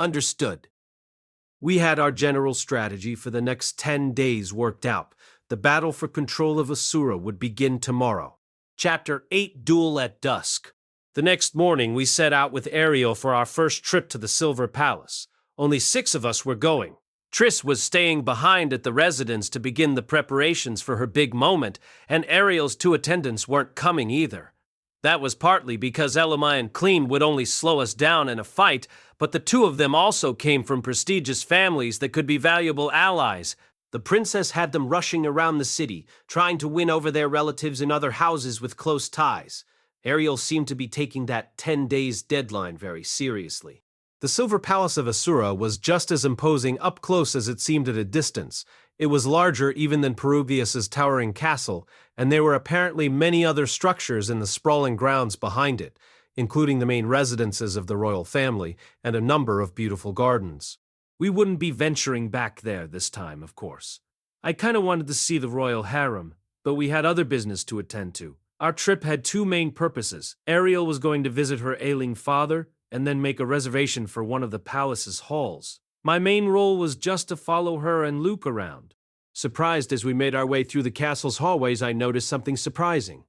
Understood. We had our general strategy for the next 10 days worked out. The battle for control of Asura would begin tomorrow. Chapter 8: Duel at Dusk. The next morning, we set out with Ariel for our first trip to the Silver Palace. Only 6 of us were going. Triss was staying behind at the residence to begin the preparations for her big moment, and Ariel's 2 attendants weren't coming either. That was partly because Elamai and Clean would only slow us down in a fight, but the 2 of them also came from prestigious families that could be valuable allies. The princess had them rushing around the city, trying to win over their relatives in other houses with close ties. Ariel seemed to be taking that 10 days deadline very seriously. The Silver Palace of Asura was just as imposing up close as it seemed at a distance. It was larger even than Rudeus's towering castle, and there were apparently many other structures in the sprawling grounds behind it, including the main residences of the royal family and a number of beautiful gardens. We wouldn't be venturing back there this time, of course. I kinda wanted to see the royal harem, but we had other business to attend to. Our trip had 2 main purposes. Ariel was going to visit her ailing father, and then make a reservation for one of the palace's halls. My main role was just to follow her and Luke around. Surprised as we made our way through the castle's hallways, I noticed something surprising.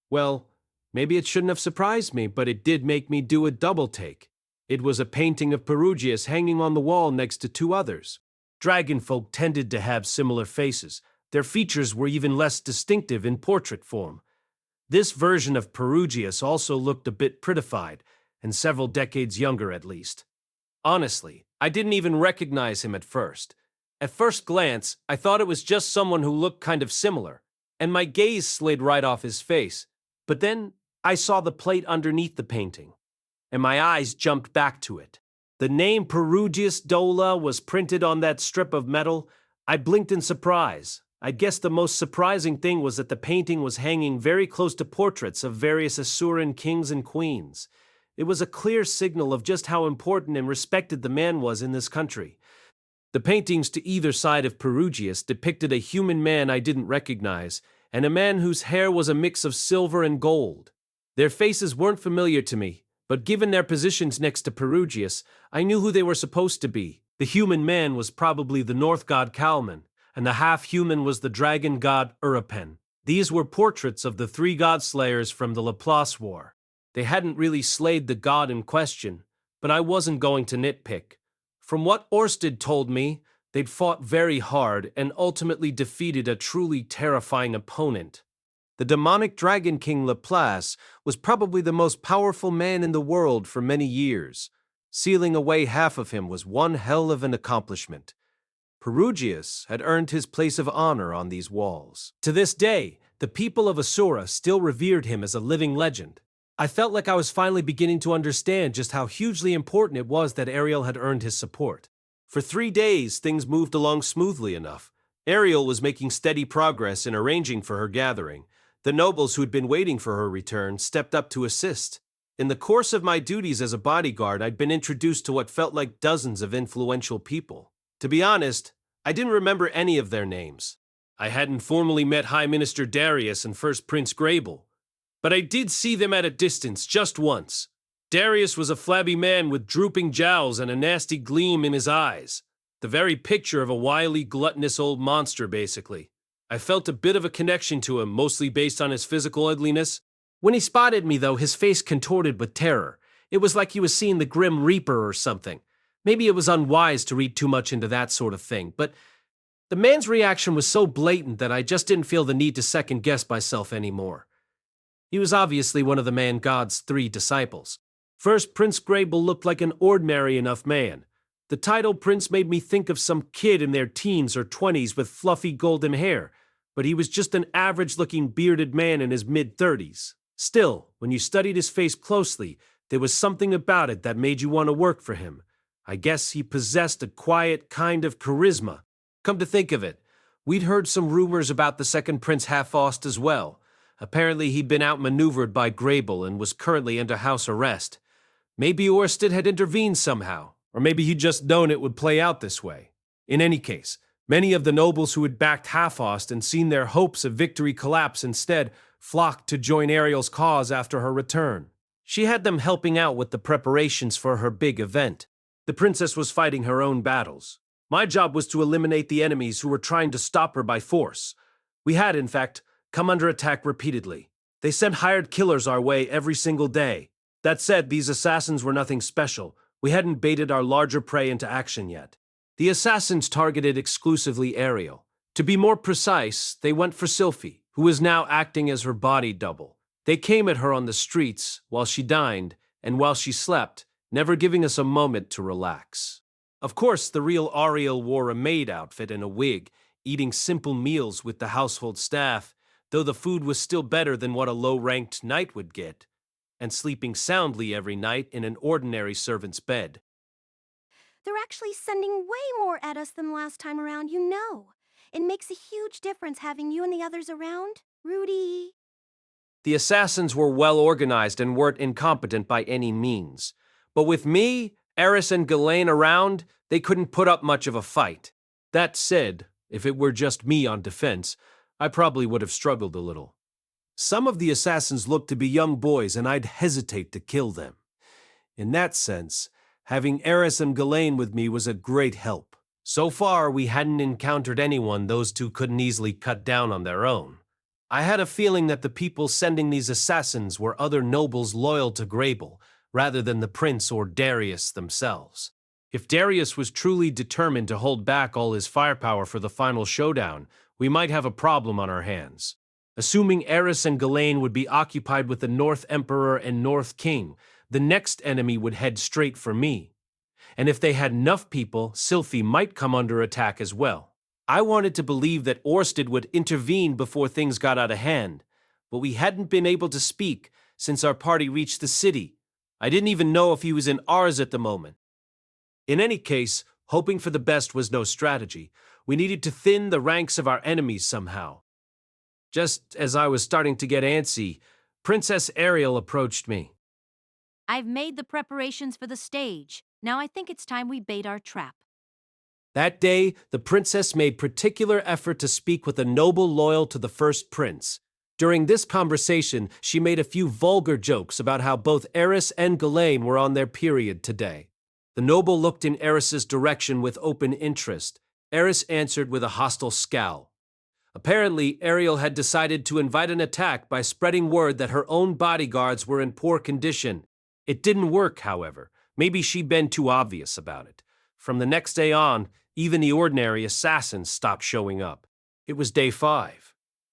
Well, maybe it shouldn't have surprised me, but it did make me do a double take. It was a painting of Rudeus hanging on the wall next to 2 others. Dragonfolk tended to have similar faces. Their features were even less distinctive in portrait form. This version of Rudeus also looked a bit prettified, and several decades younger at least. Honestly, I didn't even recognize him at first. At first glance, I thought it was just someone who looked kind of similar, and my gaze slid right off his face. But then I saw the plate underneath the painting, and my eyes jumped back to it. The name Rudeus Dola was printed on that strip of metal. I blinked in surprise. I guess the most surprising thing was that the painting was hanging very close to portraits of various Asuran kings and queens. It was a clear signal of just how important and respected the man was in this country. The paintings to either side of Rudeus depicted a human man I didn't recognize, and a man whose hair was a mix of silver and gold. Their faces weren't familiar to me, but given their positions next to Rudeus, I knew who they were supposed to be. The human man was probably the North god Kalman, and the half-human was the dragon god Urapen. These were portraits of the 3 god-slayers from the Laplace War. They hadn't really slayed the god in question, but I wasn't going to nitpick. From what Orsted told me, they'd fought very hard and ultimately defeated a truly terrifying opponent. The demonic Dragon King Laplace was probably the most powerful man in the world for many years. Sealing away half of him was one hell of an accomplishment. Rudeus had earned his place of honor on these walls. To this day, the people of Asura still revered him as a living legend. I felt like I was finally beginning to understand just how hugely important it was that Ariel had earned his support. For 3 days, things moved along smoothly enough. Ariel was making steady progress in arranging for her gathering. The nobles who had been waiting for her return stepped up to assist. In the course of my duties as a bodyguard, I'd been introduced to what felt like dozens of influential people. To be honest, I didn't remember any of their names. I hadn't formally met High Minister Darius and First Prince Grable, but I did see them at a distance just once. Darius was a flabby man with drooping jowls and a nasty gleam in his eyes. The very picture of a wily, gluttonous old monster, basically. I felt a bit of a connection to him, mostly based on his physical ugliness. When he spotted me, though, his face contorted with terror. It was like he was seeing the Grim Reaper or something. Maybe it was unwise to read too much into that sort of thing, but the man's reaction was so blatant that I just didn't feel the need to second-guess myself anymore. He was obviously one of the man god's 3 disciples. First, Prince Grable looked like an ordinary enough man. The title prince made me think of some kid in their teens or 20s with fluffy golden hair, but he was just an average-looking bearded man in his mid-30s. Still, when you studied his face closely, there was something about it that made you want to work for him. I guess he possessed a quiet kind of charisma. Come to think of it, we'd heard some rumors about the second Prince Half-Ost as well. Apparently he'd been outmaneuvered by Grable and was currently under house arrest. Maybe Orsted had intervened somehow, or maybe he'd just known it would play out this way. In any case, many of the nobles who had backed Half-Ost and seen their hopes of victory collapse instead flocked to join Ariel's cause after her return. She had them helping out with the preparations for her big event. The princess was fighting her own battles. My job was to eliminate the enemies who were trying to stop her by force. We had, in fact, come under attack repeatedly. They sent hired killers our way every single day. That said, these assassins were nothing special. We hadn't baited our larger prey into action yet. The assassins targeted exclusively Ariel. To be more precise, they went for Sylphy, who was now acting as her body double. They came at her on the streets, while she dined, and while she slept, never giving us a moment to relax. Of course, the real Ariel wore a maid outfit and a wig, eating simple meals with the household staff, though the food was still better than what a low-ranked knight would get, and sleeping soundly every night in an ordinary servant's bed. They're actually sending way more at us than last time around, you know. It makes a huge difference having you and the others around, Rudy. The assassins were well organized and weren't incompetent by any means. But with me, Eris and Ghislaine around, they couldn't put up much of a fight. That said, if it were just me on defense, I probably would have struggled a little. Some of the assassins looked to be young boys, and I'd hesitate to kill them. In that sense, having Eris and Ghislaine with me was a great help. So far, we hadn't encountered anyone those two couldn't easily cut down on their own. I had a feeling that the people sending these assassins were other nobles loyal to Grable, rather than the prince or Darius themselves. If Darius was truly determined to hold back all his firepower for the final showdown, we might have a problem on our hands. Assuming Eris and Ghislaine would be occupied with the North Emperor and North King, the next enemy would head straight for me. And if they had enough people, Sylphy might come under attack as well. I wanted to believe that Orsted would intervene before things got out of hand, but we hadn't been able to speak since our party reached the city. I didn't even know if he was in ours at the moment. In any case, hoping for the best was no strategy. We needed to thin the ranks of our enemies somehow. Just as I was starting to get antsy, Princess Ariel approached me. I've made the preparations for the stage. Now I think it's time we bait our trap. That day, the princess made particular effort to speak with a noble loyal to the first prince. During this conversation, she made a few vulgar jokes about how both Eris and Ghislaine were on their period today. The noble looked in Eris's direction with open interest. Eris answered with a hostile scowl. Apparently, Ariel had decided to invite an attack by spreading word that her own bodyguards were in poor condition. It didn't work, however. Maybe she'd been too obvious about it. From the next day on, even the ordinary assassins stopped showing up. It was day 5.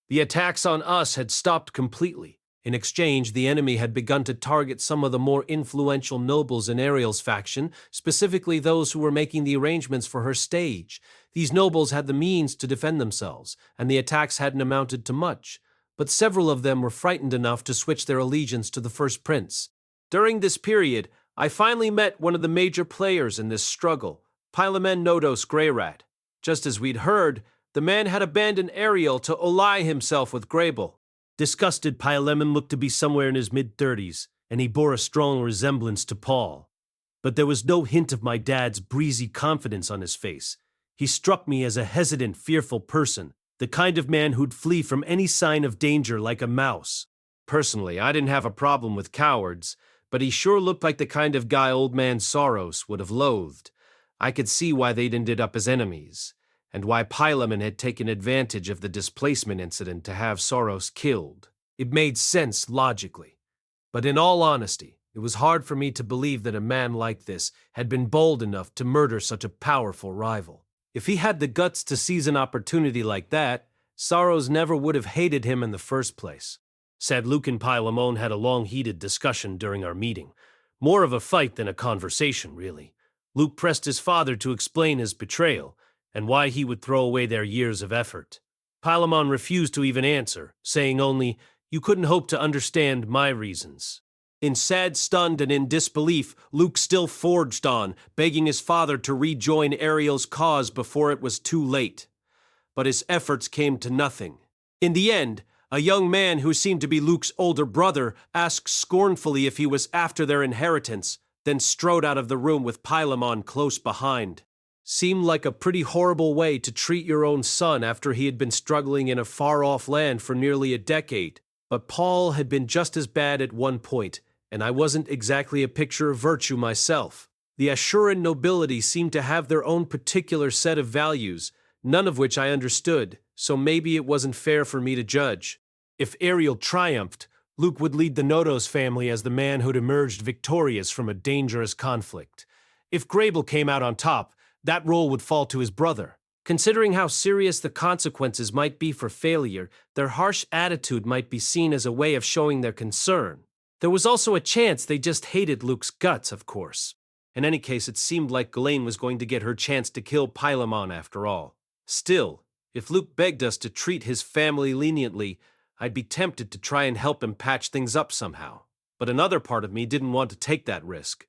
The attacks on us had stopped completely. In exchange, the enemy had begun to target some of the more influential nobles in Ariel's faction, specifically those who were making the arrangements for her stage. These nobles had the means to defend themselves, and the attacks hadn't amounted to much, but several of them were frightened enough to switch their allegiance to the first prince. During this period, I finally met one of the major players in this struggle, Pylamen Nodos Greyrat. Just as we'd heard, the man had abandoned Ariel to ally himself with Grable. Disgusted, Pylamen looked to be somewhere in his mid-30s, and he bore a strong resemblance to Paul. But there was no hint of my dad's breezy confidence on his face. He struck me as a hesitant, fearful person, the kind of man who'd flee from any sign of danger like a mouse. Personally, I didn't have a problem with cowards, but he sure looked like the kind of guy old man Soros would have loathed. I could see why they'd ended up as enemies, and why Pylamen had taken advantage of the displacement incident to have Soros killed. It made sense logically. But in all honesty, it was hard for me to believe that a man like this had been bold enough to murder such a powerful rival. If he had the guts to seize an opportunity like that, Soros never would have hated him in the first place. Said Luke and Pylamon had a long heated discussion during our meeting. More of a fight than a conversation, really. Luke pressed his father to explain his betrayal, and why he would throw away their years of effort. Pylamon refused to even answer, saying only, "You couldn't hope to understand my reasons." In sad, stunned, and in disbelief, Luke still forged on, begging his father to rejoin Ariel's cause before it was too late. But his efforts came to nothing. In the end, a young man who seemed to be Luke's older brother asked scornfully if he was after their inheritance, then strode out of the room with Pylamon close behind. Seemed like a pretty horrible way to treat your own son after he had been struggling in a far-off land for nearly a decade. But Paul had been just as bad at one point, and I wasn't exactly a picture of virtue myself. The Asuran nobility seemed to have their own particular set of values, none of which I understood, so maybe it wasn't fair for me to judge. If Ariel triumphed, Luke would lead the Nodos family as the man who'd emerged victorious from a dangerous conflict. If Grable came out on top, that role would fall to his brother. Considering how serious the consequences might be for failure, their harsh attitude might be seen as a way of showing their concern. There was also a chance they just hated Luke's guts, of course. In any case, it seemed like Ghislaine was going to get her chance to kill Pylamon after all. Still, if Luke begged us to treat his family leniently, I'd be tempted to try and help him patch things up somehow. But another part of me didn't want to take that risk.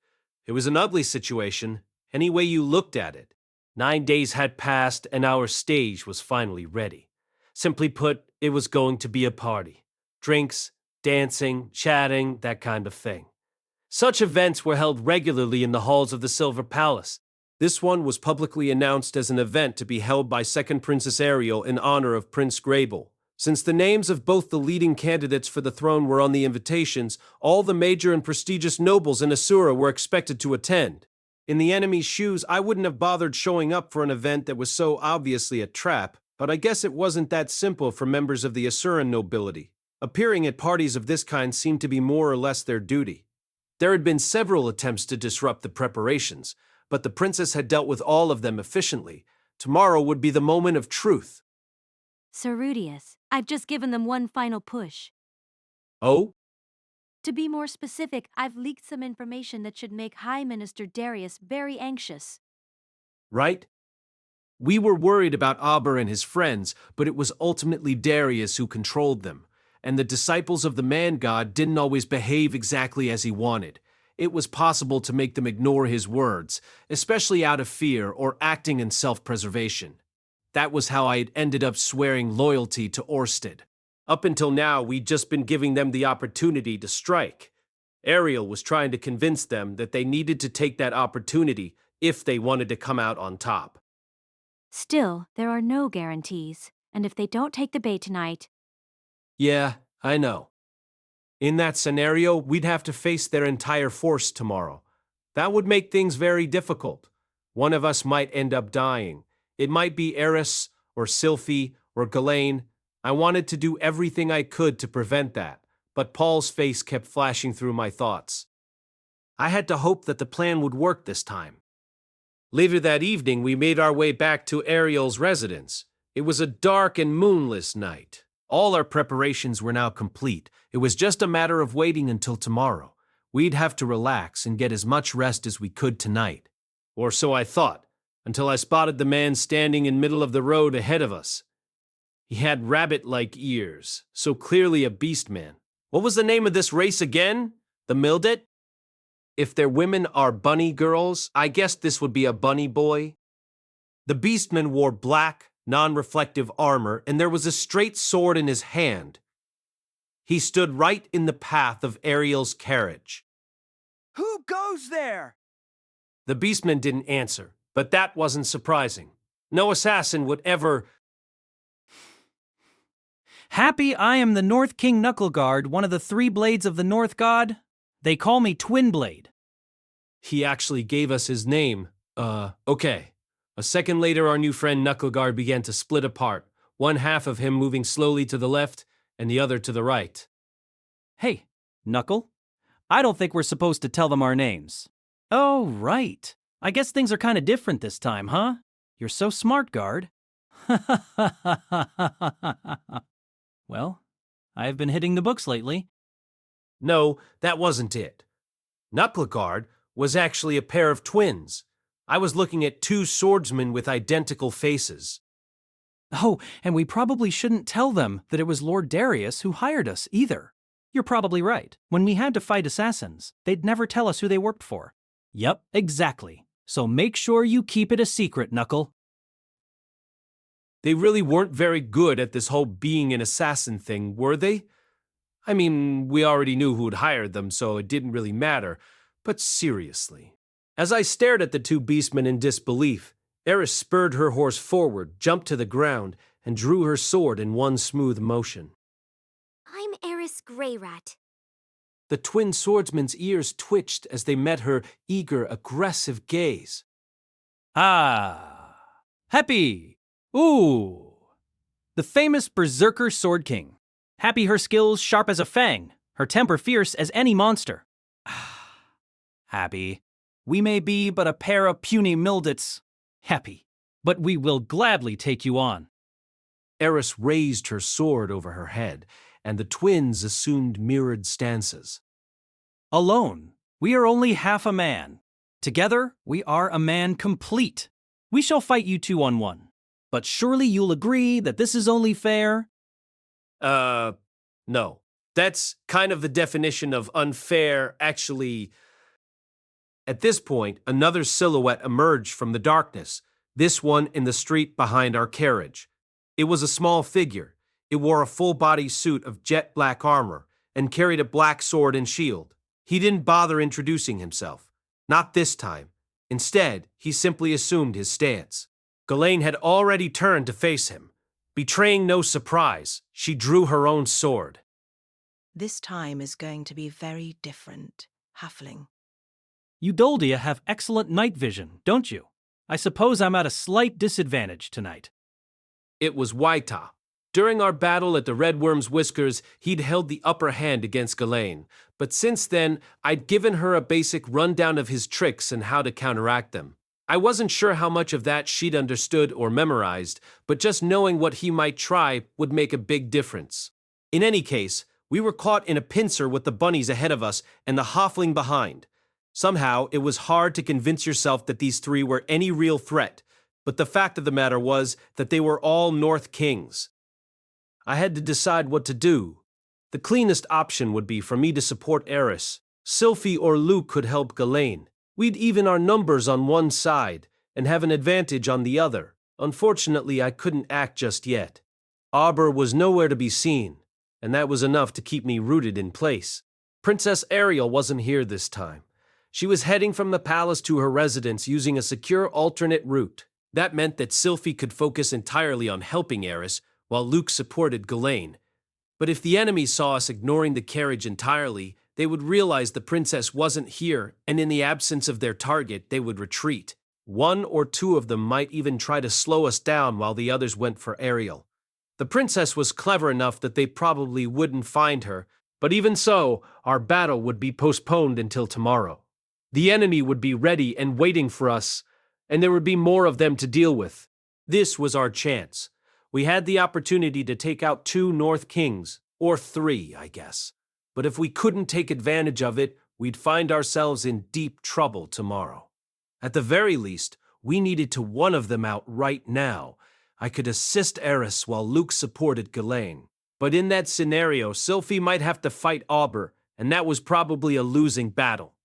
It was an ugly situation, any way you looked at it. 9 days had passed and our stage was finally ready. Simply put, it was going to be a party. Drinks, dancing, chatting, that kind of thing. Such events were held regularly in the halls of the Silver Palace. This one was publicly announced as an event to be held by Second Princess Ariel in honor of Prince Grable. Since the names of both the leading candidates for the throne were on the invitations, all the major and prestigious nobles in Asura were expected to attend. In the enemy's shoes, I wouldn't have bothered showing up for an event that was so obviously a trap, but I guess it wasn't that simple for members of the Asuran nobility. Appearing at parties of this kind seemed to be more or less their duty. There had been several attempts to disrupt the preparations, but the princess had dealt with all of them efficiently. Tomorrow would be the moment of truth. Sir Rudeus, I've just given them one final push. Oh? To be more specific, I've leaked some information that should make High Minister Darius very anxious. Right? We were worried about Aber and his friends, but it was ultimately Darius who controlled them. And the disciples of the man-god didn't always behave exactly as he wanted. It was possible to make them ignore his words, especially out of fear or acting in self-preservation. That was how I had ended up swearing loyalty to Orsted. Up until now, we'd just been giving them the opportunity to strike. Ariel was trying to convince them that they needed to take that opportunity if they wanted to come out on top. Still, there are no guarantees, and if they don't take the bait tonight... Yeah, I know. In that scenario, we'd have to face their entire force tomorrow. That would make things very difficult. One of us might end up dying. It might be Eris, or Sylphy, or Ghislaine. I wanted to do everything I could to prevent that, but Paul's face kept flashing through my thoughts. I had to hope that the plan would work this time. Later that evening, we made our way back to Ariel's residence. It was a dark and moonless night. All our preparations were now complete. It was just a matter of waiting until tomorrow. We'd have to relax and get as much rest as we could tonight. Or so I thought, until I spotted the man standing in middle of the road ahead of us. He had rabbit-like ears, so clearly a beast man. What was the name of this race again? The Mildet? If their women are bunny girls, I guess this would be a bunny boy. The beastman wore black, non-reflective armor, and there was a straight sword in his hand. He stood right in the path of Ariel's carriage. Who goes there? The beastman didn't answer, but that wasn't surprising. No assassin would ever... Happy I am the North King Knuckleguard, one of the 3 blades of the North God. They call me Twin Blade. He actually gave us his name. Okay. A second later, our new friend Knuckleguard began to split apart, one half of him moving slowly to the left and the other to the right. Hey, Knuckle. I don't think we're supposed to tell them our names. Oh, right. I guess things are kind of different this time, huh? You're so smart, Guard. Well, I've been hitting the books lately. No, that wasn't it. Knuckleguard was actually a pair of twins. I was looking at 2 swordsmen with identical faces. Oh, and we probably shouldn't tell them that it was Lord Darius who hired us, either. You're probably right. When we had to fight assassins, they'd never tell us who they worked for. Yep, exactly. So make sure you keep it a secret, Knuckle. They really weren't very good at this whole being an assassin thing, were they? I mean, we already knew who'd hired them, so it didn't really matter. But seriously. As I stared at the 2 beastmen in disbelief, Eris spurred her horse forward, jumped to the ground, and drew her sword in one smooth motion. I'm Eris Greyrat. The twin swordsman's ears twitched as they met her eager, aggressive gaze. Ah, Happy! Ooh! The famous Berserker Sword King. Happy her skills sharp as a fang, her temper fierce as any monster. Happy, we may be but a pair of puny mildits. Happy, but we will gladly take you on. Eris raised her sword over her head, and the twins assumed mirrored stances. Alone, we are only half a man. Together, we are a man complete. We shall fight you 2-on-1. But surely you'll agree that this is only fair? No. That's kind of the definition of unfair, actually. At this point, another silhouette emerged from the darkness, this one in the street behind our carriage. It was a small figure. It wore a full-body suit of jet black armor and carried a black sword and shield. He didn't bother introducing himself. Not this time. Instead, he simply assumed his stance. Ghislaine had already turned to face him. Betraying no surprise, she drew her own sword. This time is going to be very different, Halfling. You Doldia have excellent night vision, don't you? I suppose I'm at a slight disadvantage tonight. It was Waita. During our battle at the Red Worm's Whiskers, he'd held the upper hand against Ghislaine, but since then, I'd given her a basic rundown of his tricks and how to counteract them. I wasn't sure how much of that she'd understood or memorized, but just knowing what he might try would make a big difference. In any case, we were caught in a pincer with the bunnies ahead of us and the halfling behind. Somehow, it was hard to convince yourself that these three were any real threat, but the fact of the matter was that they were all North Kings. I had to decide what to do. The cleanest option would be for me to support Eris. Sylphy or Luke could help Ghislaine. We'd even our numbers on one side and have an advantage on the other. Unfortunately, I couldn't act just yet. Arbor was nowhere to be seen, and that was enough to keep me rooted in place. Princess Ariel wasn't here this time. She was heading from the palace to her residence using a secure alternate route. That meant that Sylphy could focus entirely on helping Eris, while Luke supported Ghislaine. But if the enemies saw us ignoring the carriage entirely, they would realize the princess wasn't here, and in the absence of their target, they would retreat. One or two of them might even try to slow us down while the others went for Ariel. The princess was clever enough that they probably wouldn't find her, but even so, our battle would be postponed until tomorrow. The enemy would be ready and waiting for us, and there would be more of them to deal with. This was our chance. We had the opportunity to take out 2 North Kings, or 3, I guess. But if we couldn't take advantage of it, we'd find ourselves in deep trouble tomorrow. At the very least, we needed to one of them out right now. I could assist Eris while Luke supported Ghislaine. But in that scenario, Sylphy might have to fight Arbor, and that was probably a losing battle.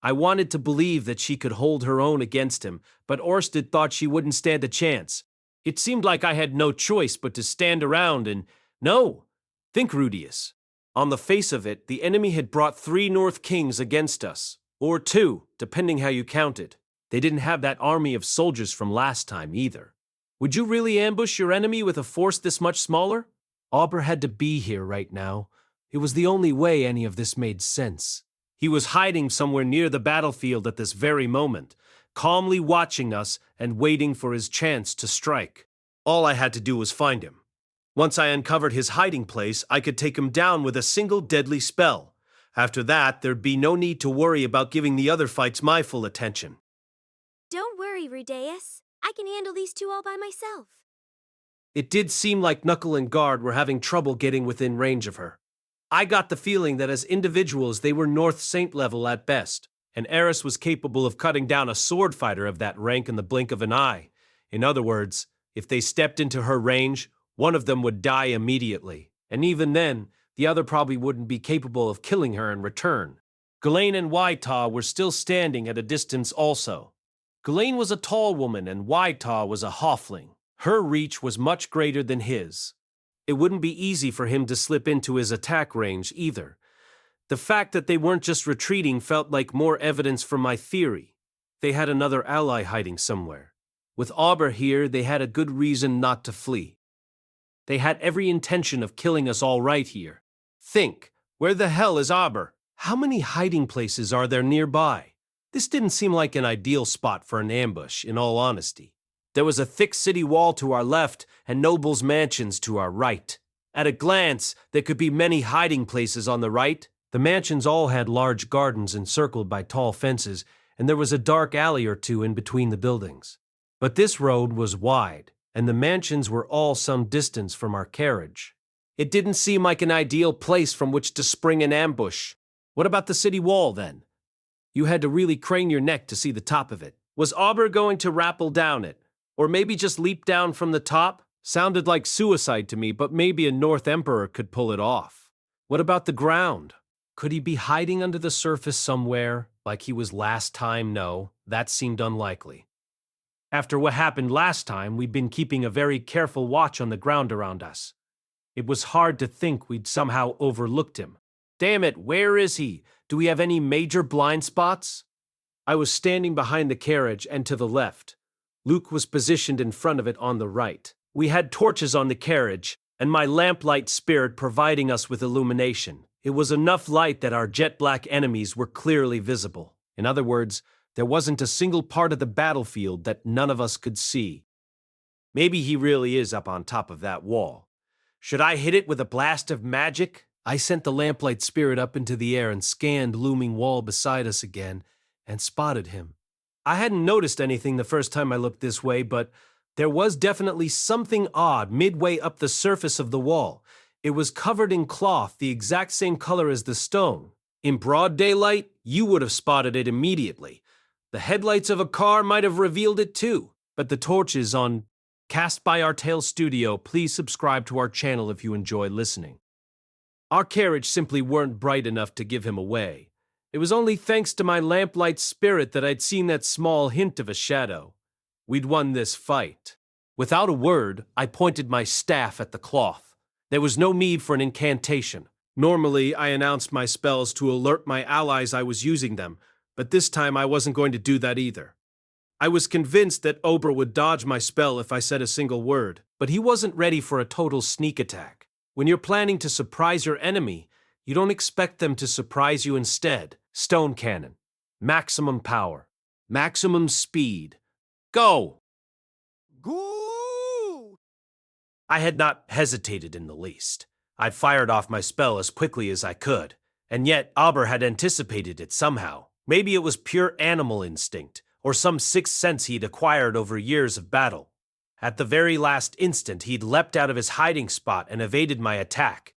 I wanted to believe that she could hold her own against him, but Orsted thought she wouldn't stand a chance. It seemed like I had no choice but to stand around and, no, think Rudeus. On the face of it, the enemy had brought 3 North Kings against us, or 2, depending how you counted. They didn't have that army of soldiers from last time either. Would you really ambush your enemy with a force this much smaller? Arbor had to be here right now. It was the only way any of this made sense. He was hiding somewhere near the battlefield at this very moment, calmly watching us and waiting for his chance to strike. All I had to do was find him. Once I uncovered his hiding place, I could take him down with a single deadly spell. After that, there'd be no need to worry about giving the other fights my full attention. Don't worry, Rudeus. I can handle these 2 all by myself. It did seem like Knuckle and Guard were having trouble getting within range of her. I got the feeling that as individuals they were North Saint level at best, and Eris was capable of cutting down a sword fighter of that rank in the blink of an eye. In other words, if they stepped into her range, one of them would die immediately, and even then, the other probably wouldn't be capable of killing her in return. Ghislaine and Waita were still standing at a distance also. Ghislaine was a tall woman and Waita was a halfling. Her reach was much greater than his. It wouldn't be easy for him to slip into his attack range either. The fact that they weren't just retreating felt like more evidence for my theory. They had another ally hiding somewhere. With Arbor here, they had a good reason not to flee. They had every intention of killing us all right here. Think, where the hell is Arbor? How many hiding places are there nearby? This didn't seem like an ideal spot for an ambush, in all honesty. There was a thick city wall to our left and nobles' mansions to our right. At a glance, there could be many hiding places on the right. The mansions all had large gardens encircled by tall fences, and there was a dark alley or two in between the buildings. But this road was wide, and the mansions were all some distance from our carriage. It didn't seem like an ideal place from which to spring an ambush. What about the city wall, then? You had to really crane your neck to see the top of it. Was Auber going to rappel down it? Or maybe just leap down from the top? Sounded like suicide to me, but maybe a North Emperor could pull it off. What about the ground? Could he be hiding under the surface somewhere, like he was last time? No, that seemed unlikely. After what happened last time, we'd been keeping a very careful watch on the ground around us. It was hard to think we'd somehow overlooked him. Damn it, where is he? Do we have any major blind spots? I was standing behind the carriage and to the left. Luke was positioned in front of it on the right. We had torches on the carriage, and my lamplight spirit providing us with illumination. It was enough light that our jet-black enemies were clearly visible. In other words, there wasn't a single part of the battlefield that none of us could see. Maybe he really is up on top of that wall. Should I hit it with a blast of magic? I sent the lamplight spirit up into the air and scanned looming wall beside us again, and spotted him. I hadn't noticed anything the first time I looked this way, but there was definitely something odd midway up the surface of the wall. It was covered in cloth the exact same color as the stone. In broad daylight, you would have spotted it immediately. The headlights of a car might have revealed it too, but the torches on Cast by Our Tale Studio, please subscribe to our channel if you enjoy listening. Our carriage simply weren't bright enough to give him away. It was only thanks to my lamplight spirit that I'd seen that small hint of a shadow. We'd won this fight. Without a word, I pointed my staff at the cloth. There was no need for an incantation. Normally, I announced my spells to alert my allies I was using them, but this time I wasn't going to do that either. I was convinced that Ober would dodge my spell if I said a single word, but he wasn't ready for a total sneak attack. When you're planning to surprise your enemy, you don't expect them to surprise you instead. Stone cannon. Maximum power. Maximum speed. Go! Go! I had not hesitated in the least. I'd fired off my spell as quickly as I could, and yet Auber had anticipated it somehow. Maybe it was pure animal instinct, or some sixth sense he'd acquired over years of battle. At the very last instant, he'd leapt out of his hiding spot and evaded my attack.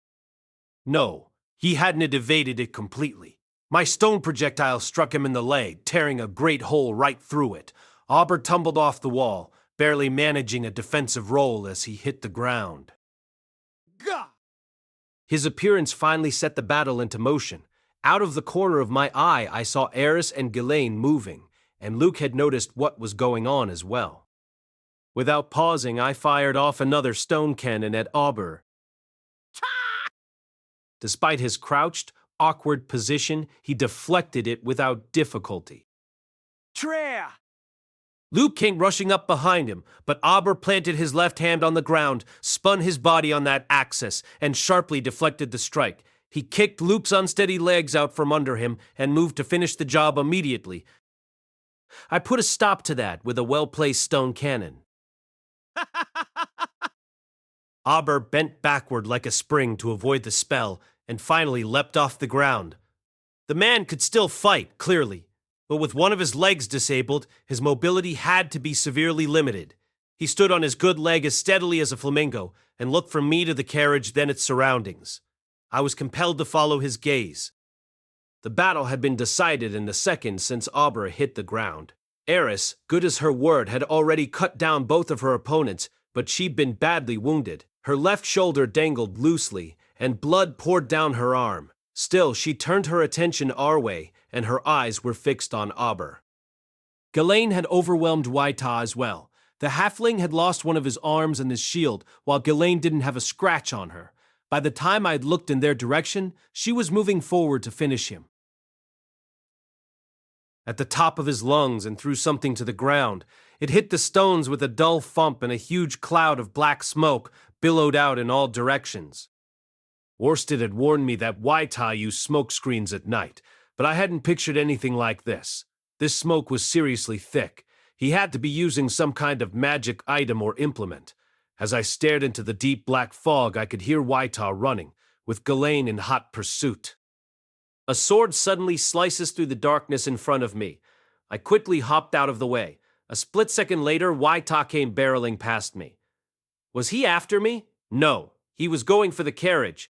No, he hadn't evaded it completely. My stone projectile struck him in the leg, tearing a great hole right through it. Auber tumbled off the wall, barely managing a defensive roll as he hit the ground. Gah! His appearance finally set the battle into motion. Out of the corner of my eye, I saw Eris and Ghislaine moving, and Luke had noticed what was going on as well. Without pausing, I fired off another stone cannon at Auber. Despite his crouched, awkward position, he deflected it without difficulty. Trea! Luke came rushing up behind him, but Auber planted his left hand on the ground, spun his body on that axis, and sharply deflected the strike. He kicked Luke's unsteady legs out from under him and moved to finish the job immediately. I put a stop to that with a well-placed stone cannon. Auber bent backward like a spring to avoid the spell and finally leapt off the ground. The man could still fight, clearly, but with one of his legs disabled, his mobility had to be severely limited. He stood on his good leg as steadily as a flamingo and looked from me to the carriage, then its surroundings. I was compelled to follow his gaze. The battle had been decided in the second since Auber hit the ground. Eris, good as her word, had already cut down both of her opponents, but she'd been badly wounded. Her left shoulder dangled loosely, and blood poured down her arm. Still, she turned her attention our way, and her eyes were fixed on Auber. Ghislaine had overwhelmed Waita as well. The halfling had lost one of his arms and his shield, while Ghislaine didn't have a scratch on her. By the time I'd looked in their direction, she was moving forward to finish him. At the top of his lungs and threw something to the ground. It hit the stones with a dull thump, and a huge cloud of black smoke billowed out in all directions. Orsted had warned me that Waita used smoke screens at night, but I hadn't pictured anything like this. This smoke was seriously thick. He had to be using some kind of magic item or implement. As I stared into the deep black fog, I could hear Waita running, with Ghislaine in hot pursuit. A sword suddenly slices through the darkness in front of me. I quickly hopped out of the way. A split second later, Waita came barreling past me. Was he after me? No, he was going for the carriage.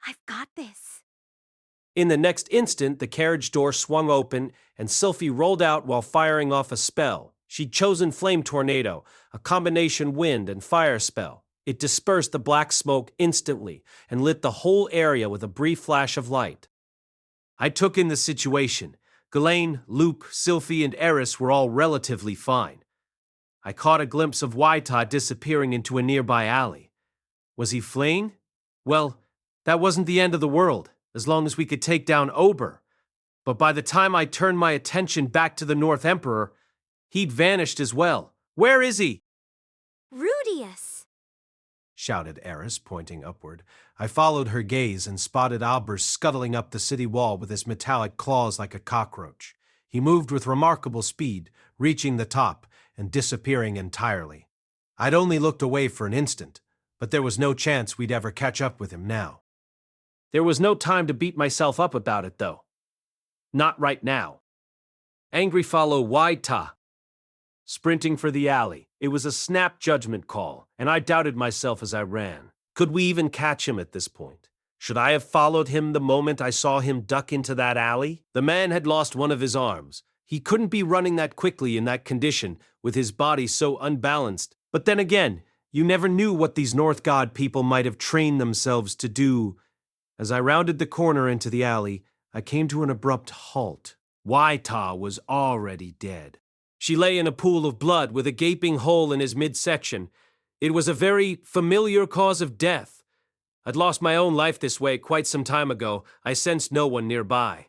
I've got this. In the next instant, the carriage door swung open, and Sylphy rolled out while firing off a spell. She'd chosen Flame Tornado, a combination wind and fire spell. It dispersed the black smoke instantly and lit the whole area with a brief flash of light. I took in the situation. Ghislaine, Luke, Sylphy, and Eris were all relatively fine. I caught a glimpse of Waita disappearing into a nearby alley. Was he fleeing? Well, that wasn't the end of the world, as long as we could take down Ober. But by the time I turned my attention back to the North Emperor, he'd vanished as well. Where is he? Rudeus! Shouted Eris, pointing upward. I followed her gaze and spotted Albert scuttling up the city wall with his metallic claws like a cockroach. He moved with remarkable speed, reaching the top and disappearing entirely. I'd only looked away for an instant, but there was no chance we'd ever catch up with him now. There was no time to beat myself up about it, though. Not right now. Angry follow Waita. Sprinting for the alley. It was a snap judgment call, and I doubted myself as I ran. Could we even catch him at this point? Should I have followed him the moment I saw him duck into that alley? The man had lost one of his arms. He couldn't be running that quickly in that condition, with his body so unbalanced. But then again, you never knew what these North God people might have trained themselves to do. As I rounded the corner into the alley, I came to an abrupt halt. Waita was already dead. She lay in a pool of blood with a gaping hole in his midsection. It was a very familiar cause of death. I'd lost my own life this way quite some time ago. I sensed no one nearby.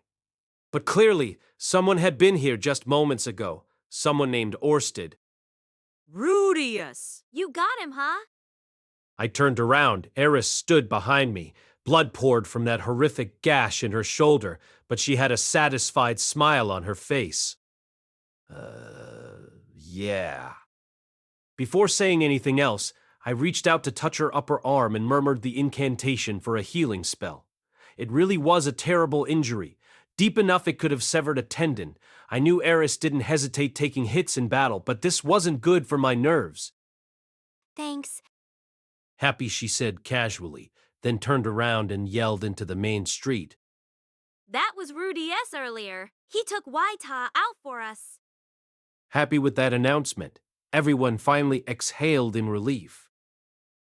But clearly, someone had been here just moments ago. Someone named Orsted. Rudeus! You got him, huh? I turned around. Eris stood behind me. Blood poured from that horrific gash in her shoulder, but she had a satisfied smile on her face. Yeah. Before saying anything else, I reached out to touch her upper arm and murmured the incantation for a healing spell. It really was a terrible injury, deep enough it could have severed a tendon. I knew Eris didn't hesitate taking hits in battle, but this wasn't good for my nerves. Thanks. Happy, she said casually, then turned around and yelled into the main street. That was Rudeus earlier. He took Waita out for us. Happy with that announcement, everyone finally exhaled in relief.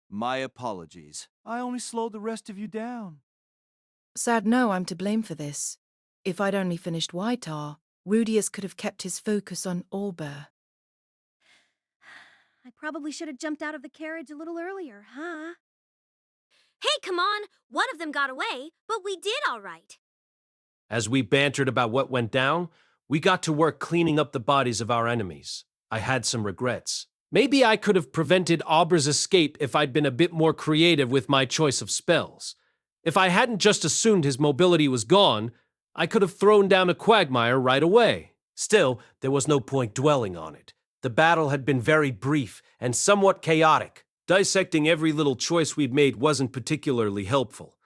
My apologies. I only slowed the rest of you down. Sad no, I'm to blame for this. If I'd only finished Waita, Rudeus could have kept his focus on Ober. I probably should have jumped out of the carriage a little earlier, huh? Hey, come on! One of them got away, but we did all right. As we bantered about what went down, we got to work cleaning up the bodies of our enemies. I had some regrets. Maybe I could have prevented Auber's escape if I'd been a bit more creative with my choice of spells. If I hadn't just assumed his mobility was gone, I could have thrown down a quagmire right away. Still, there was no point dwelling on it. The battle had been very brief and somewhat chaotic. Dissecting every little choice we'd made wasn't particularly helpful.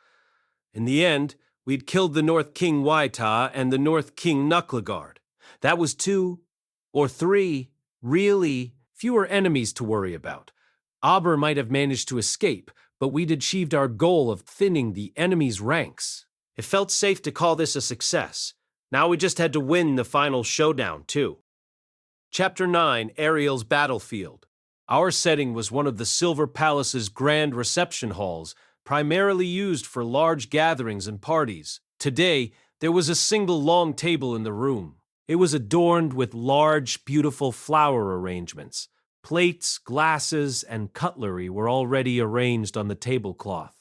In the end, we'd killed the North King Waita and the North King Knucklegard. That was 2 or 3, really, fewer enemies to worry about. Auber might have managed to escape, but we'd achieved our goal of thinning the enemy's ranks. It felt safe to call this a success. Now we just had to win the final showdown, too. Chapter 9, Ariel's Battlefield. Our setting was one of the Silver Palace's grand reception halls, primarily used for large gatherings and parties. Today, there was a single long table in the room. It was adorned with large, beautiful flower arrangements. Plates, glasses, and cutlery were already arranged on the tablecloth.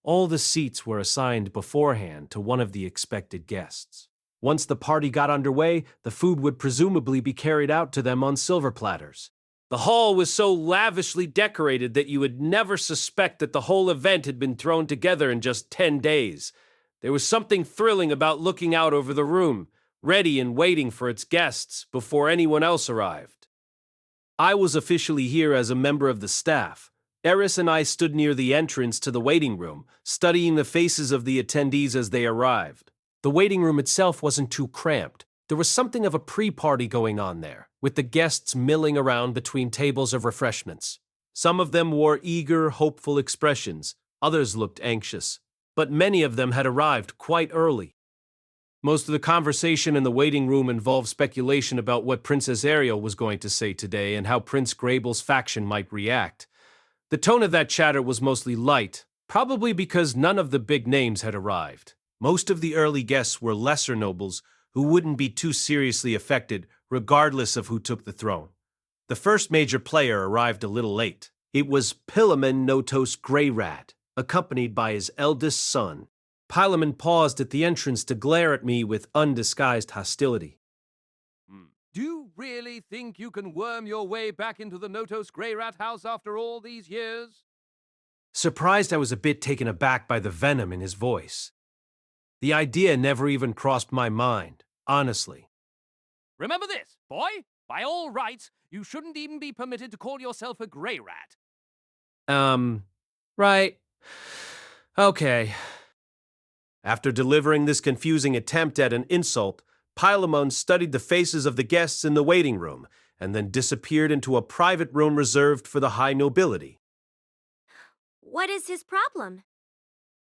All the seats were assigned beforehand to one of the expected guests. Once the party got underway, the food would presumably be carried out to them on silver platters. The hall was so lavishly decorated that you would never suspect that the whole event had been thrown together in just 10 days. There was something thrilling about looking out over the room, ready and waiting for its guests before anyone else arrived. I was officially here as a member of the staff. Eris and I stood near the entrance to the waiting room, studying the faces of the attendees as they arrived. The waiting room itself wasn't too cramped. There was something of a pre-party going on there, with the guests milling around between tables of refreshments. Some of them wore eager, hopeful expressions. Others looked anxious. But many of them had arrived quite early. Most of the conversation in the waiting room involved speculation about what Princess Ariel was going to say today and how Prince Grable's faction might react. The tone of that chatter was mostly light, probably because none of the big names had arrived. Most of the early guests were lesser nobles who wouldn't be too seriously affected regardless of who took the throne. The first major player arrived a little late. It was Pilaman Notos Greyrat, accompanied by his eldest son. Pilaman paused at the entrance to glare at me with undisguised hostility. Do you really think you can worm your way back into the Notos Greyrat house after all these years? Surprised, I was a bit taken aback by the venom in his voice. The idea never even crossed my mind, honestly. Remember this, boy. By all rights, you shouldn't even be permitted to call yourself a Greyrat. Right. Okay. After delivering this confusing attempt at an insult, Pilamon studied the faces of the guests in the waiting room and then disappeared into a private room reserved for the high nobility. What is his problem?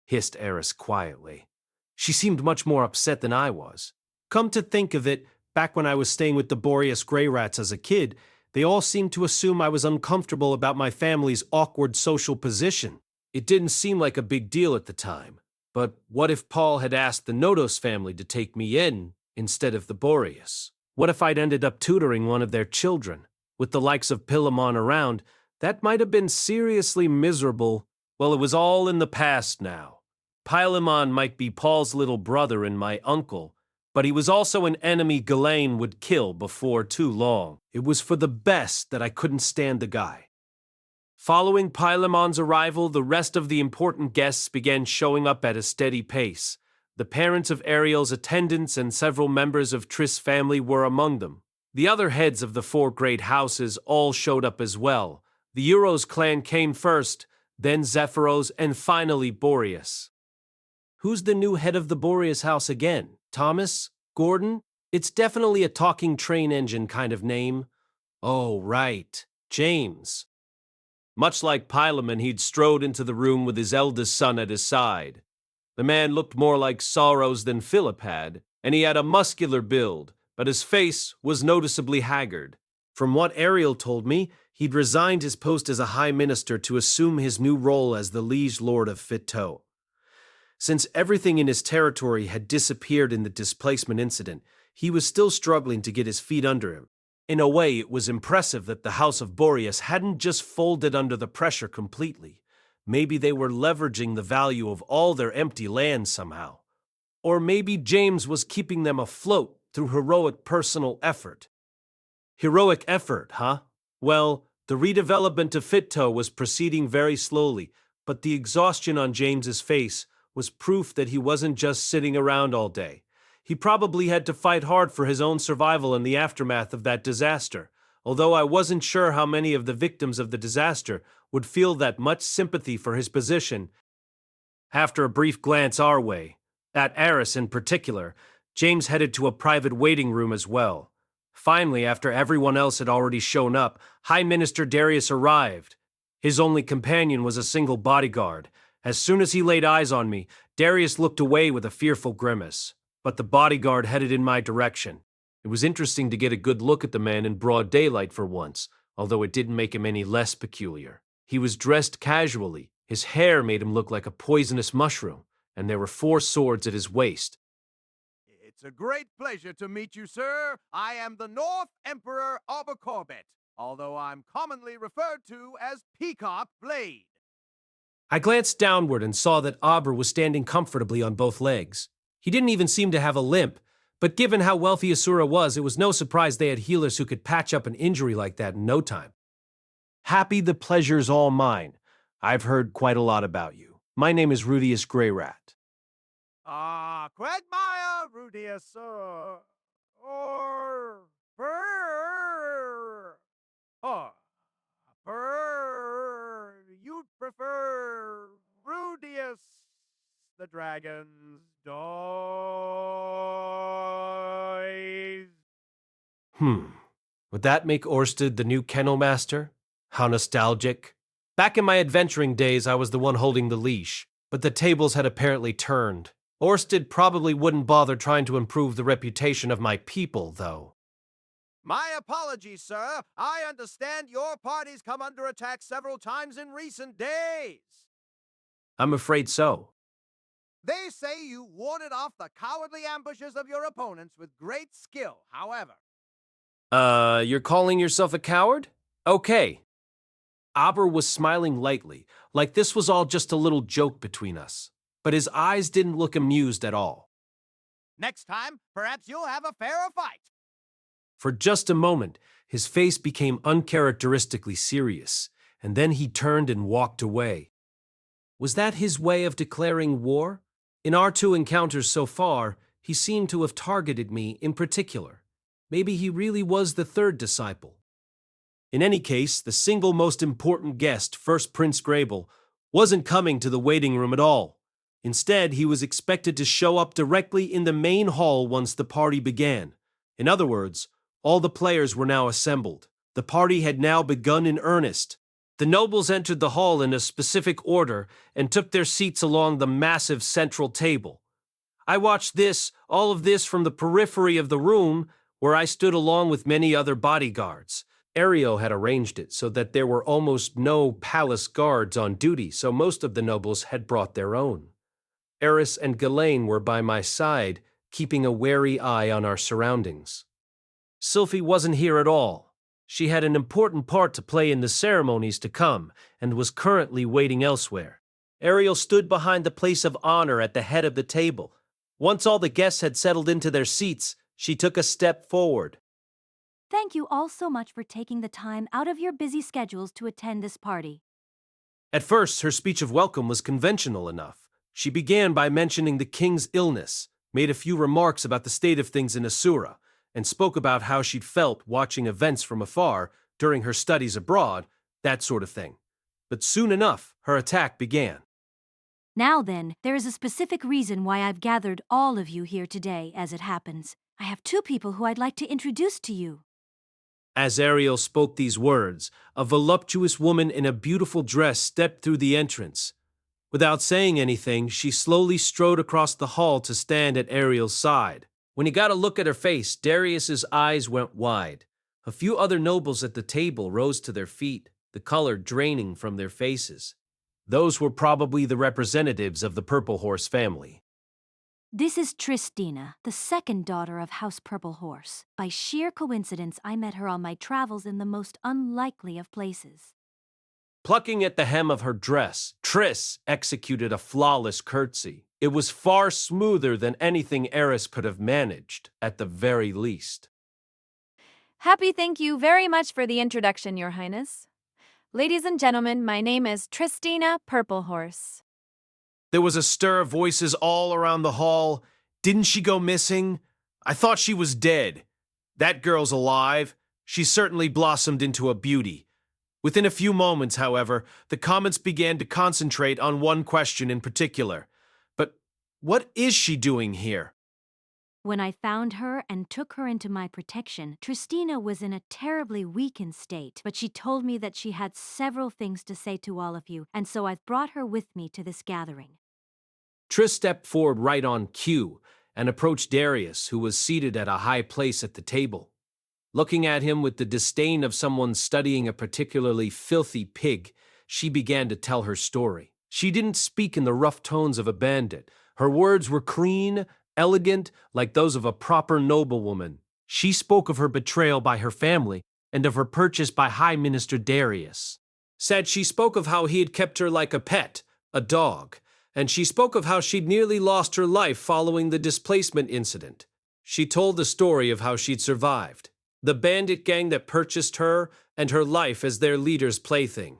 Hissed Eris quietly. She seemed much more upset than I was. Come to think of it, back when I was staying with the Boreas Greyrats as a kid, they all seemed to assume I was uncomfortable about my family's awkward social position. It didn't seem like a big deal at the time. But what if Paul had asked the Notos family to take me in instead of the Boreas? What if I'd ended up tutoring one of their children? With the likes of Pilamon around, that might have been seriously miserable. Well, it was all in the past now. Pilamon might be Paul's little brother and my uncle, but he was also an enemy Ghislaine would kill before too long. It was for the best that I couldn't stand the guy. Following Pilamon's arrival, the rest of the important guests began showing up at a steady pace. The parents of Ariel's attendants and several members of Triss' family were among them. The other heads of the 4 great houses all showed up as well. The Euros clan came first, then Zephyros, and finally Boreas. Who's the new head of the Boreas house again? Thomas? Gordon? It's definitely a talking train engine kind of name. Oh, right. James. Much like Pilamon, he'd strode into the room with his eldest son at his side. The man looked more like Sorrows than Philip had, and he had a muscular build, but his face was noticeably haggard. From what Ariel told me, he'd resigned his post as a high minister to assume his new role as the liege lord of Fitto. Since everything in his territory had disappeared in the displacement incident, he was still struggling to get his feet under him. In a way, it was impressive that the House of Boreas hadn't just folded under the pressure completely. Maybe they were leveraging the value of all their empty land somehow. Or maybe James was keeping them afloat through heroic personal effort. Heroic effort, huh? Well, the redevelopment of Fitto was proceeding very slowly, but the exhaustion on James's face was proof that he wasn't just sitting around all day. He probably had to fight hard for his own survival in the aftermath of that disaster, although I wasn't sure how many of the victims of the disaster would feel that much sympathy for his position. After a brief glance our way, at Eris in particular, James headed to a private waiting room as well. Finally, after everyone else had already shown up, High Minister Darius arrived. His only companion was a single bodyguard. As soon as he laid eyes on me, Darius looked away with a fearful grimace. But the bodyguard headed in my direction. It was interesting to get a good look at the man in broad daylight for once, although it didn't make him any less peculiar. He was dressed casually. His hair made him look like a poisonous mushroom, and there were 4 swords at his waist. It's a great pleasure to meet you, sir. I am the North Emperor Corbett, although I'm commonly referred to as Peacock Blade. I glanced downward and saw that Auber was standing comfortably on both legs. He didn't even seem to have a limp, but given how wealthy Asura was, it was no surprise they had healers who could patch up an injury like that in no time. Happy the pleasure's all mine. I've heard quite a lot about you. My name is Rudeus Greyrat. Quagmire, Rudeus, or you'd prefer Rudeus the dragon's dies. Would that make Orsted the new kennel master? How nostalgic. Back in my adventuring days, I was the one holding the leash, but the tables had apparently turned. Orsted probably wouldn't bother trying to improve the reputation of my people, though. My apologies, sir. I understand your party's come under attack several times in recent days. I'm afraid so. They say you warded off the cowardly ambushes of your opponents with great skill, however. You're calling yourself a coward? Okay. Aber was smiling lightly, like this was all just a little joke between us, but his eyes didn't look amused at all. Next time, perhaps you'll have a fairer fight. For just a moment, his face became uncharacteristically serious, and then he turned and walked away. Was that his way of declaring war? In our 2 encounters so far, he seemed to have targeted me in particular. Maybe he really was the 3rd disciple. In any case, the single most important guest, First Prince Grable, wasn't coming to the waiting room at all. Instead, he was expected to show up directly in the main hall once the party began. In other words, all the players were now assembled. The party had now begun in earnest. The nobles entered the hall in a specific order and took their seats along the massive central table. I watched all of this from the periphery of the room, where I stood along with many other bodyguards. Ariel had arranged it so that there were almost no palace guards on duty, so most of the nobles had brought their own. Eris and Ghislaine were by my side, keeping a wary eye on our surroundings. Sylphy wasn't here at all. She had an important part to play in the ceremonies to come, and was currently waiting elsewhere. Ariel stood behind the place of honor at the head of the table. Once all the guests had settled into their seats, she took a step forward. Thank you all so much for taking the time out of your busy schedules to attend this party. At first, her speech of welcome was conventional enough. She began by mentioning the king's illness, made a few remarks about the state of things in Asura, and spoke about how she'd felt watching events from afar during her studies abroad, that sort of thing. But soon enough, her attack began. Now then, there is a specific reason why I've gathered all of you here today, as it happens. I have 2 people who I'd like to introduce to you. As Ariel spoke these words, a voluptuous woman in a beautiful dress stepped through the entrance. Without saying anything, she slowly strode across the hall to stand at Ariel's side. When he got a look at her face, Darius's eyes went wide. A few other nobles at the table rose to their feet, the color draining from their faces. Those were probably the representatives of the Purple Horse family. This is Tristina, the 2nd daughter of House Purple Horse. By sheer coincidence, I met her on my travels in the most unlikely of places. Plucking at the hem of her dress, Triss executed a flawless curtsy. It was far smoother than anything Eris could have managed, at the very least. Thank you very much for the introduction, Your Highness. Ladies and gentlemen, my name is Tristina Purple Horse. There was a stir of voices all around the hall. Didn't she go missing? I thought she was dead. That girl's alive. She certainly blossomed into a beauty. Within a few moments, however, the comments began to concentrate on one question in particular. But what is she doing here? When I found her and took her into my protection, Tristina was in a terribly weakened state, but she told me that she had several things to say to all of you, and so I've brought her with me to this gathering. Triss stepped forward right on cue and approached Darius, who was seated at a high place at the table. Looking at him with the disdain of someone studying a particularly filthy pig, she began to tell her story. She didn't speak in the rough tones of a bandit. Her words were clean, elegant, like those of a proper noblewoman. She spoke of her betrayal by her family and of her purchase by High Minister Darius. Said she spoke of how he had kept her like a pet, a dog, and she spoke of how she'd nearly lost her life following the displacement incident. She told the story of how she'd survived, the bandit gang that purchased her, and her life as their leader's plaything.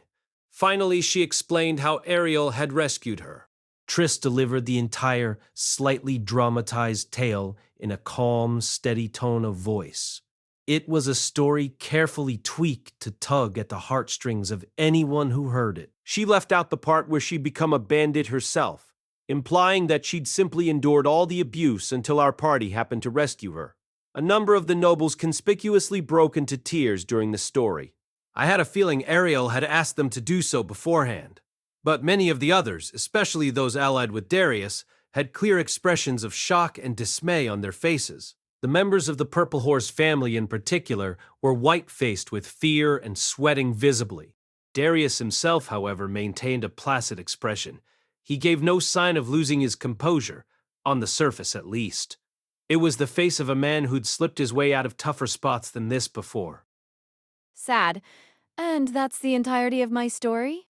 Finally, she explained how Ariel had rescued her. Triss delivered the entire, slightly dramatized tale in a calm, steady tone of voice. It was a story carefully tweaked to tug at the heartstrings of anyone who heard it. She left out the part where she'd become a bandit herself, implying that she'd simply endured all the abuse until our party happened to rescue her. A number of the nobles conspicuously broke into tears during the story. I had a feeling Ariel had asked them to do so beforehand. But many of the others, especially those allied with Darius, had clear expressions of shock and dismay on their faces. The members of the Purple Horse family in particular were white-faced with fear and sweating visibly. Darius himself, however, maintained a placid expression. He gave no sign of losing his composure, on the surface at least. It was the face of a man who'd slipped his way out of tougher spots than this before. Sad. And that's the entirety of my story?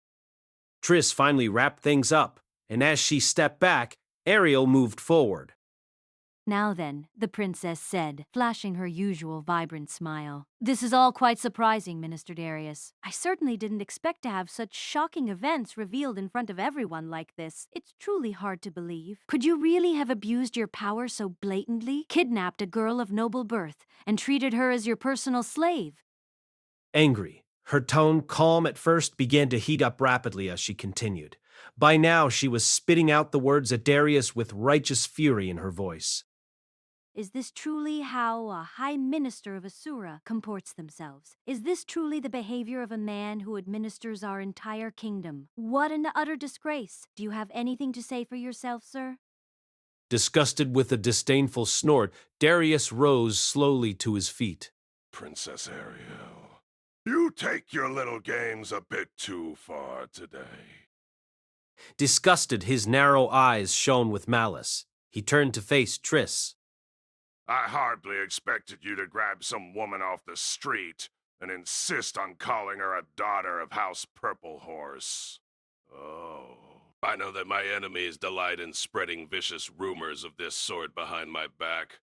Triss finally wrapped things up, and as she stepped back, Ariel moved forward. Now then, the princess said, flashing her usual vibrant smile. This is all quite surprising, Minister Darius. I certainly didn't expect to have such shocking events revealed in front of everyone like this. It's truly hard to believe. Could you really have abused your power so blatantly, kidnapped a girl of noble birth, and treated her as your personal slave? Angry, her tone, calm at first, began to heat up rapidly as she continued. By now, she was spitting out the words at Darius with righteous fury in her voice. Is this truly how a high minister of Asura comports themselves? Is this truly the behavior of a man who administers our entire kingdom? What an utter disgrace! Do you have anything to say for yourself, sir? Disgusted with a disdainful snort, Darius rose slowly to his feet. Princess Ariel, you take your little games a bit too far today. Disgusted, his narrow eyes shone with malice. He turned to face Triss. I hardly expected you to grab some woman off the street and insist on calling her a daughter of House Purple Horse. Oh, I know that my enemies delight in spreading vicious rumors of this sort behind my back,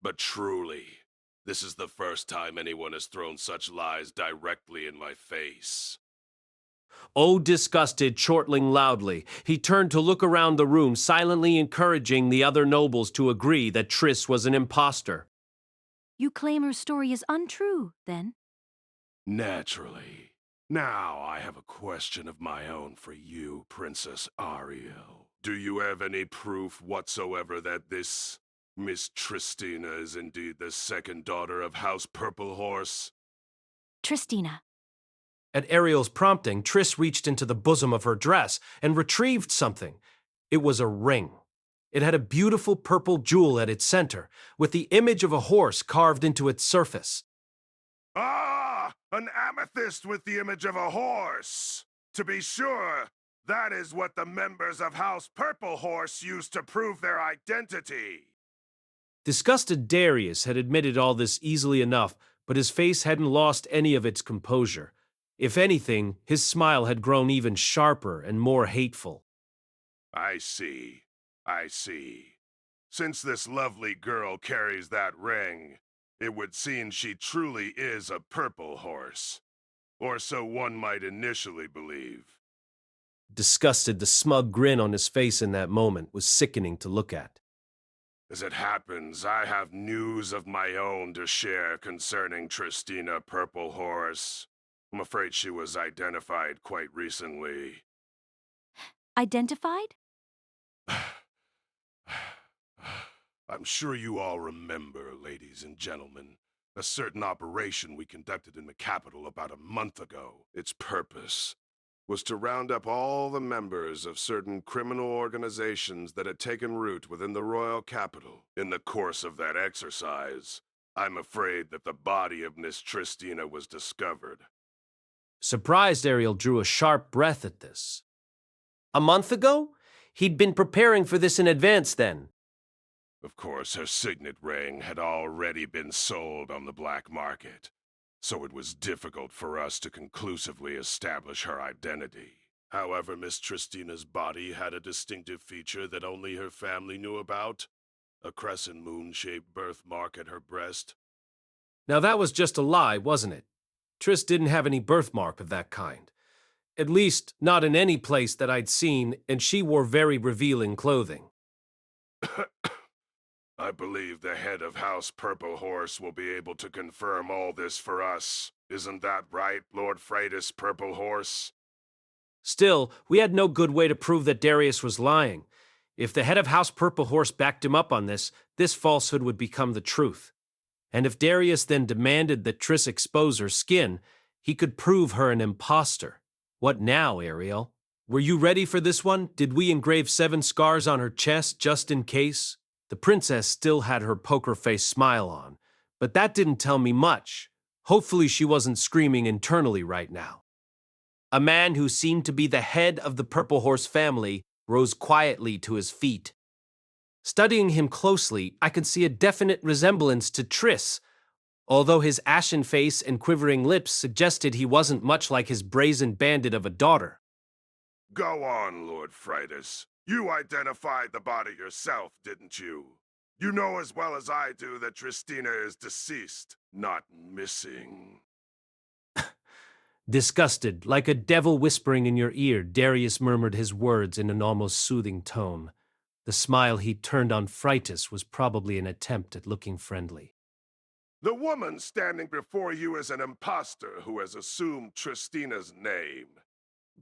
but truly, this is the first time anyone has thrown such lies directly in my face. Oh, disgusted, chortling loudly, he turned to look around the room, silently encouraging the other nobles to agree that Triss was an impostor. You claim her story is untrue, then? Naturally. Now I have a question of my own for you, Princess Ariel. Do you have any proof whatsoever that this Miss Tristina is indeed the second daughter of House Purple Horse? Tristina. At Ariel's prompting, Triss reached into the bosom of her dress and retrieved something. It was a ring. It had a beautiful purple jewel at its center, with the image of a horse carved into its surface. Ah! An amethyst with the image of a horse! To be sure, that is what the members of House Purple Horse used to prove their identity. Disgusted Darius had admitted all this easily enough, but his face hadn't lost any of its composure. If anything, his smile had grown even sharper and more hateful. I see. I see. Since this lovely girl carries that ring, it would seem she truly is a purple horse. Or so one might initially believe. Disgusted, the smug grin on his face in that moment was sickening to look at. As it happens, I have news of my own to share concerning Tristina Purple Horse. I'm afraid she was identified quite recently. Identified? I'm sure you all remember, ladies and gentlemen, a certain operation we conducted in the capital about a month ago. Its purpose was to round up all the members of certain criminal organizations that had taken root within the royal capital. In the course of that exercise, I'm afraid that the body of Miss Tristina was discovered. Surprised, Ariel drew a sharp breath at this. A month ago? He'd been preparing for this in advance then. Of course, her signet ring had already been sold on the black market, so it was difficult for us to conclusively establish her identity. However, Miss Tristina's body had a distinctive feature that only her family knew about: a crescent moon-shaped birthmark at her breast. Now that was just a lie, wasn't it? Triss didn't have any birthmark of that kind. At least, not in any place that I'd seen, and she wore very revealing clothing. I believe the head of House Purple Horse will be able to confirm all this for us. Isn't that right, Lord Freitas Purple Horse? Still, we had no good way to prove that Darius was lying. If the head of House Purple Horse backed him up on this falsehood would become the truth. And if Darius then demanded that Triss expose her skin, he could prove her an imposter. What now, Ariel? Were you ready for this one? Did we engrave 7 scars on her chest just in case? The princess still had her poker face smile on, but that didn't tell me much. Hopefully she wasn't screaming internally right now. A man who seemed to be the head of the Purple Horse family rose quietly to his feet. Studying him closely, I could see a definite resemblance to Triss, although his ashen face and quivering lips suggested he wasn't much like his brazen bandit of a daughter. Go on, Lord Freitas. You identified the body yourself, didn't you? You know as well as I do that Tristina is deceased, not missing. Disgusted, like a devil whispering in your ear, Darius murmured his words in an almost soothing tone. The smile he turned on Freitas was probably an attempt at looking friendly. The woman standing before you is an impostor who has assumed Tristina's name.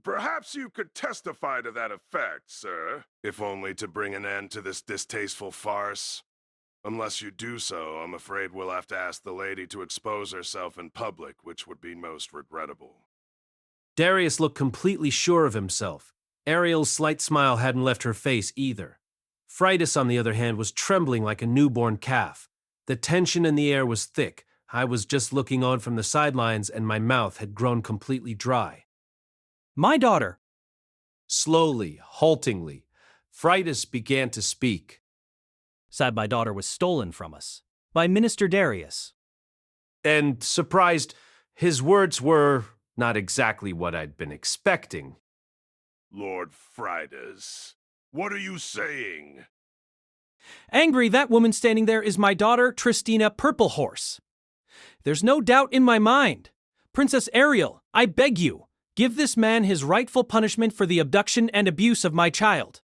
Perhaps you could testify to that effect, sir, if only to bring an end to this distasteful farce. Unless you do so, I'm afraid we'll have to ask the lady to expose herself in public, which would be most regrettable. Darius looked completely sure of himself. Ariel's slight smile hadn't left her face either. Freitas, on the other hand, was trembling like a newborn calf. The tension in the air was thick. I was just looking on from the sidelines, and my mouth had grown completely dry. My daughter. Slowly, haltingly, Freitas began to speak. Said my daughter was stolen from us. By Minister Darius. And surprised, his words were not exactly what I'd been expecting. Lord Freitas, what are you saying? Angry, that woman standing there is my daughter, Tristina Purple Horse. There's no doubt in my mind. Princess Ariel, I beg you, give this man his rightful punishment for the abduction and abuse of my child.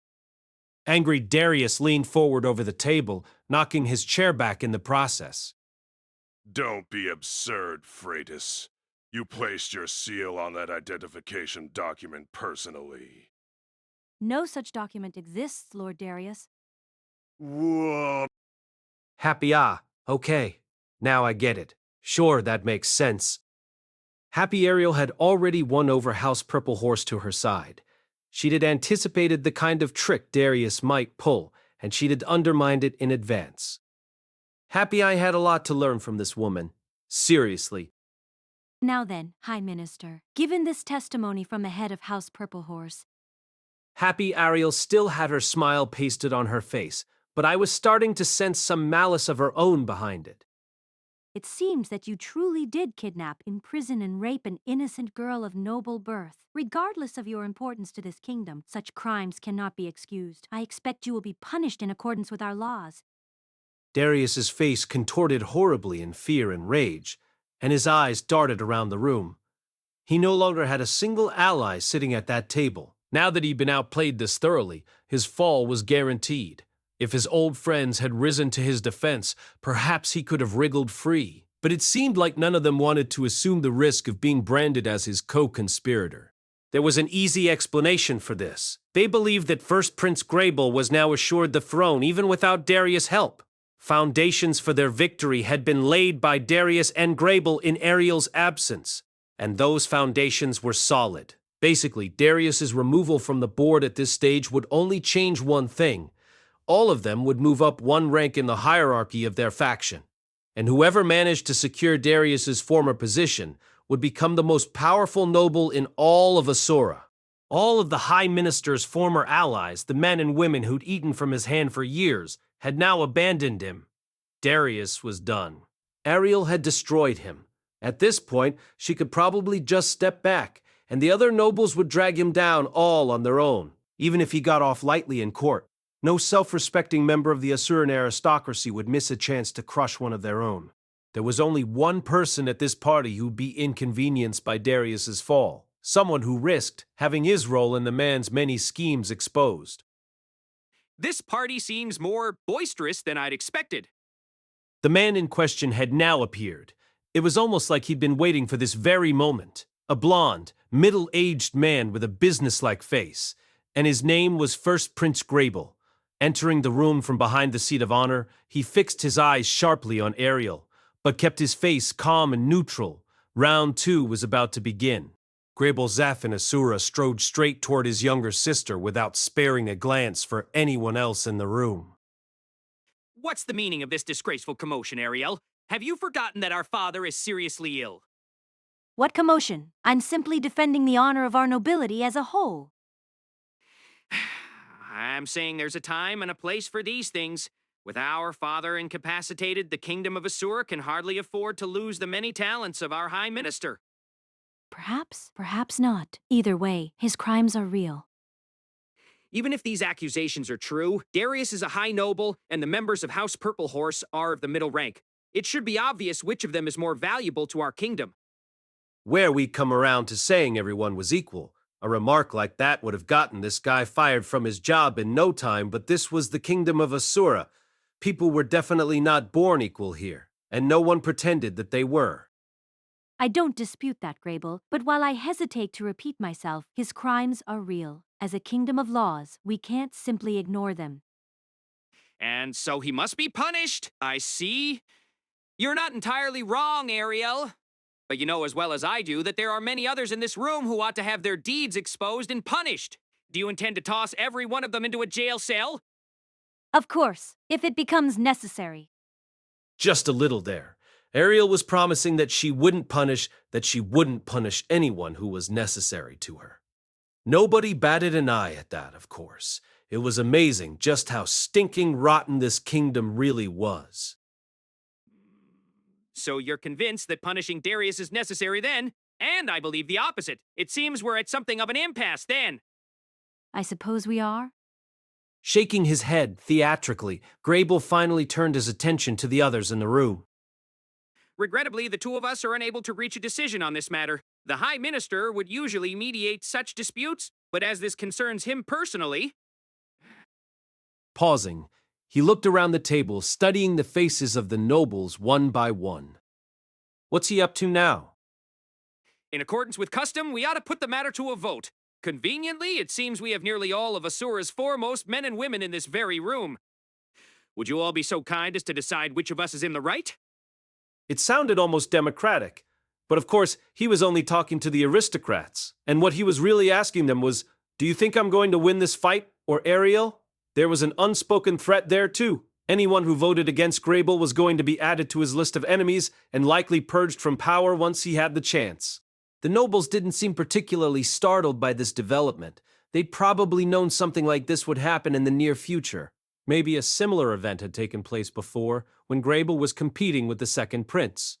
Angry Darius leaned forward over the table, knocking his chair back in the process. Don't be absurd, Freitas. You placed your seal on that identification document personally. No such document exists, Lord Darius. Whoa. Happy okay. Now I get it. Sure, that makes sense. Happy Ariel had already won over House Purple Horse to her side. She'd had anticipated the kind of trick Darius might pull, and she'd had undermined it in advance. Happy I had a lot to learn from this woman. Seriously. Now then, High Minister, given this testimony from the head of House Purple Horse. Happy Ariel still had her smile pasted on her face, but I was starting to sense some malice of her own behind it. It seems that you truly did kidnap, imprison, and rape an innocent girl of noble birth. Regardless of your importance to this kingdom, such crimes cannot be excused. I expect you will be punished in accordance with our laws. Darius's face contorted horribly in fear and rage, and his eyes darted around the room. He no longer had a single ally sitting at that table. Now that he'd been outplayed this thoroughly, his fall was guaranteed. If his old friends had risen to his defense, perhaps he could have wriggled free. But it seemed like none of them wanted to assume the risk of being branded as his co-conspirator. There was an easy explanation for this. They believed that first Prince Grable was now assured the throne even without Darius' help. Foundations for their victory had been laid by Darius and Grable in Ariel's absence, and those foundations were solid. Basically, Darius's removal from the board at this stage would only change one thing. All of them would move up one rank in the hierarchy of their faction, and whoever managed to secure Darius's former position would become the most powerful noble in all of Asura. All of the High Minister's former allies, the men and women who'd eaten from his hand for years, had now abandoned him. Darius was done. Ariel had destroyed him. At this point, she could probably just step back, and the other nobles would drag him down all on their own, even if he got off lightly in court. No self-respecting member of the Asuran aristocracy would miss a chance to crush one of their own. There was only one person at this party who'd be inconvenienced by Darius's fall, someone who risked having his role in the man's many schemes exposed. This party seems more boisterous than I'd expected. The man in question had now appeared. It was almost like he'd been waiting for this very moment. A blond, middle-aged man with a businesslike face, and his name was First Prince Grable. Entering the room from behind the seat of honor, he fixed his eyes sharply on Ariel, but kept his face calm and neutral. Round 2 was about to begin. Grable, Zeph, and Asura strode straight toward his younger sister without sparing a glance for anyone else in the room. What's the meaning of this disgraceful commotion, Ariel? Have you forgotten that our father is seriously ill? What commotion? I'm simply defending the honor of our nobility as a whole. I'm saying there's a time and a place for these things. With our father incapacitated, the kingdom of Asura can hardly afford to lose the many talents of our High Minister. Perhaps, perhaps not. Either way, his crimes are real. Even if these accusations are true, Darius is a high noble, and the members of House Purple Horse are of the middle rank. It should be obvious which of them is more valuable to our kingdom. Where we come around to saying everyone was equal. A remark like that would have gotten this guy fired from his job in no time, but this was the kingdom of Asura. People were definitely not born equal here, and no one pretended that they were. I don't dispute that, Grable, but while I hesitate to repeat myself, his crimes are real. As a kingdom of laws, we can't simply ignore them. And so he must be punished, I see. You're not entirely wrong, Ariel. But you know as well as I do that there are many others in this room who ought to have their deeds exposed and punished. Do you intend to toss every one of them into a jail cell? Of course, if it becomes necessary. Just a little there. Ariel was promising that she wouldn't punish anyone who was necessary to her. Nobody batted an eye at that, of course. It was amazing just how stinking rotten this kingdom really was. So you're convinced that punishing Darius is necessary then? And I believe the opposite. It seems we're at something of an impasse then. I suppose we are? Shaking his head theatrically, Grable finally turned his attention to the others in the room. Regrettably, the two of us are unable to reach a decision on this matter. The High Minister would usually mediate such disputes, but as this concerns him personally... Pausing, he looked around the table, studying the faces of the nobles one by one. What's he up to now? In accordance with custom, we ought to put the matter to a vote. Conveniently, it seems we have nearly all of Asura's foremost men and women in this very room. Would you all be so kind as to decide which of us is in the right? It sounded almost democratic, but of course, he was only talking to the aristocrats, and what he was really asking them was, do you think I'm going to win this fight, or Ariel? There was an unspoken threat there too. Anyone who voted against Grable was going to be added to his list of enemies and likely purged from power once he had the chance. The nobles didn't seem particularly startled by this development. They'd probably known something like this would happen in the near future. Maybe a similar event had taken place before, when Grable was competing with the second prince.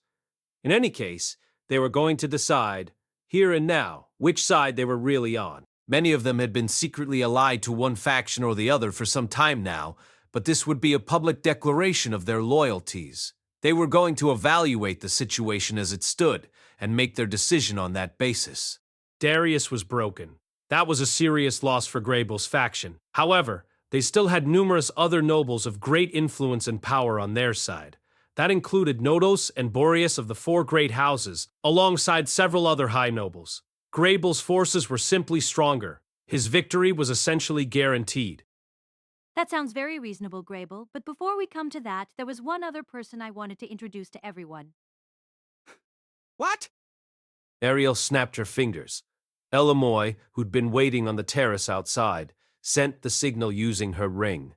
In any case, they were going to decide, here and now, which side they were really on. Many of them had been secretly allied to one faction or the other for some time now, but this would be a public declaration of their loyalties. They were going to evaluate the situation as it stood and make their decision on that basis. Darius was broken. That was a serious loss for Grable's faction. However, they still had numerous other nobles of great influence and power on their side. That included Nodos and Boreas of the four great houses, alongside several other high nobles. Grable's forces were simply stronger. His victory was essentially guaranteed. That sounds very reasonable, Grable, but before we come to that, there was one other person I wanted to introduce to everyone. What? Ariel snapped her fingers. Elamoy, who'd been waiting on the terrace outside, sent the signal using her ring.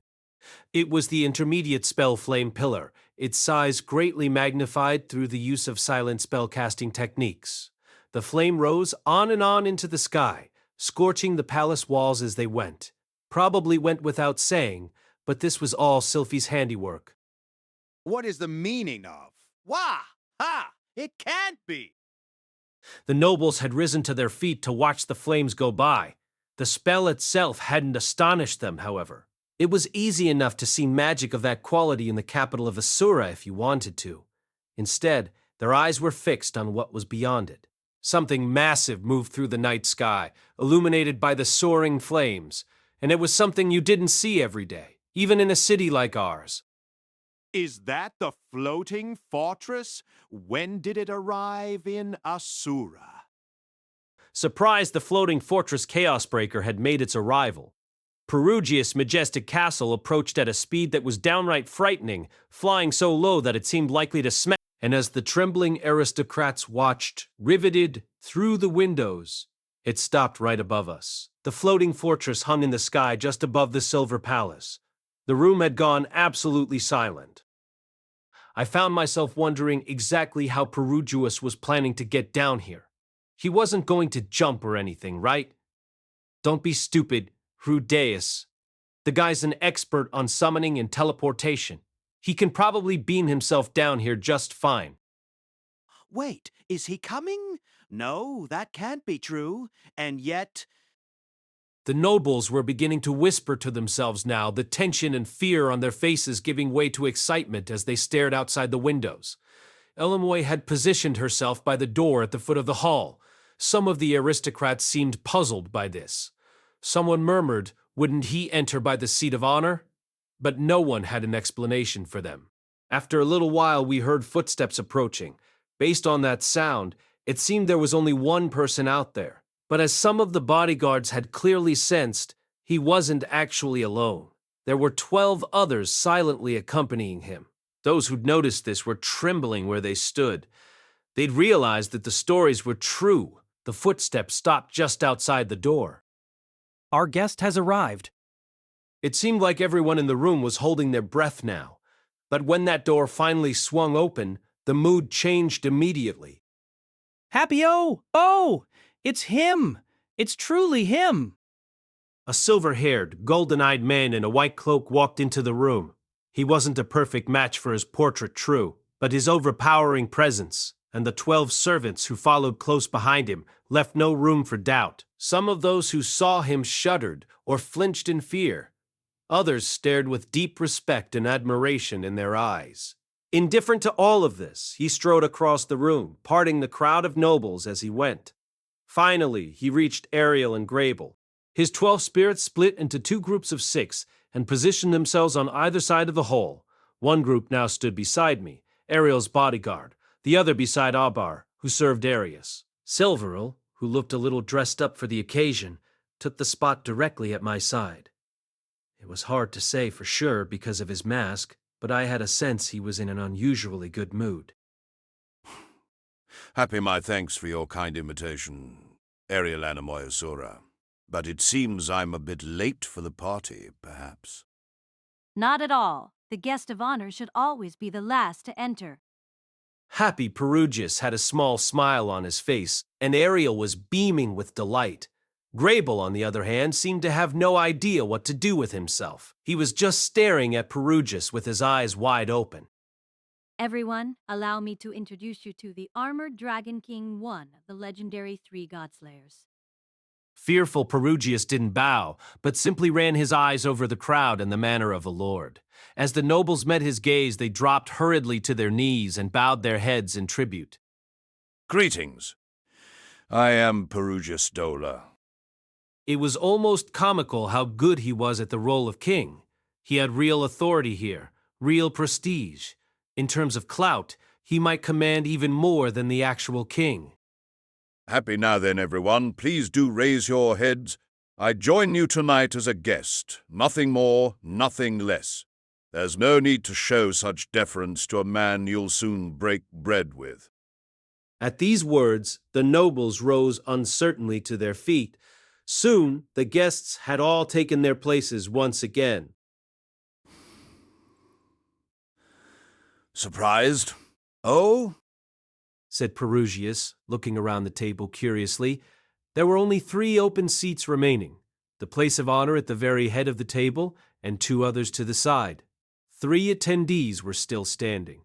It was the intermediate spell Flame Pillar, its size greatly magnified through the use of silent spellcasting techniques. The flame rose on and on into the sky, scorching the palace walls as they went. Probably went without saying, but this was all Sylphy's handiwork. What is the meaning of? Wah! Ha! It can't be! The nobles had risen to their feet to watch the flames go by. The spell itself hadn't astonished them, however. It was easy enough to see magic of that quality in the capital of Asura if you wanted to. Instead, their eyes were fixed on what was beyond it. Something massive moved through the night sky, illuminated by the soaring flames, and it was something you didn't see every day, even in a city like ours. Is that the floating fortress? When did it arrive in Asura? Surprised, the floating fortress Chaosbreaker had made its arrival. Perugia's majestic castle approached at a speed that was downright frightening, flying so low that it seemed likely to smash. And as the trembling aristocrats watched, riveted through the windows, it stopped right above us. The floating fortress hung in the sky just above the Silver Palace. The room had gone absolutely silent. I found myself wondering exactly how Perugius was planning to get down here. He wasn't going to jump or anything, right? Don't be stupid, Rudeus. The guy's an expert on summoning and teleportation. He can probably beam himself down here just fine. Wait, is he coming? No, that can't be true. And yet... The nobles were beginning to whisper to themselves now, the tension and fear on their faces giving way to excitement as they stared outside the windows. Elomoy had positioned herself by the door at the foot of the hall. Some of the aristocrats seemed puzzled by this. Someone murmured, wouldn't he enter by the seat of honor? But no one had an explanation for them. After a little while, we heard footsteps approaching. Based on that sound, it seemed there was only one person out there. But as some of the bodyguards had clearly sensed, he wasn't actually alone. There were 12 others silently accompanying him. Those who'd noticed this were trembling where they stood. They'd realized that the stories were true. The footsteps stopped just outside the door. Our guest has arrived. It seemed like everyone in the room was holding their breath now. But when that door finally swung open, the mood changed immediately. Happy-o! Oh! It's him! It's truly him! A silver-haired, golden-eyed man in a white cloak walked into the room. He wasn't a perfect match for his portrait, true, but his overpowering presence and the 12 servants who followed close behind him left no room for doubt. Some of those who saw him shuddered or flinched in fear. Others stared with deep respect and admiration in their eyes. Indifferent to all of this, he strode across the room, parting the crowd of nobles as he went. Finally, he reached Ariel and Grable. His 12 spirits split into 2 groups of 6 and positioned themselves on either side of the hall. One group now stood beside me, Ariel's bodyguard, the other beside Abar, who served Arius. Silveril, who looked a little dressed up for the occasion, took the spot directly at my side. It was hard to say for sure because of his mask, but I had a sense he was in an unusually good mood. Happy my thanks for your kind invitation, Ariel and Asura. But it seems I'm a bit late for the party, perhaps. Not at all. The guest of honor should always be the last to enter. Happy Perugius had a small smile on his face, and Ariel was beaming with delight. Grable, on the other hand, seemed to have no idea what to do with himself. He was just staring at Perugius with his eyes wide open. Everyone, allow me to introduce you to the Armored Dragon King 1 of the legendary 3 Godslayers. Fearful Perugius didn't bow, but simply ran his eyes over the crowd in the manner of a lord. As the nobles met his gaze, they dropped hurriedly to their knees and bowed their heads in tribute. Greetings. I am Perugius Dola. It was almost comical how good he was at the role of king. He had real authority here, real prestige. In terms of clout, he might command even more than the actual king. Happy now then, everyone. Please do raise your heads. I join you tonight as a guest. Nothing more, nothing less. There's no need to show such deference to a man you'll soon break bread with. At these words, the nobles rose uncertainly to their feet. Soon, the guests had all taken their places once again. Surprised? Oh? Said Perugius, looking around the table curiously. There were only 3 open seats remaining, the place of honor at the very head of the table and 2 others to the side. 3 attendees were still standing: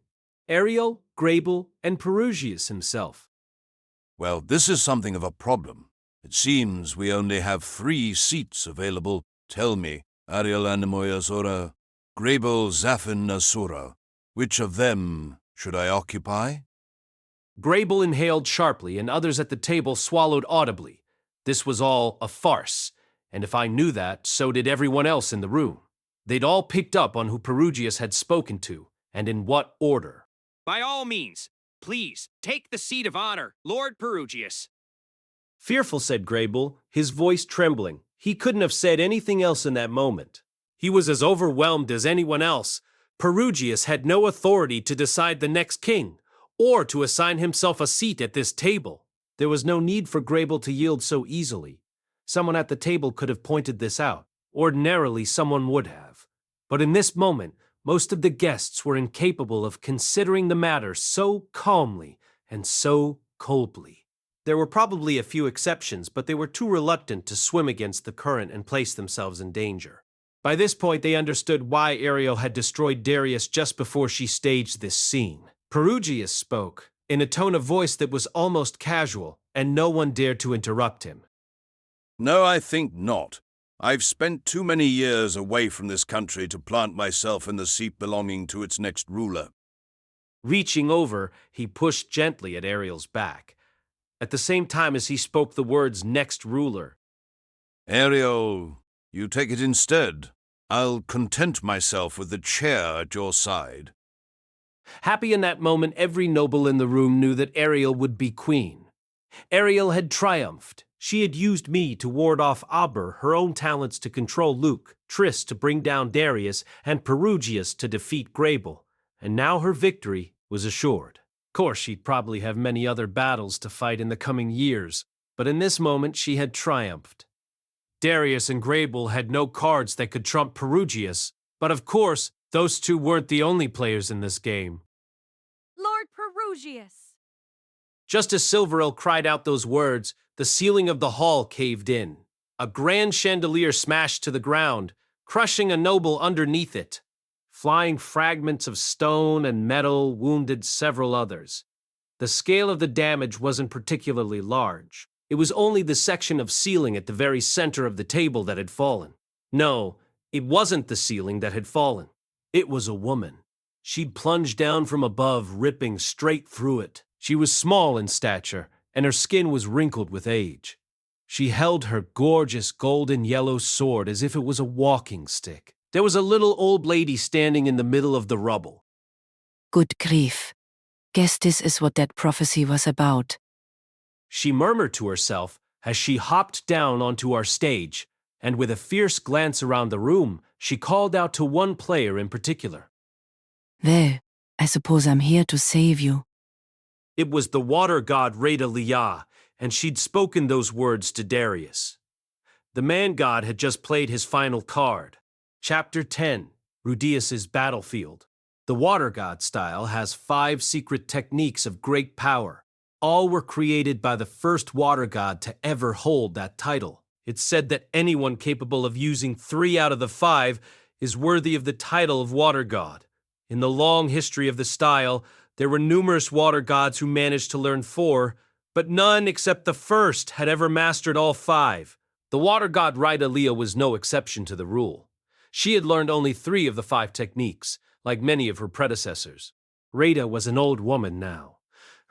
Ariel, Grable, and Perugius himself. Well, this is something of a problem. It seems we only have 3 seats available. Tell me, Ariel and Asura, Grable, Zafin, Asura, which of them Should I occupy? Grable inhaled sharply, and others at the table swallowed audibly. This was all a farce, and if I knew that, so did everyone else in the room. They'd all picked up on who Perugius had spoken to, and in what order. By all means, please, take the seat of honor, Lord Perugius. Fearful, said Grable, his voice trembling. He couldn't have said anything else in that moment. He was as overwhelmed as anyone else. Perugius had no authority to decide the next king, or to assign himself a seat at this table. There was no need for Grable to yield so easily. Someone at the table could have pointed this out. Ordinarily, someone would have. But in this moment, most of the guests were incapable of considering the matter so calmly and so coldly. There were probably a few exceptions, but they were too reluctant to swim against the current and place themselves in danger. By this point, they understood why Ariel had destroyed Darius just before she staged this scene. Perugius spoke, in a tone of voice that was almost casual, and no one dared to interrupt him. No, I think not. I've spent too many years away from this country to plant myself in the seat belonging to its next ruler. Reaching over, he pushed gently at Ariel's back. At the same time as he spoke the words next ruler. Ariel, you take it instead. I'll content myself with the chair at your side. Happy in that moment, every noble in the room knew that Ariel would be queen. Ariel had triumphed. She had used me to ward off Aber, her own talents to control Luke, Triss to bring down Darius, and Perugius to defeat Grable. And now her victory was assured. Of course, she'd probably have many other battles to fight in the coming years, but in this moment she had triumphed. Darius and Grable had no cards that could trump Perugius, but of course, those two weren't the only players in this game. Lord Perugius! Just as Silverell cried out those words, the ceiling of the hall caved in. A grand chandelier smashed to the ground, crushing a noble underneath it. Flying fragments of stone and metal wounded several others. The scale of the damage wasn't particularly large. It was only the section of ceiling at the very center of the table that had fallen. No, it wasn't the ceiling that had fallen. It was a woman. She'd plunged down from above, ripping straight through it. She was small in stature, and her skin was wrinkled with age. She held her gorgeous golden yellow sword as if it was a walking stick. There was a little old lady standing in the middle of the rubble. Good grief. Guess this is what that prophecy was about. She murmured to herself as she hopped down onto our stage, and with a fierce glance around the room, she called out to one player in particular. Well, I suppose I'm here to save you. It was the water god Reda Liah, and she'd spoken those words to Darius. The man god had just played his final card. Chapter 10, Rudeus's Battlefield. The water god style has 5 secret techniques of great power. All were created by the first water god to ever hold that title. It's said that anyone capable of using 3 out of the 5 is worthy of the title of water god. In the long history of the style, there were numerous water gods who managed to learn 4, but none except the first had ever mastered all 5. The water god Reda Liah was no exception to the rule. She had learned only 3 of the 5 techniques, like many of her predecessors. Reda was an old woman now.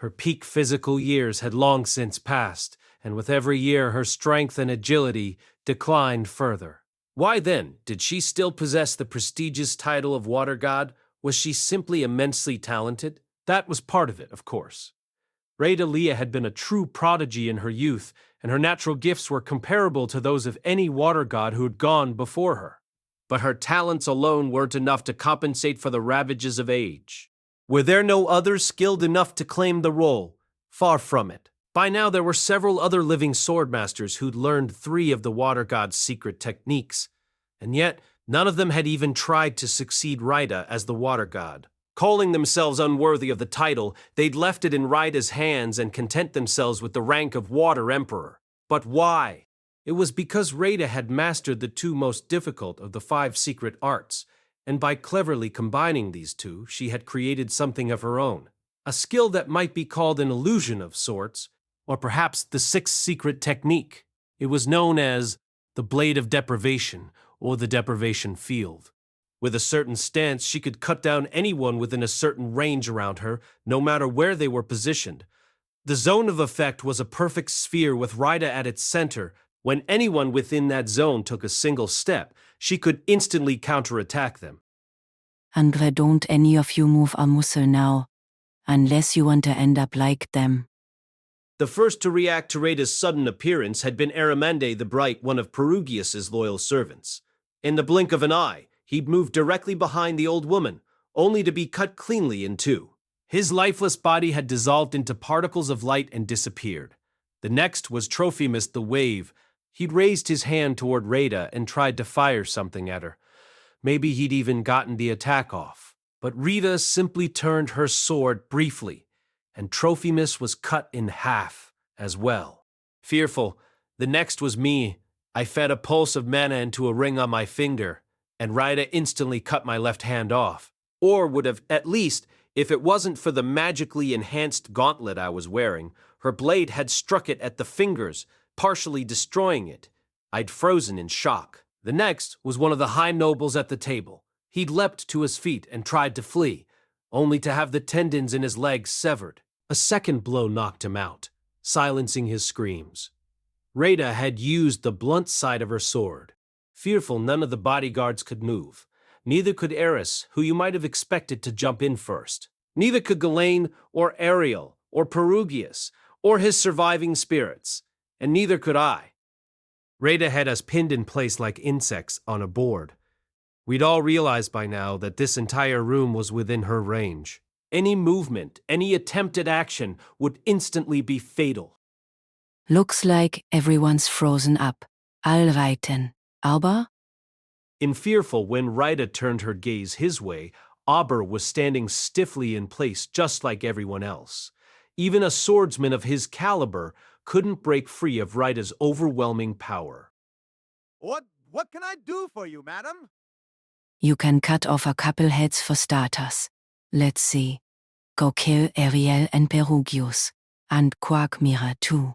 Her peak physical years had long since passed, and with every year her strength and agility declined further. Why then did she still possess the prestigious title of water god? Was she simply immensely talented? That was part of it, of course. Reda Liah had been a true prodigy in her youth, and her natural gifts were comparable to those of any water god who had gone before her. But her talents alone weren't enough to compensate for the ravages of age. Were there no others skilled enough to claim the role? Far from it. By now there were several other living swordmasters who'd learned 3 of the water god's secret techniques, and yet none of them had even tried to succeed Reda as the water god. Calling themselves unworthy of the title, they'd left it in Reda's hands and content themselves with the rank of Water Emperor. But why? It was because Reda had mastered the 2 most difficult of the 5 secret arts, and by cleverly combining these 2, she had created something of her own. A skill that might be called an illusion of sorts, or perhaps the 6th secret technique. It was known as the Blade of Deprivation, or the Deprivation Field. With a certain stance, she could cut down anyone within a certain range around her, no matter where they were positioned. The zone of effect was a perfect sphere with Rida at its center. When anyone within that zone took a single step, she could instantly counterattack them. Andre, don't any of you move a muscle now, unless you want to end up like them. The first to react to Rida's sudden appearance had been Aramande the Bright, one of Perugius's loyal servants. In the blink of an eye, he'd moved directly behind the old woman, only to be cut cleanly in two. His lifeless body had dissolved into particles of light and disappeared. The next was Trophimus the Wave. He'd raised his hand toward Rida and tried to fire something at her. Maybe he'd even gotten the attack off. But Rida simply turned her sword briefly, and Trophimus was cut in half as well. Fearful, the next was me. I fed a pulse of mana into a ring on my finger, and Rida instantly cut my left hand off. Or would have, at least, if it wasn't for the magically enhanced gauntlet I was wearing. Her blade had struck it at the fingers, partially destroying it. I'd frozen in shock. The next was one of the high nobles at the table. He'd leapt to his feet and tried to flee, only to have the tendons in his legs severed. A second blow knocked him out, silencing his screams. Rida had used the blunt side of her sword. Fearful, none of the bodyguards could move. Neither could Eris, who you might have expected to jump in first. Neither could Ghislaine or Ariel or Perugius or his surviving spirits, and neither could I. Rida had us pinned in place like insects on a board. We'd all realized by now that this entire room was within her range. Any movement, any attempt at action would instantly be fatal. Looks like everyone's frozen up. All right then. Aber? In Fearful, when Rida turned her gaze his way, Aber was standing stiffly in place just like everyone else. Even a swordsman of his caliber couldn't break free of Rida's overwhelming power. What can I do for you, madam? You can cut off a couple heads for starters. Let's see. Go kill Ariel and Perugius. And Quagmira too.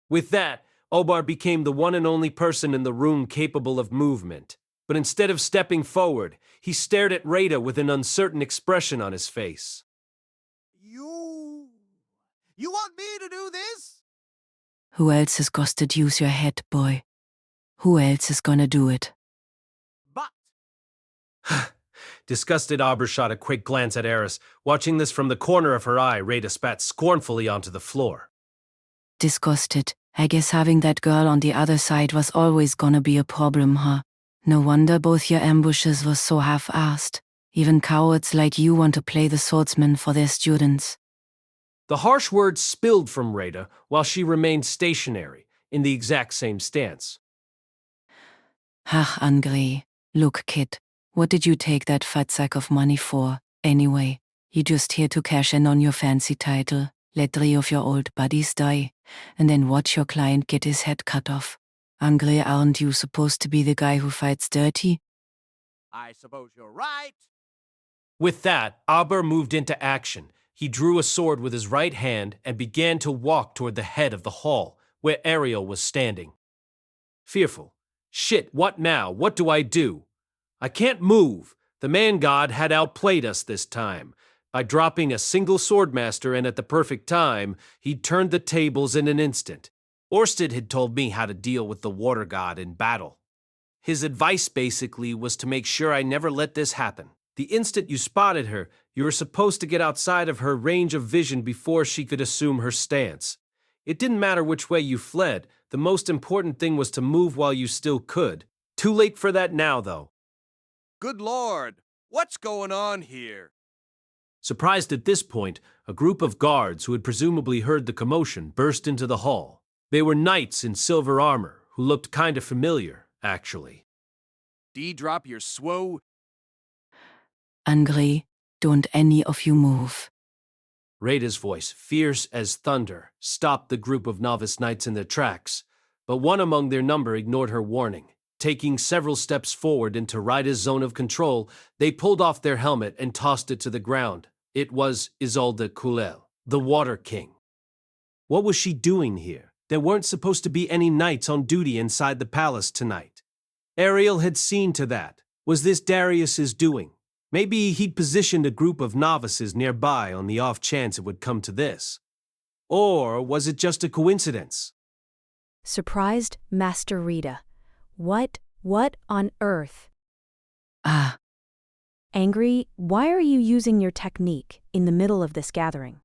With that, Obar became the one and only person in the room capable of movement. But instead of stepping forward, he stared at Rida with an uncertain expression on his face. You want me to do this? Who else is going to use your head, boy? Who else is gonna do it? But... Disgusted, Auber shot a quick glance at Eris. Watching this from the corner of her eye, Rida spat scornfully onto the floor. Disgusted. I guess having that girl on the other side was always gonna be a problem, huh? No wonder both your ambushes were so half-assed. Even cowards like you want to play the swordsman for their students. The harsh words spilled from Rida while she remained stationary, in the exact same stance. Ach, Angry. Look, kid. What did you take that fat sack of money for, anyway? You just here to cash in on your fancy title, let 3 of your old buddies die, and then watch your client get his head cut off. Angry, aren't you supposed to be the guy who fights dirty? I suppose you're right. With that, Aber moved into action. He drew a sword with his right hand and began to walk toward the head of the hall, where Ariel was standing. Fearful. Shit, what now? What do I do? I can't move. The man-god had outplayed us this time. By dropping a single swordmaster and at the perfect time, he'd turned the tables in an instant. Orsted had told me how to deal with the water god in battle. His advice basically was to make sure I never let this happen. The instant you spotted her, you were supposed to get outside of her range of vision before she could assume her stance. It didn't matter which way you fled. The most important thing was to move while you still could. Too late for that now, though. Good Lord, what's going on here? Surprised at this point, a group of guards who had presumably heard the commotion burst into the hall. They were knights in silver armor who looked kind of familiar, actually. D-drop your swo... Angry, don't any of you move. Rida's voice, fierce as thunder, stopped the group of novice knights in their tracks, but one among their number ignored her warning. Taking several steps forward into Rida's zone of control, they pulled off their helmet and tossed it to the ground. It was Isolde Coulel, the Water King. What was she doing here? There weren't supposed to be any knights on duty inside the palace tonight. Ariel had seen to that. was this Darius's doing? Maybe he'd positioned a group of novices nearby on the off chance it would come to this. Or was it just a coincidence? Surprised Master Rita. What on earth? Ah, Angry, why are you using your technique in the middle of this gathering?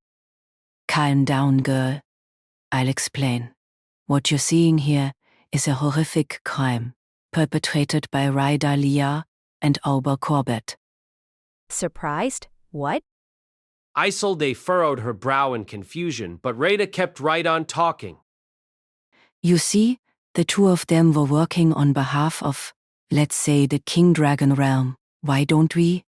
calm down, girl. I'll explain. What you're seeing here is a horrific crime perpetrated by Ryder Leah and Auber Corbett. Surprised? What? Isolde furrowed her brow in confusion, but Rada kept right on talking. You see, the two of them were working on behalf of, let's say, the King Dragon realm. Why don't we?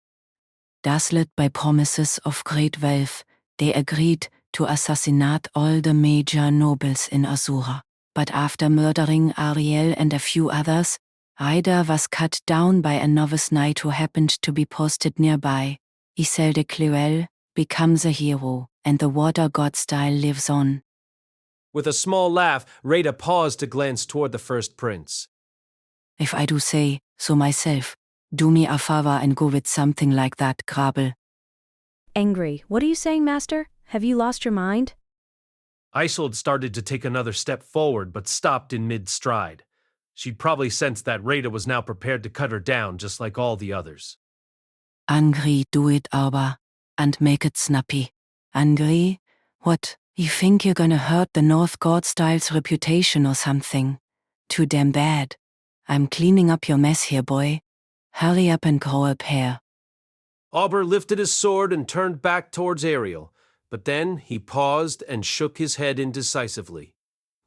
Dazzled by promises of great wealth, they agreed to assassinate all the major nobles in Asura. But after murdering Ariel and a few others, Ryder was cut down by a novice knight who happened to be posted nearby. Isel de Cleuel becomes a hero, and the water god style lives on. With a small laugh, Rada paused to glance toward the first prince. If I do say so myself, do me a favor and go with something like that, Grabel. Angry, what are you saying, Master? Have you lost your mind? Isolde started to take another step forward, but stopped in mid-stride. She'd probably sensed that Rada was now prepared to cut her down, just like all the others. Angry, do it, Auber, and make it snappy. Angry? What, you think you're gonna hurt the North God Style's reputation or something? Too damn bad. I'm cleaning up your mess here, boy. Hurry up and grow a pair. Auber lifted his sword and turned back towards Ariel, but then he paused and shook his head indecisively.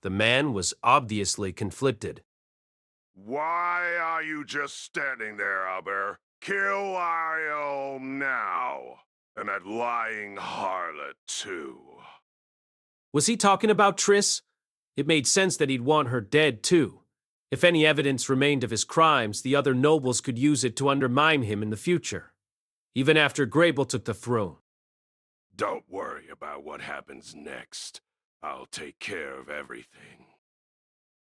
The man was obviously conflicted. Why are you just standing there, Auber? Kill Ariel now. And that lying harlot, too. Was he talking about Triss? It made sense that he'd want her dead, too. If any evidence remained of his crimes, the other nobles could use it to undermine him in the future, even after Grable took the throne. Don't worry about what happens next. I'll take care of everything.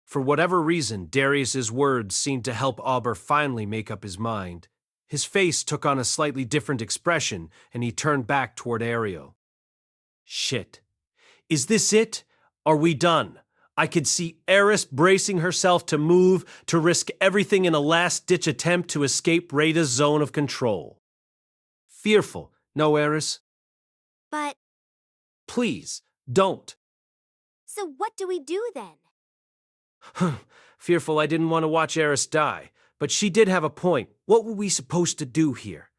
For whatever reason, Darius's words seemed to help Auber finally make up his mind. His face took on a slightly different expression, and he turned back toward Ariel. Shit. Is this it? Are we done? I could see Eris bracing herself to move, to risk everything in a last-ditch attempt to escape Rada's zone of control. Fearful, no, Eris? But, Please, don't. so what do we do then? Fearful I didn't want to watch Eris die, but she did have a point. What were we supposed to do here?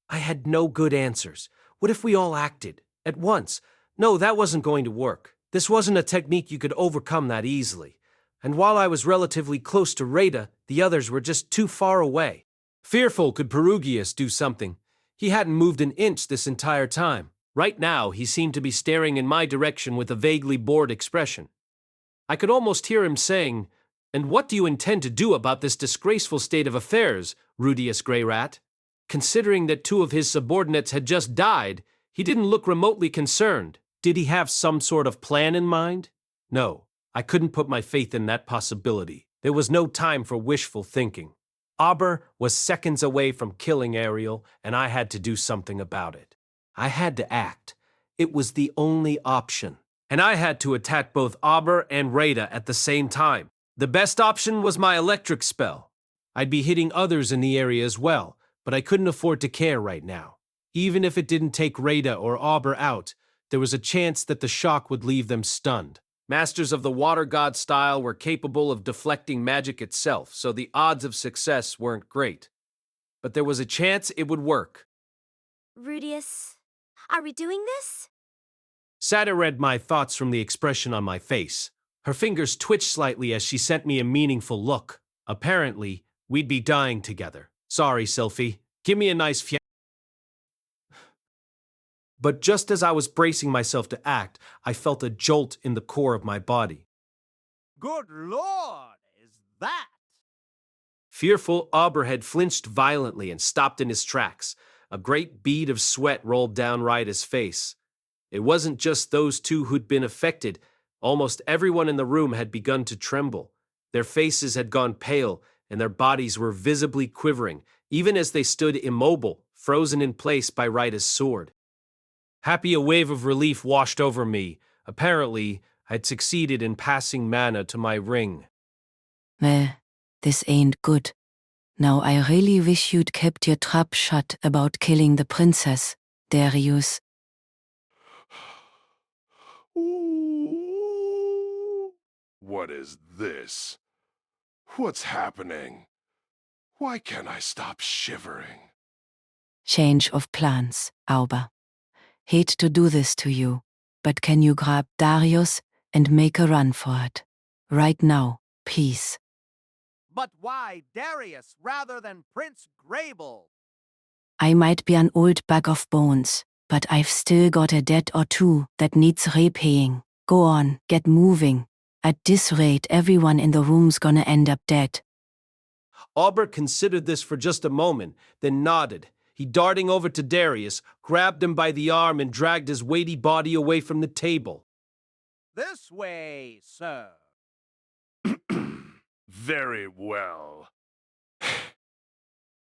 I had no good answers. What if we all acted? At once? No, that wasn't going to work. This wasn't a technique you could overcome that easily. And while I was relatively close to Rada, the others were just too far away. Fearful could Perugius do something. He hadn't moved an inch this entire time. Right now, he seemed to be staring in my direction with a vaguely bored expression. I could almost hear him saying, "And what do you intend to do about this disgraceful state of affairs, Rudeus Grey Rat?" Considering that two of his subordinates had just died, he didn't look remotely concerned. Did he have some sort of plan in mind? No, I couldn't put my faith in that possibility. There was no time for wishful thinking. Auber was seconds away from killing Ariel, and I had to do something about it. I had to act. It was the only option. And I had to attack both Auber and Rada at the same time. The best option was my electric spell. I'd be hitting others in the area as well, but I couldn't afford to care right now. Even if it didn't take Rada or Auber out, there was a chance that the shock would leave them stunned. Masters of the Water God style were capable of deflecting magic itself, so the odds of success weren't great. But there was a chance it would work. Rudeus, are we doing this? Sada read my thoughts from the expression on my face. Her fingers twitched slightly as she sent me a meaningful look. Apparently, we'd be dying together. Sorry, Sylphy. Give me a nice But just as I was bracing myself to act, I felt a jolt in the core of my body. Good Lord, is that? Fearful, Auber had flinched violently and stopped in his tracks. A great bead of sweat rolled down Ryda's face. It wasn't just those two who'd been affected. Almost everyone in the room had begun to tremble. Their faces had gone pale, and their bodies were visibly quivering, even as they stood immobile, frozen in place by Rita's sword. Happy a wave of relief washed over me. Apparently, I'd succeeded in passing mana to my ring. Well, this ain't good. Now I really wish you'd kept your trap shut about killing the princess, Darius. What is this? What's happening? Why can't I stop shivering? Change of plans, Auber. Hate to do this to you, but can you grab Darius and make a run for it? Right now, please. But why Darius rather than Prince Grable? I might be an old bag of bones, but I've still got a debt or two that needs repaying. Go on, get moving. At this rate, everyone in the room's gonna end up dead. Auber considered this for just a moment, then nodded. He darting over to Darius, grabbed him by the arm and dragged his weighty body away from the table. This way, sir. Very well.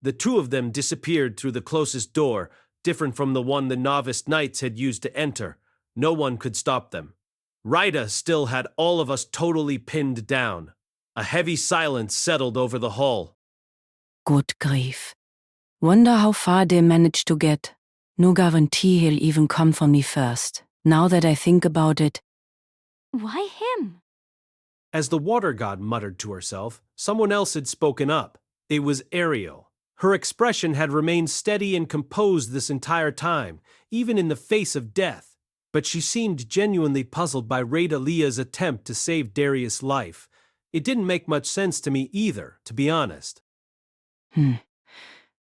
The two of them disappeared through the closest door, different from the one the novice knights had used to enter. No one could stop them. Rita still had all of us totally pinned down. A heavy silence settled over the hall. Good grief. Wonder how far they managed to get. No guarantee he'll even come for me first. Now that I think about it. Why him? As the water god muttered to herself, someone else had spoken up. It was Ariel. Her expression had remained steady and composed this entire time, even in the face of death. But she seemed genuinely puzzled by Rita Leah's attempt to save Darius' life. It didn't make much sense to me either, to be honest.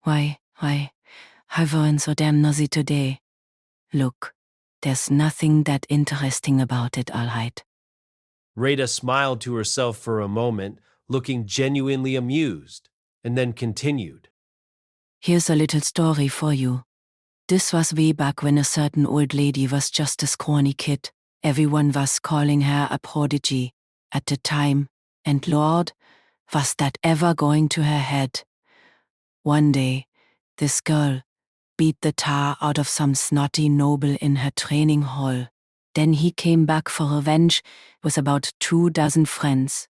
Why, everyone so damn nosy today. Look, there's nothing that interesting about it, all right. Rita smiled to herself for a moment, looking genuinely amused, and then continued. Here's a little story for you. This was way back when a certain old lady was just a scrawny kid. Everyone was calling her a prodigy at the time, and Lord, was that ever going to her head. One day, this girl beat the tar out of some snotty noble in her training hall. Then he came back for revenge with about 24 friends.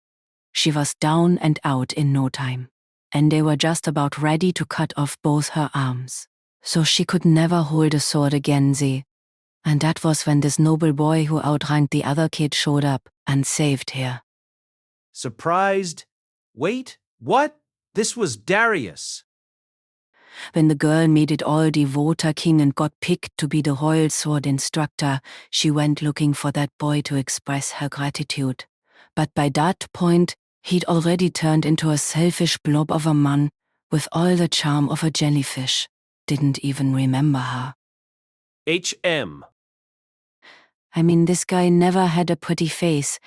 She was down and out in no time, and they were just about ready to cut off both her arms. So she could never hold a sword again, see? And that was when this noble boy who outranked the other kid showed up and saved her. Surprised? Wait, what? This was Darius. When the girl made it all the Voter King and got picked to be the royal sword instructor, she went looking for that boy to express her gratitude. But by that point, he'd already turned into a selfish blob of a man with all the charm of a jellyfish. Didn't even remember her. HM. I mean, this guy never had a pretty face,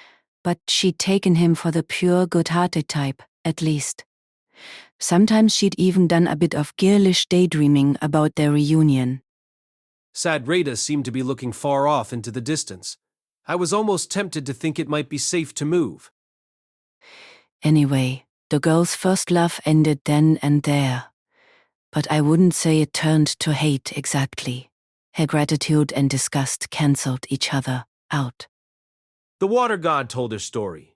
but she'd taken him for the pure good-hearted type, at least. Sometimes she'd even done a bit of girlish daydreaming about their reunion. Sad Rita seemed to be looking far off into the distance. I was almost tempted to think it might be safe to move. Anyway, the girl's first love ended then and there. But I wouldn't say it turned to hate exactly. Her gratitude and disgust cancelled each other out. The water god told her story,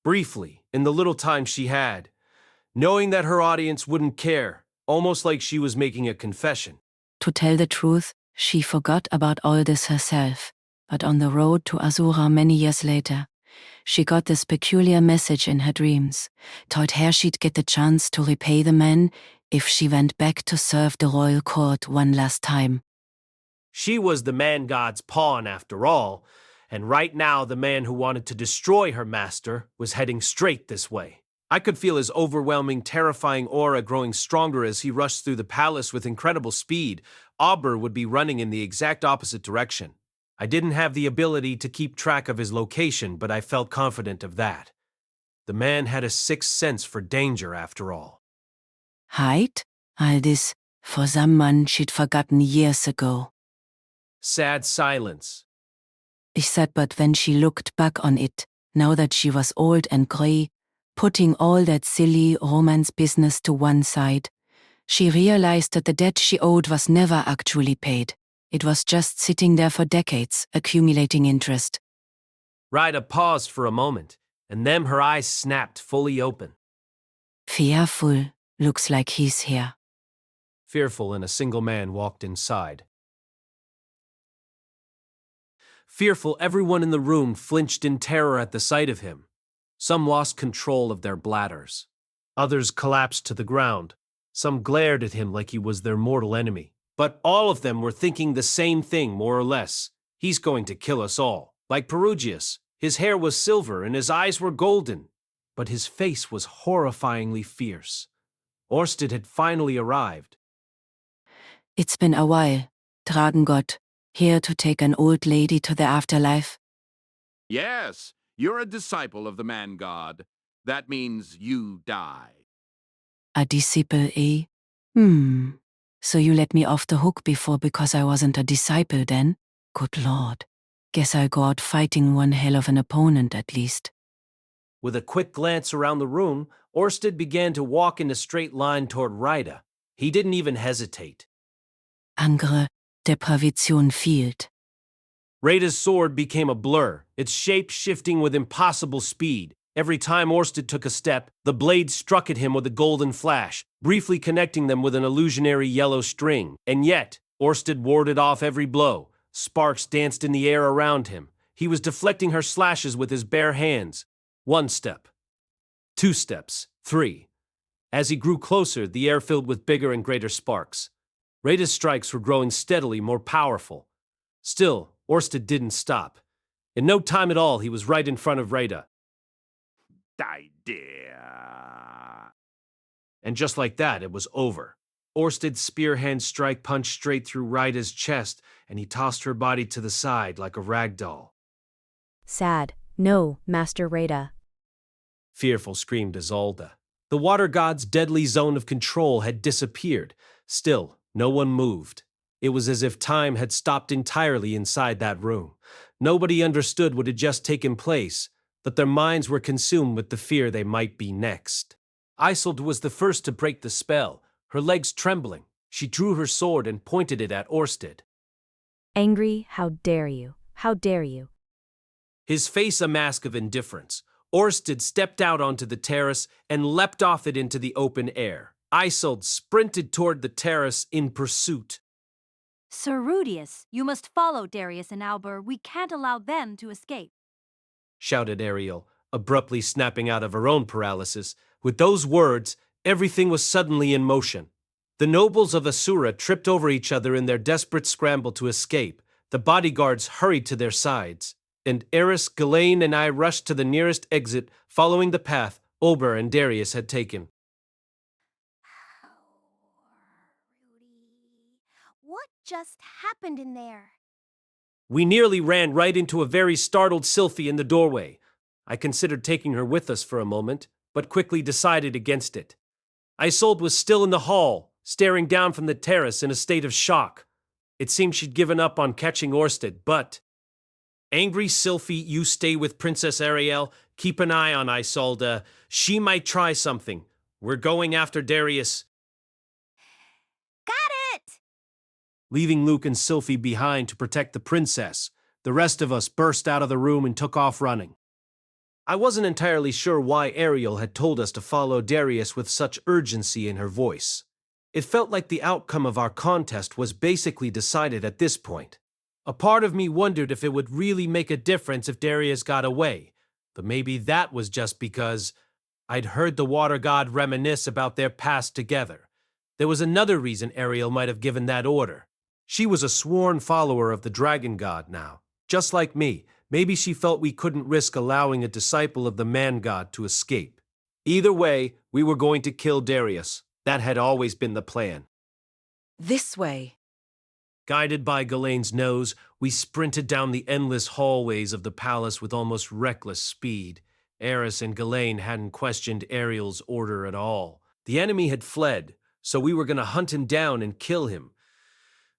briefly, in the little time she had, knowing that her audience wouldn't care, almost like she was making a confession. To tell the truth, she forgot about all this herself, but on the road to Asura many years later, she got this peculiar message in her dreams, told her she'd get the chance to repay the man if she went back to serve the royal court one last time. She was the man god's pawn after all, and right now the man who wanted to destroy her master was heading straight this way. I could feel his overwhelming, terrifying aura growing stronger as he rushed through the palace with incredible speed. Auber would be running in the exact opposite direction. I didn't have the ability to keep track of his location, but I felt confident of that. The man had a sixth sense for danger after all. Hide? All this for someone she'd forgotten years ago. Sad silence. Ich said, but when she looked back on it, now that she was old and grey, putting all that silly romance business to one side, She realized that the debt she owed was never actually paid. It was just sitting there for decades, accumulating interest. Ryda paused for a moment, and then her eyes snapped fully open. Fearful. Looks like he's here. Fearful and a single man walked inside. Fearful, everyone in the room flinched in terror at the sight of him. Some lost control of their bladders. Others collapsed to the ground. Some glared at him like he was their mortal enemy. But all of them were thinking the same thing, more or less. He's going to kill us all. Like Perugius, his hair was silver and his eyes were golden. But his face was horrifyingly fierce. Orsted had finally arrived. It's been a while. Dragengott, here to take an old lady to the afterlife? Yes, you're a disciple of the man god. That means you die. A disciple, eh? So you let me off the hook before because I wasn't a disciple then? Good lord. Guess I'll go out fighting one hell of an opponent at least. With a quick glance around the room, Orsted began to walk in a straight line toward Ryda. He didn't even hesitate. Angre, Depravition fehlt. Ryda's sword became a blur, its shape shifting with impossible speed. Every time Orsted took a step, the blade struck at him with a golden flash, briefly connecting them with an illusionary yellow string. And yet, Orsted warded off every blow. Sparks danced in the air around him. He was deflecting her slashes with his bare hands. 1 step. 2 steps. 3. As he grew closer, the air filled with bigger and greater sparks. Ryda's strikes were growing steadily more powerful. Still, Orsted didn't stop. In no time at all, he was right in front of Ryda. Die, dear. And just like that, it was over. Orsted's spearhand strike punched straight through Ryda's chest, and he tossed her body to the side like a rag doll. Sad. No, Master Rada. Fearful screamed Isolde. The water god's deadly zone of control had disappeared. Still, no one moved. It was as if time had stopped entirely inside that room. Nobody understood what had just taken place, but their minds were consumed with the fear they might be next. Isolde was the first to break the spell, her legs trembling. She drew her sword and pointed it at Orsted. Angry, how dare you? How dare you? His face a mask of indifference, Orsted stepped out onto the terrace and leapt off it into the open air. Isolde sprinted toward the terrace in pursuit. Sir Rudeus, you must follow Darius and Albert. We can't allow them to escape, shouted Ariel, abruptly snapping out of her own paralysis. With those words, everything was suddenly in motion. The nobles of Asura tripped over each other in their desperate scramble to escape. The bodyguards hurried to their sides, and Eris, Ghislaine, and I rushed to the nearest exit, following the path Ober and Darius had taken. What just happened in there? We nearly ran right into a very startled Sylphy in the doorway. I considered taking her with us for a moment, but quickly decided against it. Isolde was still in the hall, staring down from the terrace in a state of shock. It seemed she'd given up on catching Orsted, but... Angry Sylphy, you stay with Princess Ariel. Keep an eye on Isolde. She might try something. We're going after Darius. Got it! Leaving Luke and Sylphy behind to protect the princess, the rest of us burst out of the room and took off running. I wasn't entirely sure why Ariel had told us to follow Darius with such urgency in her voice. It felt like the outcome of our contest was basically decided at this point. A part of me wondered if it would really make a difference if Darius got away, but maybe that was just because I'd heard the water god reminisce about their past together. There was another reason Ariel might have given that order. She was a sworn follower of the dragon god now. Just like me, maybe she felt we couldn't risk allowing a disciple of the man god to escape. Either way, we were going to kill Darius. That had always been the plan. This way. Guided by Ghislaine's nose, we sprinted down the endless hallways of the palace with almost reckless speed. Eris and Ghislaine hadn't questioned Ariel's order at all. The enemy had fled, so we were going to hunt him down and kill him.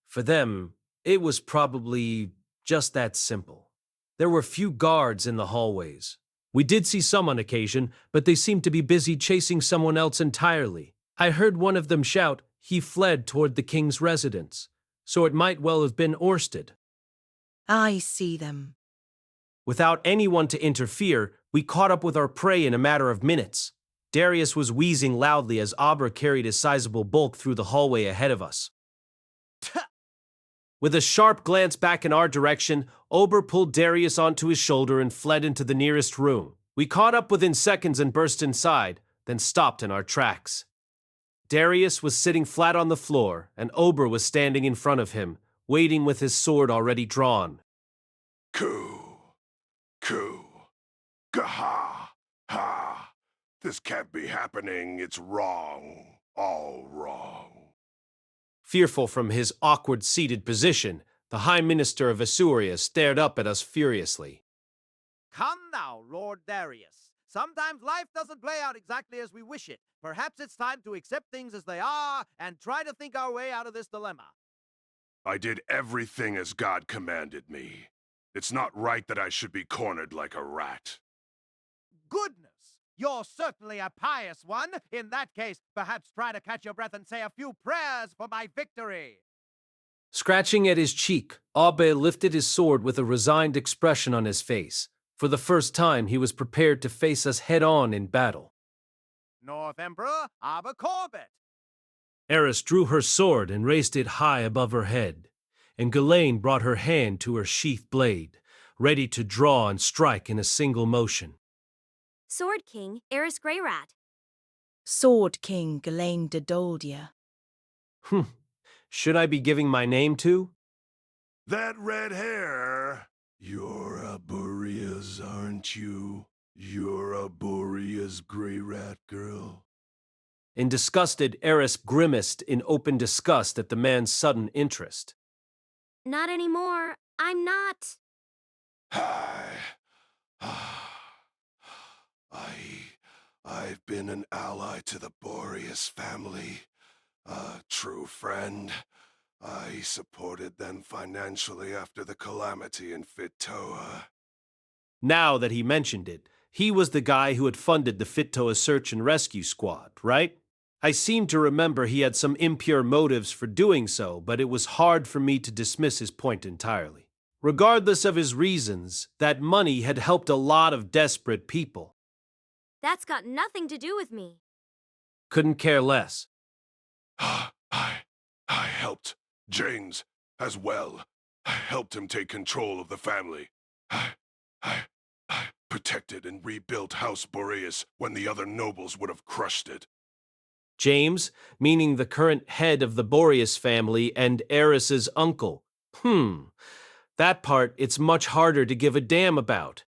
For them, it was probably just that simple. There were few guards in the hallways. We did see some on occasion, but they seemed to be busy chasing someone else entirely. I heard one of them shout, He fled toward the king's residence, so it might well have been Orsted. I see them. Without anyone to interfere, we caught up with our prey in a matter of minutes. Darius was wheezing loudly as Abra carried his sizable bulk through the hallway ahead of us. With a sharp glance back in our direction, Ober pulled Darius onto his shoulder and fled into the nearest room. We caught up within seconds and burst inside, then stopped in our tracks. Darius was sitting flat on the floor, and Ober was standing in front of him, waiting with his sword already drawn. Coo. Gaha. Ha. This can't be happening. It's wrong. All wrong. Fearful from his awkward seated position, the High Minister of Asuria stared up at us furiously. Come now, Lord Darius. Sometimes life doesn't play out exactly as we wish it. Perhaps it's time to accept things as they are and try to think our way out of this dilemma. I did everything as God commanded me. It's not right that I should be cornered like a rat. Goodness! You're certainly a pious one. In that case, perhaps try to catch your breath and say a few prayers for my victory. Scratching at his cheek, Abe lifted his sword with a resigned expression on his face. For the first time, he was prepared to face us head-on in battle. North Emperor Abba Corbett. Eris drew her sword and raised it high above her head, and Ghislaine brought her hand to her sheath blade, ready to draw and strike in a single motion. Sword King, Eris Greyrat. Sword King Ghislaine de Doldia. Should I be giving my name too? That red hair. You're a Boreas, aren't you? You're a Boreas gray rat girl. In disgusted, Eris grimaced in open disgust at the man's sudden interest. Not anymore. I'm not. I've been an ally to the Boreas family, a true friend. I supported them financially after the calamity in Fitoa. Now that he mentioned it, he was the guy who had funded the Fitoa search and rescue squad, right? I seem to remember he had some impure motives for doing so, but it was hard for me to dismiss his point entirely. Regardless of his reasons, that money had helped a lot of desperate people. That's got nothing to do with me. Couldn't care less. I helped James as well. I helped him take control of the family. I protected and rebuilt House Boreas when the other nobles would have crushed it. James, meaning the current head of the Boreas family and Eris's uncle. That part it's much harder to give a damn about.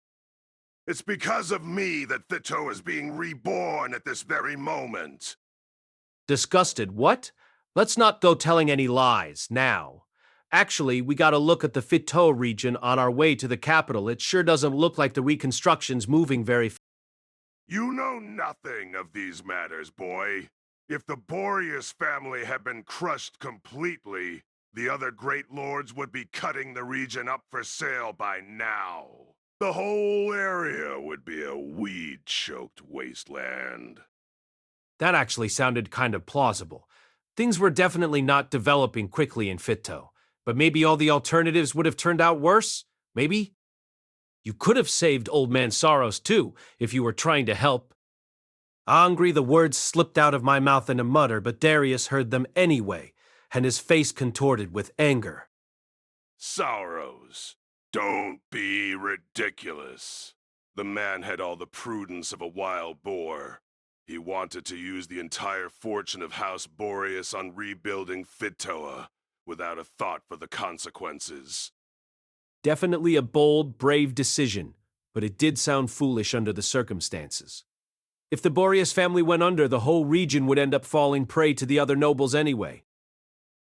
It's because of me that Fitoa is being reborn at this very moment. Disgusted, what? Let's not go telling any lies, now. Actually, we gotta look at the Fitoa region on our way to the capital. It sure doesn't look like the reconstruction's moving very fast. You know nothing of these matters, boy. If the Boreas family had been crushed completely, the other great lords would be cutting the region up for sale by now. The whole area would be a weed-choked wasteland. That actually sounded kind of plausible. Things were definitely not developing quickly in Fito, but maybe all the alternatives would have turned out worse? Maybe? You could have saved Old Man Soros too, if you were trying to help. Angry, the words slipped out of my mouth in a mutter, but Darius heard them anyway, and his face contorted with anger. Soros, don't be ridiculous. The man had all the prudence of a wild boar. He wanted to use the entire fortune of House Boreas on rebuilding Fitoa, without a thought for the consequences. Definitely a bold, brave decision, but it did sound foolish under the circumstances. If the Boreas family went under, the whole region would end up falling prey to the other nobles anyway.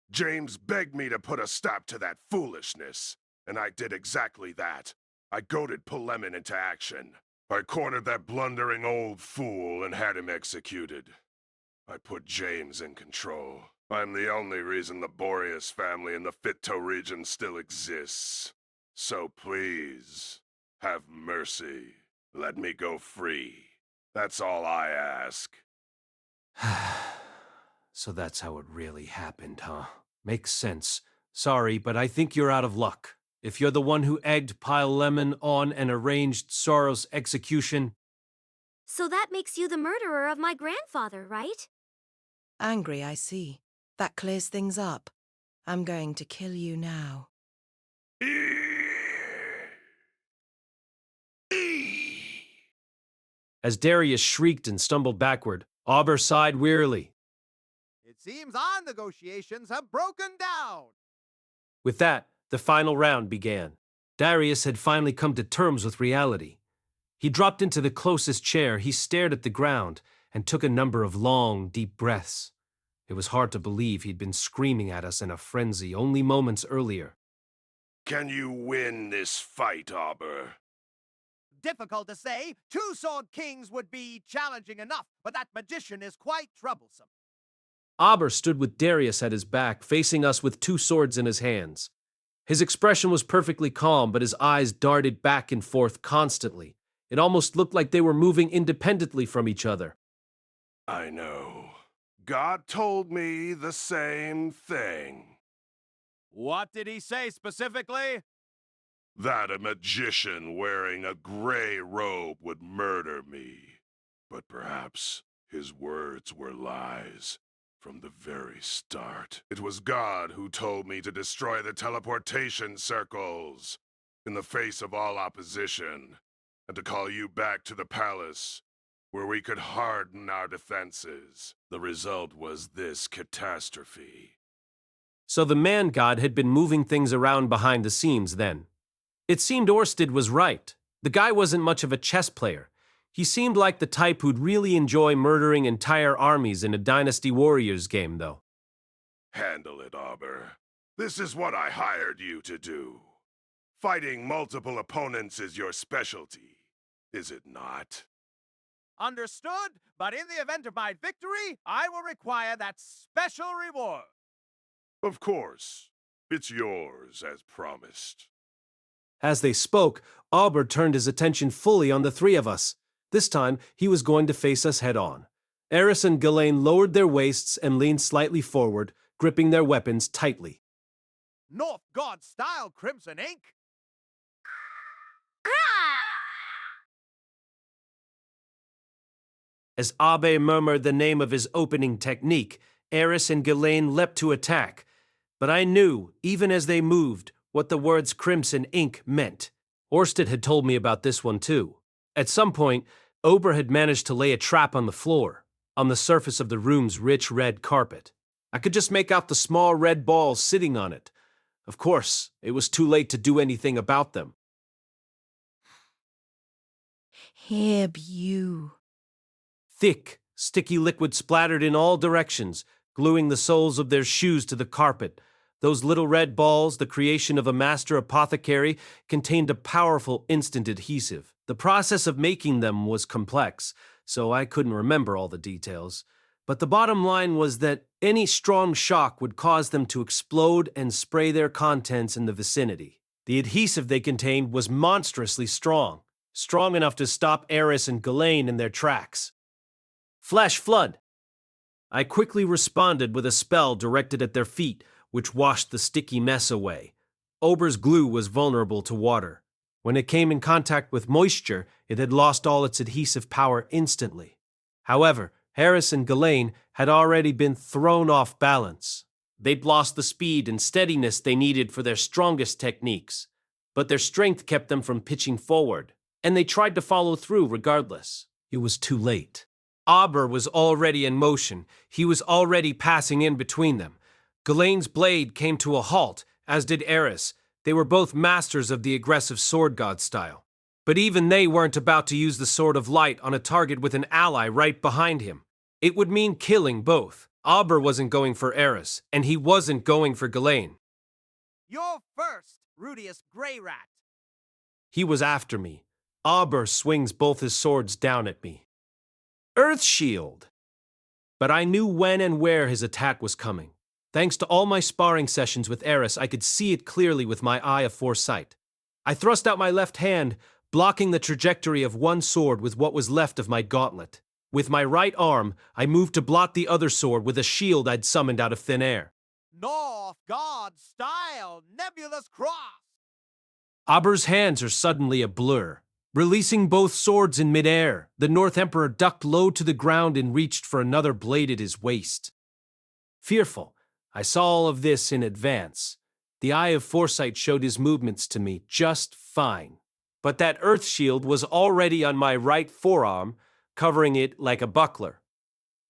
James begged me to put a stop to that foolishness, and I did exactly that. I goaded Polemin into action. I cornered that blundering old fool and had him executed. I put James in control. I'm the only reason the Boreas family in the Fito region still exists. So please, have mercy. Let me go free. That's all I ask. So that's how it really happened, huh? Makes sense. Sorry, but I think you're out of luck. If you're the one who egged Pile Lemon on and arranged Sorrow's execution... So that makes you the murderer of my grandfather, right? Angry, I see. That clears things up. I'm going to kill you now. As Darius shrieked and stumbled backward, Auber sighed wearily. It seems our negotiations have broken down. With that, the final round began. Darius had finally come to terms with reality. He dropped into the closest chair, he stared at the ground, and took a number of long, deep breaths. It was hard to believe he'd been screaming at us in a frenzy only moments earlier. Can you win this fight, Auber? Difficult to say. Two-sword kings would be challenging enough, but that magician is quite troublesome. Auber stood with Darius at his back, facing us with two swords in his hands. His expression was perfectly calm, but his eyes darted back and forth constantly. It almost looked like they were moving independently from each other. I know. God told me the same thing. What did he say specifically? That a magician wearing a gray robe would murder me. But perhaps his words were lies from the very start. It was God who told me to destroy the teleportation circles in the face of all opposition, and to call you back to the palace, where we could harden our defenses. The result was this catastrophe. So the man-god had been moving things around behind the scenes then. It seemed Orsted was right. The guy wasn't much of a chess player. He seemed like the type who'd really enjoy murdering entire armies in a Dynasty Warriors game, though. Handle it, Auber. This is what I hired you to do. Fighting multiple opponents is your specialty, is it not? Understood, but in the event of my victory, I will require that special reward. Of course. It's yours, as promised. As they spoke, Auber turned his attention fully on the three of us. This time, he was going to face us head-on. Eris and Ghislaine lowered their waists and leaned slightly forward, gripping their weapons tightly. North God-style crimson ink? As Abe murmured the name of his opening technique, Eris and Ghislaine leapt to attack. But I knew, even as they moved, what the words crimson ink meant. Orsted had told me about this one too. At some point, Auber had managed to lay a trap on the floor, on the surface of the room's rich red carpet. I could just make out the small red balls sitting on it. Of course, it was too late to do anything about them. Here be you. Thick, sticky liquid splattered in all directions, gluing the soles of their shoes to the carpet. Those little red balls, the creation of a master apothecary, contained a powerful instant adhesive. The process of making them was complex, so I couldn't remember all the details. But the bottom line was that any strong shock would cause them to explode and spray their contents in the vicinity. The adhesive they contained was monstrously strong enough to stop Eris and Ghislaine in their tracks. Flash flood! I quickly responded with a spell directed at their feet, which washed the sticky mess away. Auber's glue was vulnerable to water. When it came in contact with moisture, it had lost all its adhesive power instantly. However, Eris and Ghislaine had already been thrown off balance. They'd lost the speed and steadiness they needed for their strongest techniques, but their strength kept them from pitching forward, and they tried to follow through regardless. It was too late. Auber was already in motion. He was already passing in between them. Ghislaine's blade came to a halt, as did Eris. They were both masters of the aggressive sword god style. But even they weren't about to use the Sword of Light on a target with an ally right behind him. It would mean killing both. Auber wasn't going for Eris, and he wasn't going for Ghislaine. You're first, Rudeus Grey Rat. He was after me. Auber swings both his swords down at me. Earth Shield! But I knew when and where his attack was coming. Thanks to all my sparring sessions with Eris, I could see it clearly with my eye of foresight. I thrust out my left hand, blocking the trajectory of one sword with what was left of my gauntlet. With my right arm, I moved to block the other sword with a shield I'd summoned out of thin air. North God style nebulous cross. Aber's hands are suddenly a blur. Releasing both swords in midair, the North Emperor ducked low to the ground and reached for another blade at his waist. Fearful, I saw all of this in advance. The eye of foresight showed his movements to me just fine. But that earth shield was already on my right forearm, covering it like a buckler.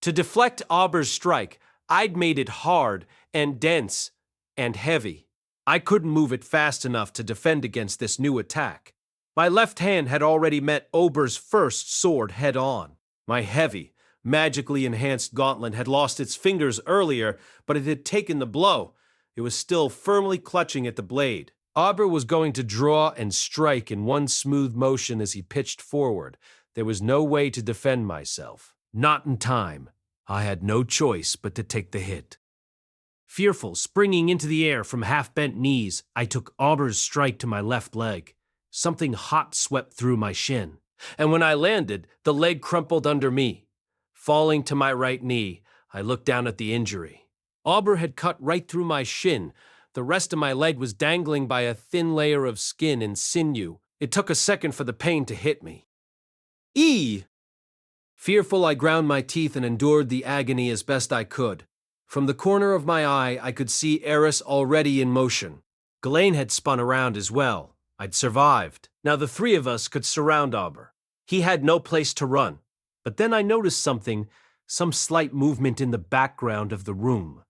To deflect Aber's strike, I'd made it hard and dense and heavy. I couldn't move it fast enough to defend against this new attack. My left hand had already met Ober's first sword head-on. My heavy, magically enhanced gauntlet had lost its fingers earlier, but it had taken the blow. It was still firmly clutching at the blade. Aber was going to draw and strike in one smooth motion as he pitched forward. There was no way to defend myself. Not in time. I had no choice but to take the hit. Fearful, springing into the air from half-bent knees, I took Aber's strike to my left leg. Something hot swept through my shin, and when I landed, the leg crumpled under me. Falling to my right knee, I looked down at the injury. Aber had cut right through my shin. The rest of my leg was dangling by a thin layer of skin and sinew. It took a second for the pain to hit me. Fearful, I ground my teeth and endured the agony as best I could. From the corner of my eye, I could see Eris already in motion. Ghislaine had spun around as well. I'd survived. Now the three of us could surround Aber. He had no place to run. But then I noticed something, some slight movement in the background of the room.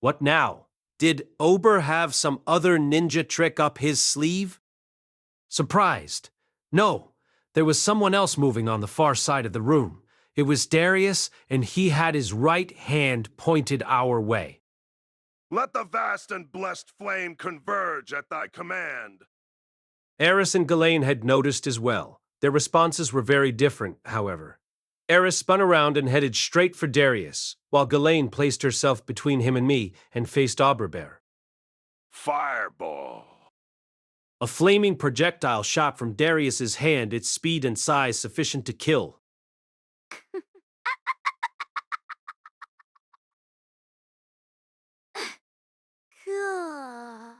What now? Did Ober have some other ninja trick up his sleeve? Surprised. No, there was someone else moving on the far side of the room. It was Darius, and he had his right hand pointed our way. Let the vast and blessed flame converge at thy command. Eris and Ghislaine had noticed as well. Their responses were very different, however. Eris spun around and headed straight for Darius, while Ghislaine placed herself between him and me and faced Oberbear. Fireball. A flaming projectile shot from Darius's hand, its speed and size sufficient to kill. Cool.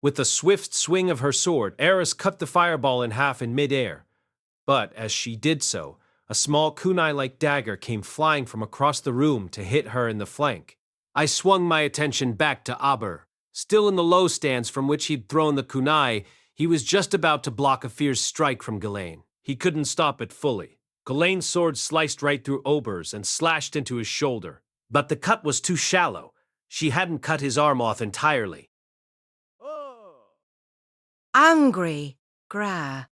With a swift swing of her sword, Eris cut the fireball in half in midair. But as she did so, a small kunai-like dagger came flying from across the room to hit her in the flank. I swung my attention back to Aber. Still in the low stance from which he'd thrown the kunai, he was just about to block a fierce strike from Ghislaine. He couldn't stop it fully. Ghislaine's sword sliced right through Ober's and slashed into his shoulder. But the cut was too shallow. She hadn't cut his arm off entirely. Angry. Gra.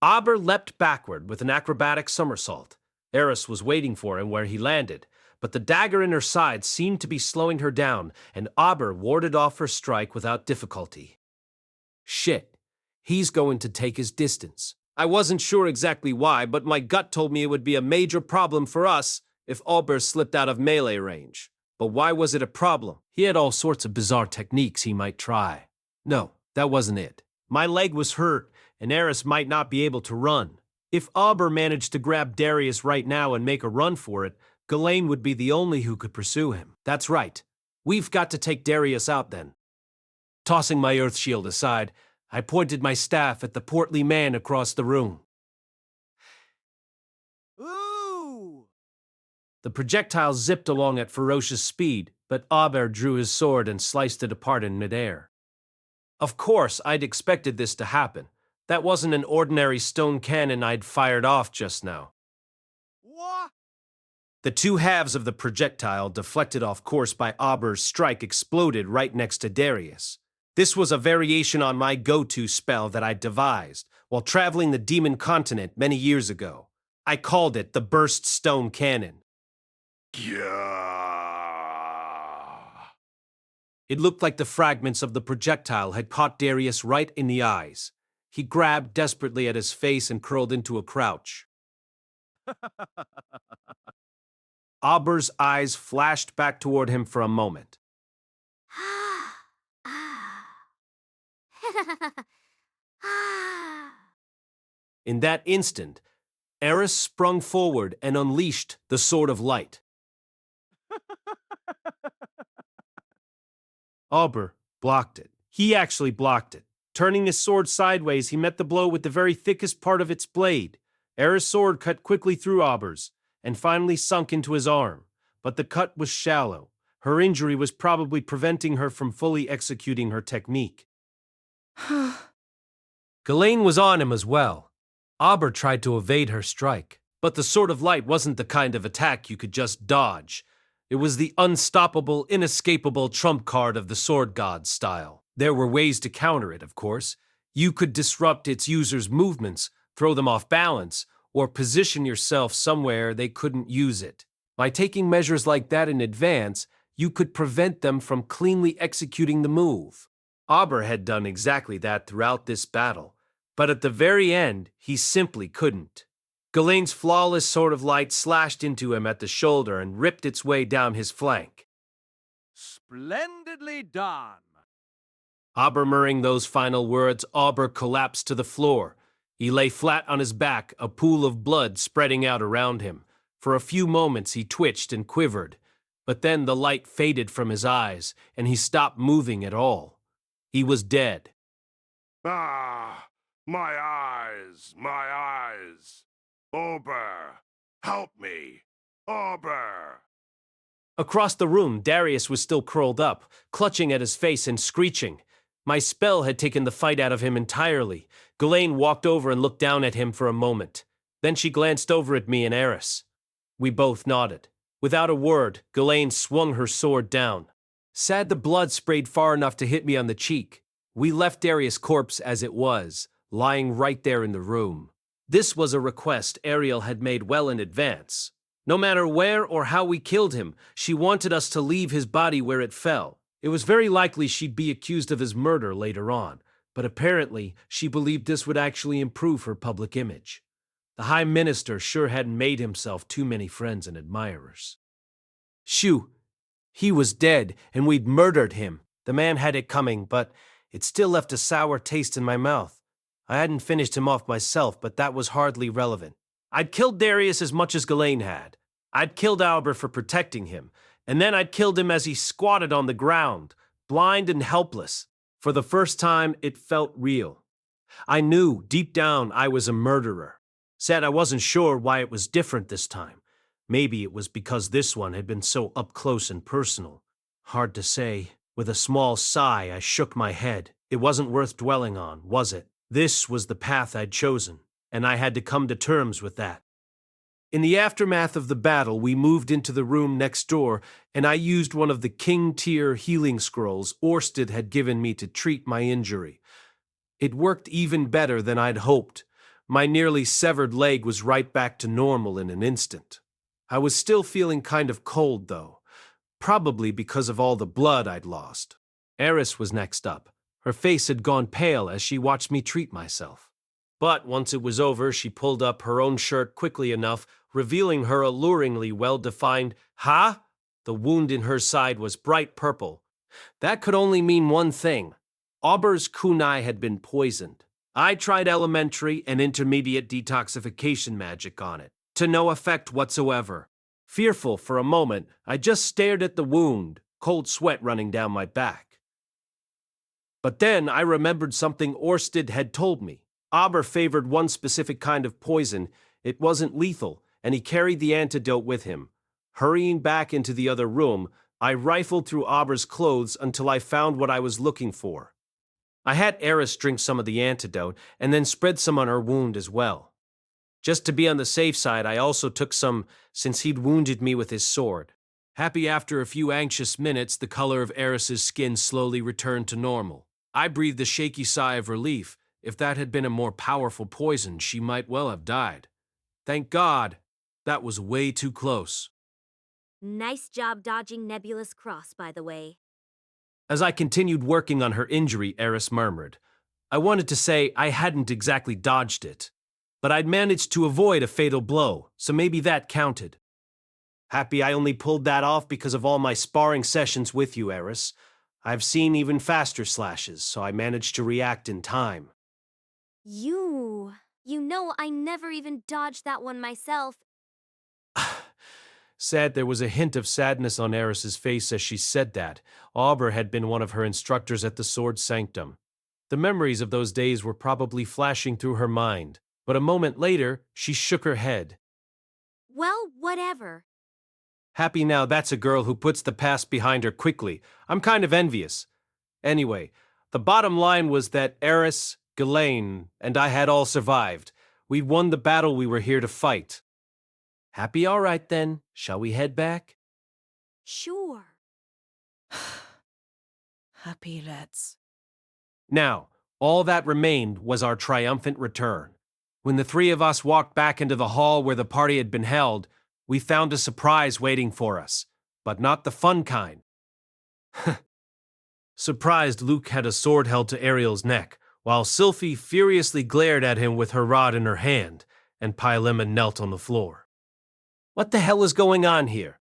Aber leapt backward with an acrobatic somersault. Eris was waiting for him where he landed, but the dagger in her side seemed to be slowing her down, and Aber warded off her strike without difficulty. Shit, he's going to take his distance. I wasn't sure exactly why, but my gut told me it would be a major problem for us if Aber slipped out of melee range. But why was it a problem? He had all sorts of bizarre techniques he might try. No, that wasn't it. My leg was hurt, and Eris might not be able to run. If Aber managed to grab Darius right now and make a run for it, Ghislaine would be the only who could pursue him. That's right. We've got to take Darius out then. Tossing my earth shield aside, I pointed my staff at the portly man across the room. Ooh! The projectile zipped along at ferocious speed, but Aber drew his sword and sliced it apart in midair. Of course, I'd expected this to happen. That wasn't an ordinary stone cannon I'd fired off just now. What? The two halves of the projectile, deflected off course by Aber's strike, exploded right next to Darius. This was a variation on my go-to spell that I'd devised while traveling the Demon Continent many years ago. I called it the Burst Stone Cannon. Yeah. It looked like the fragments of the projectile had caught Darius right in the eyes. He grabbed desperately at his face and curled into a crouch. Aber's eyes flashed back toward him for a moment. In that instant, Eris sprung forward and unleashed the Sword of Light. Auber blocked it. He actually blocked it. Turning his sword sideways, he met the blow with the very thickest part of its blade. Eris' sword cut quickly through Auber's and finally sunk into his arm, but the cut was shallow. Her injury was probably preventing her from fully executing her technique. Ghislaine was on him as well. Auber tried to evade her strike, but the Sword of Light wasn't the kind of attack you could just dodge. It was the unstoppable, inescapable trump card of the Sword God style. There were ways to counter it, of course. You could disrupt its users' movements, throw them off balance, or position yourself somewhere they couldn't use it. By taking measures like that in advance, you could prevent them from cleanly executing the move. Auber had done exactly that throughout this battle, but at the very end, he simply couldn't. Ghislaine's flawless Sword of Light slashed into him at the shoulder and ripped its way down his flank. Splendidly done. Auber murmuring those final words, Auber collapsed to the floor. He lay flat on his back, a pool of blood spreading out around him. For a few moments he twitched and quivered, but then the light faded from his eyes, and he stopped moving at all. He was dead. Ah, my eyes, my eyes. Auber, help me. Auber. Across the room, Darius was still curled up, clutching at his face and screeching. My spell had taken the fight out of him entirely. Ghislaine walked over and looked down at him for a moment. Then she glanced over at me and Eris. We both nodded. Without a word, Ghislaine swung her sword down. Sad the blood sprayed far enough to hit me on the cheek. We left Darius' corpse as it was, lying right there in the room. This was a request Ariel had made well in advance. No matter where or how we killed him, she wanted us to leave his body where it fell. It was very likely she'd be accused of his murder later on, but apparently she believed this would actually improve her public image. The High Minister sure hadn't made himself too many friends and admirers. Shoo! He was dead, and we'd murdered him. The man had it coming, but it still left a sour taste in my mouth. I hadn't finished him off myself, but that was hardly relevant. I'd killed Darius as much as Ghislaine had. I'd killed Auber for protecting him, and then I'd killed him as he squatted on the ground, blind and helpless. For the first time, it felt real. I knew, deep down, I was a murderer. Said I wasn't sure why it was different this time. Maybe it was because this one had been so up close and personal. Hard to say. With a small sigh, I shook my head. It wasn't worth dwelling on, was it? This was the path I'd chosen, and I had to come to terms with that. In the aftermath of the battle, we moved into the room next door, and I used one of the king-tier healing scrolls Orsted had given me to treat my injury. It worked even better than I'd hoped. My nearly severed leg was right back to normal in an instant. I was still feeling kind of cold, though, probably because of all the blood I'd lost. Eris was next up. Her face had gone pale as she watched me treat myself. But once it was over, she pulled up her own shirt quickly enough, revealing her alluringly well-defined "Ha!" The wound in her side was bright purple. That could only mean one thing. Auber's kunai had been poisoned. I tried elementary and intermediate detoxification magic on it, to no effect whatsoever. Fearful for a moment, I just stared at the wound, cold sweat running down my back. But then I remembered something Orsted had told me. Auber favored one specific kind of poison. It wasn't lethal, and he carried the antidote with him. Hurrying back into the other room, I rifled through Auber's clothes until I found what I was looking for. I had Eris drink some of the antidote, and then spread some on her wound as well. Just to be on the safe side, I also took some since he'd wounded me with his sword. Happy after a few anxious minutes, the color of Eris's skin slowly returned to normal. I breathed a shaky sigh of relief. If that had been a more powerful poison, she might well have died. Thank God, that was way too close. Nice job dodging Nebula's cross, by the way. As I continued working on her injury, Eris murmured. I wanted to say I hadn't exactly dodged it, but I'd managed to avoid a fatal blow, so maybe that counted. Happy I only pulled that off because of all my sparring sessions with you, Eris. I've seen even faster slashes, so I managed to react in time. You You know I never even dodged that one myself. Sad there was a hint of sadness on Eris's face as she said that. Auber had been one of her instructors at the Sword Sanctum. The memories of those days were probably flashing through her mind, but a moment later, she shook her head. Well, whatever. Happy now that's a girl who puts the past behind her quickly. I'm kind of envious. Anyway, the bottom line was that Eris, Ghislaine, and I had all survived. We'd won the battle we were here to fight. Happy all right then. Shall we head back? Sure. Happy, lads. Now, all that remained was our triumphant return. When the three of us walked back into the hall where the party had been held, we found a surprise waiting for us, but not the fun kind. Surprised, Luke had a sword held to Ariel's neck, while Sylphy furiously glared at him with her rod in her hand, and Pailema knelt on the floor. What the hell is going on here?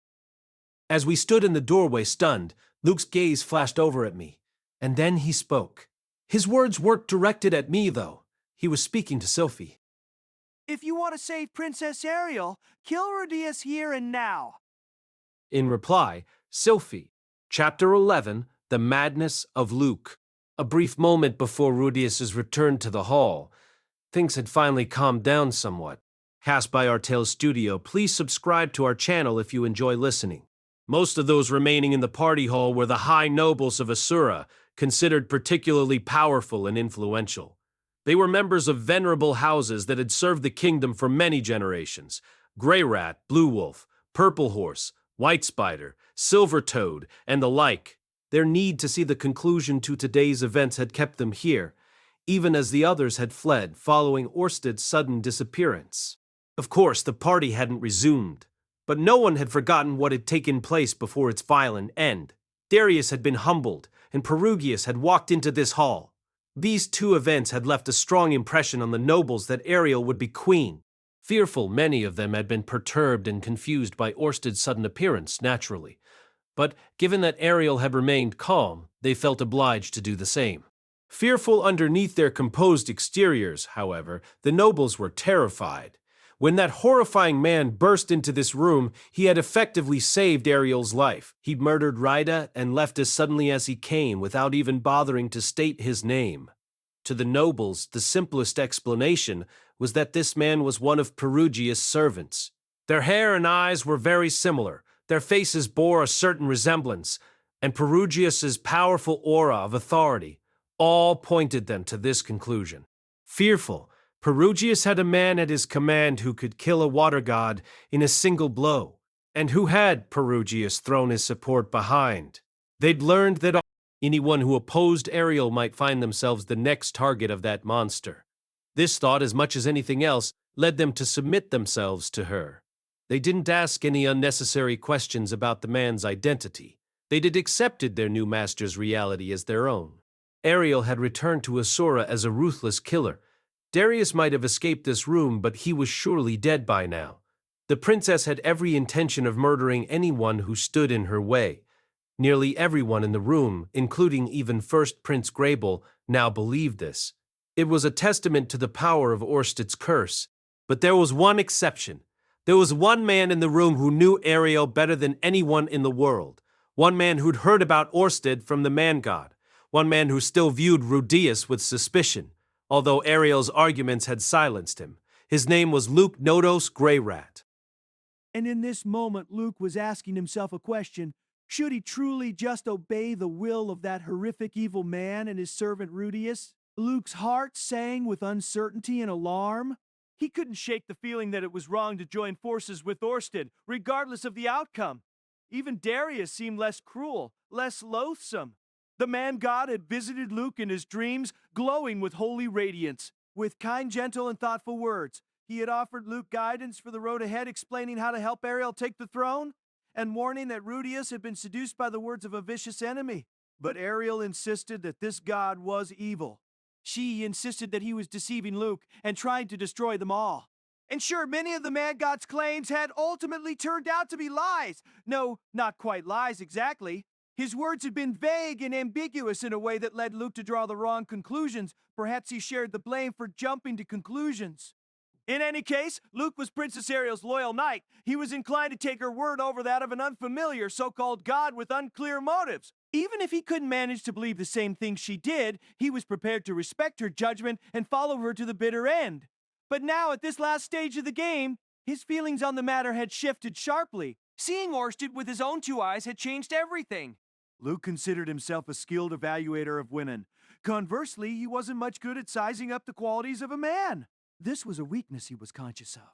As we stood in the doorway stunned, Luke's gaze flashed over at me, and then he spoke. His words weren't directed at me, though. He was speaking to Sylphy. If you want to save Princess Ariel, kill Rudeus here and now. In reply, Sylphy, Chapter 11, The Madness of Luke. A brief moment before Rudeus's return to the hall, things had finally calmed down somewhat. Cast by our Tales Studio, please subscribe to our channel if you enjoy listening. Most of those remaining in the party hall were the high nobles of Asura, considered particularly powerful and influential. They were members of venerable houses that had served the kingdom for many generations. Grey Rat, Blue Wolf, Purple Horse, White Spider, Silver Toad, and the like. Their need to see the conclusion to today's events had kept them here, even as the others had fled following Orsted's sudden disappearance. Of course, the party hadn't resumed, but no one had forgotten what had taken place before its violent end. Darius had been humbled, and Perugius had walked into this hall. These two events had left a strong impression on the nobles that Ariel would be queen. Fearful, many of them had been perturbed and confused by Orsted's sudden appearance, naturally. But given that Ariel had remained calm, they felt obliged to do the same. Fearful underneath their composed exteriors, however, the nobles were terrified. When that horrifying man burst into this room, he had effectively saved Ariel's life. He'd murdered Rida and left as suddenly as he came without even bothering to state his name. To the nobles, the simplest explanation was that this man was one of Perugius' servants. Their hair and eyes were very similar, their faces bore a certain resemblance, and Perugius's powerful aura of authority all pointed them to this conclusion. Fearful, Perugius had a man at his command who could kill a water god in a single blow, and who had Perugius thrown his support behind. They'd learned that anyone who opposed Ariel might find themselves the next target of that monster. This thought, as much as anything else, led them to submit themselves to her. They didn't ask any unnecessary questions about the man's identity. They'd accepted their new master's reality as their own. Ariel had returned to Asura as a ruthless killer. Darius might have escaped this room, but he was surely dead by now. The princess had every intention of murdering anyone who stood in her way. Nearly everyone in the room, including even First Prince Grable, now believed this. It was a testament to the power of Orsted's curse. But there was one exception. There was one man in the room who knew Ariel better than anyone in the world. One man who'd heard about Orsted from the man-god. One man who still viewed Rudeus with suspicion, although Ariel's arguments had silenced him. His name was Luke Nodos Greyrat. And in this moment, Luke was asking himself a question. Should he truly just obey the will of that horrific evil man and his servant Rudeus? Luke's heart sang with uncertainty and alarm. He couldn't shake the feeling that it was wrong to join forces with Orsted, regardless of the outcome. Even Darius seemed less cruel, less loathsome. The man-god had visited Luke in his dreams, glowing with holy radiance. With kind, gentle, and thoughtful words, he had offered Luke guidance for the road ahead, explaining how to help Ariel take the throne, and warning that Rudeus had been seduced by the words of a vicious enemy. But Ariel insisted that this god was evil. She insisted that he was deceiving Luke and trying to destroy them all. And sure, many of the man-god's claims had ultimately turned out to be lies. No, not quite lies exactly. His words had been vague and ambiguous in a way that led Luke to draw the wrong conclusions. Perhaps he shared the blame for jumping to conclusions. In any case, Luke was Princess Ariel's loyal knight. He was inclined to take her word over that of an unfamiliar so-called god with unclear motives. Even if he couldn't manage to believe the same thing she did, he was prepared to respect her judgment and follow her to the bitter end. But now, at this last stage of the game, his feelings on the matter had shifted sharply. Seeing Orsted with his own two eyes had changed everything. Luke considered himself a skilled evaluator of women. Conversely, he wasn't much good at sizing up the qualities of a man. This was a weakness he was conscious of.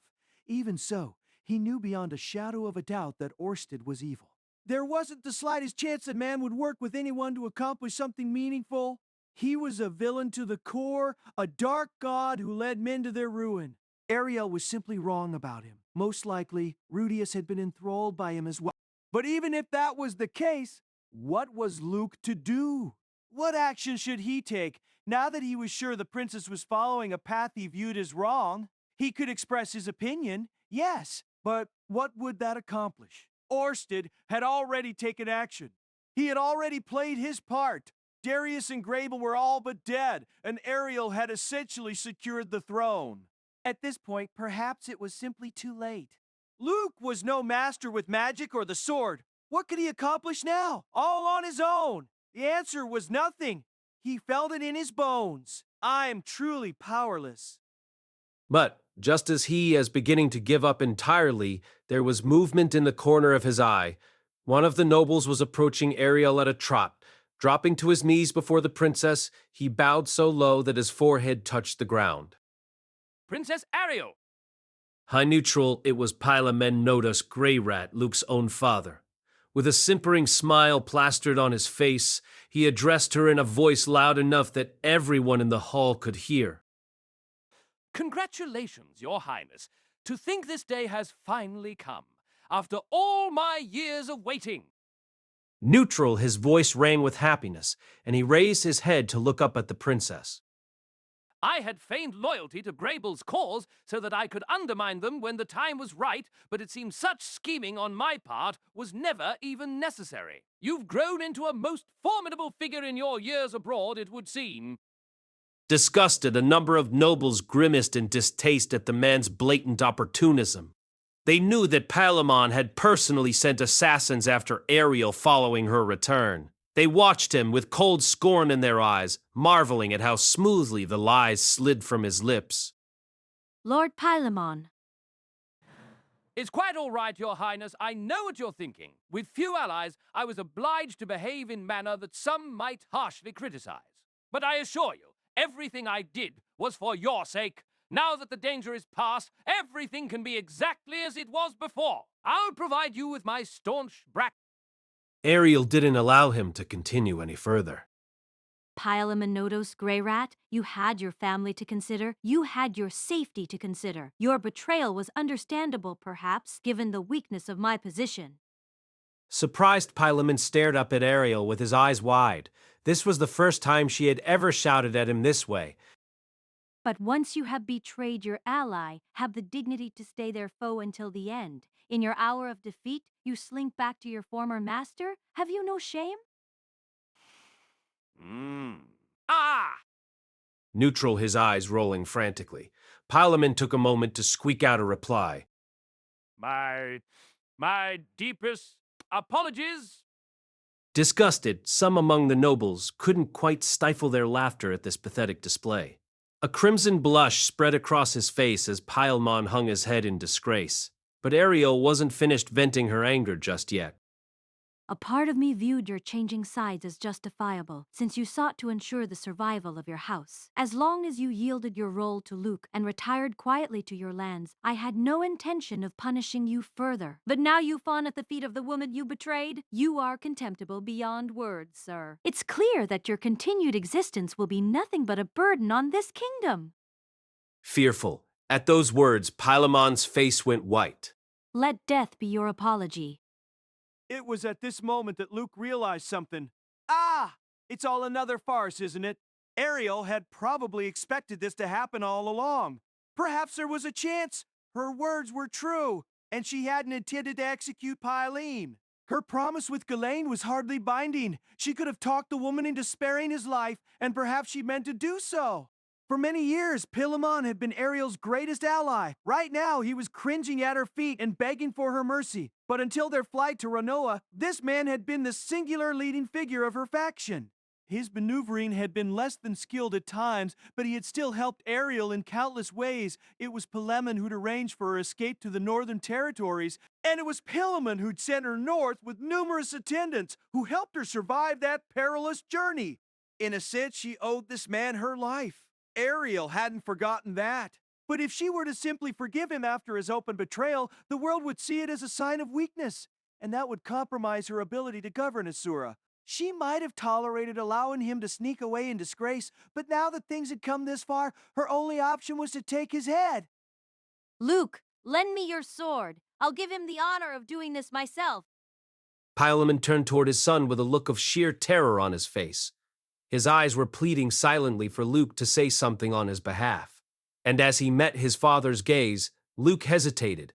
Even so, he knew beyond a shadow of a doubt that Orsted was evil. There wasn't the slightest chance that man would work with anyone to accomplish something meaningful. He was a villain to the core, a dark god who led men to their ruin. Ariel was simply wrong about him. Most likely, Rudeus had been enthralled by him as well. But even if that was the case, what was Luke to do? What action should he take? Now that he was sure the princess was following a path he viewed as wrong, he could express his opinion, yes, but what would that accomplish? Orsted had already taken action. He had already played his part. Darius and Grable were all but dead, and Ariel had essentially secured the throne. At this point, perhaps it was simply too late. Luke was no master with magic or the sword. What could he accomplish now? All on his own. The answer was nothing. He felt it in his bones. I am truly powerless. But just as he is beginning to give up entirely, there was movement in the corner of his eye. One of the nobles was approaching Ariel at a trot. Dropping to his knees before the princess, he bowed so low that his forehead touched the ground. Princess Ariel! High neutral, it was Pylamenotus Greyrat, Luke's own father. With a simpering smile plastered on his face, he addressed her in a voice loud enough that everyone in the hall could hear. Congratulations, Your Highness. To think this day has finally come, after all my years of waiting. Neutral, his voice rang with happiness, and he raised his head to look up at the princess. I had feigned loyalty to Grable's cause so that I could undermine them when the time was right, but it seems such scheming on my part was never even necessary. You've grown into a most formidable figure in your years abroad, it would seem. Disgusted, a number of nobles grimaced in distaste at the man's blatant opportunism. They knew that Palamon had personally sent assassins after Ariel following her return. They watched him with cold scorn in their eyes, marveling at how smoothly the lies slid from his lips. Lord Pylamon. It's quite all right, Your Highness. I know what you're thinking. With few allies, I was obliged to behave in manner that some might harshly criticize. But I assure you, everything I did was for your sake. Now that the danger is past, everything can be exactly as it was before. I'll provide you with my staunch Ariel didn't allow him to continue any further. Pylamenotus Greyrat, you had your family to consider. You had your safety to consider. Your betrayal was understandable, perhaps, given the weakness of my position. Surprised, Pylamon stared up at Ariel with his eyes wide. This was the first time she had ever shouted at him this way. But once you have betrayed your ally, have the dignity to stay their foe until the end. In your hour of defeat, you slink back to your former master? Have you no shame? Ah! Neutral, his eyes rolling frantically. Pylamon took a moment to squeak out a reply. My deepest apologies. Disgusted, some among the nobles couldn't quite stifle their laughter at this pathetic display. A crimson blush spread across his face as Pylamon hung his head in disgrace. But Ariel wasn't finished venting her anger just yet. A part of me viewed your changing sides as justifiable, since you sought to ensure the survival of your house. As long as you yielded your role to Luke and retired quietly to your lands, I had no intention of punishing you further. But now you fawn at the feet of the woman you betrayed? You are contemptible beyond words, sir. It's clear that your continued existence will be nothing but a burden on this kingdom. Fearful. At those words, Pylamon's face went white. Let death be your apology. It was at this moment that Luke realized something. Ah! It's all another farce, isn't it? Ariel had probably expected this to happen all along. Perhaps there was a chance her words were true, and she hadn't intended to execute Pyleen. Her promise with Ghislaine was hardly binding. She could have talked the woman into sparing his life, and perhaps she meant to do so. For many years, Pilamon had been Ariel's greatest ally. Right now, he was cringing at her feet and begging for her mercy. But until their flight to Ranoa, this man had been the singular leading figure of her faction. His maneuvering had been less than skilled at times, but he had still helped Ariel in countless ways. It was Pilamon who'd arranged for her escape to the Northern Territories, and it was Pilamon who'd sent her north with numerous attendants who helped her survive that perilous journey. In a sense, she owed this man her life. Ariel hadn't forgotten that. But if she were to simply forgive him after his open betrayal, the world would see it as a sign of weakness, and that would compromise her ability to govern Asura. She might have tolerated allowing him to sneak away in disgrace, but now that things had come this far, her only option was to take his head. Luke, lend me your sword. I'll give him the honor of doing this myself. Pilamon turned toward his son with a look of sheer terror on his face. His eyes were pleading silently for Luke to say something on his behalf. And as he met his father's gaze, Luke hesitated.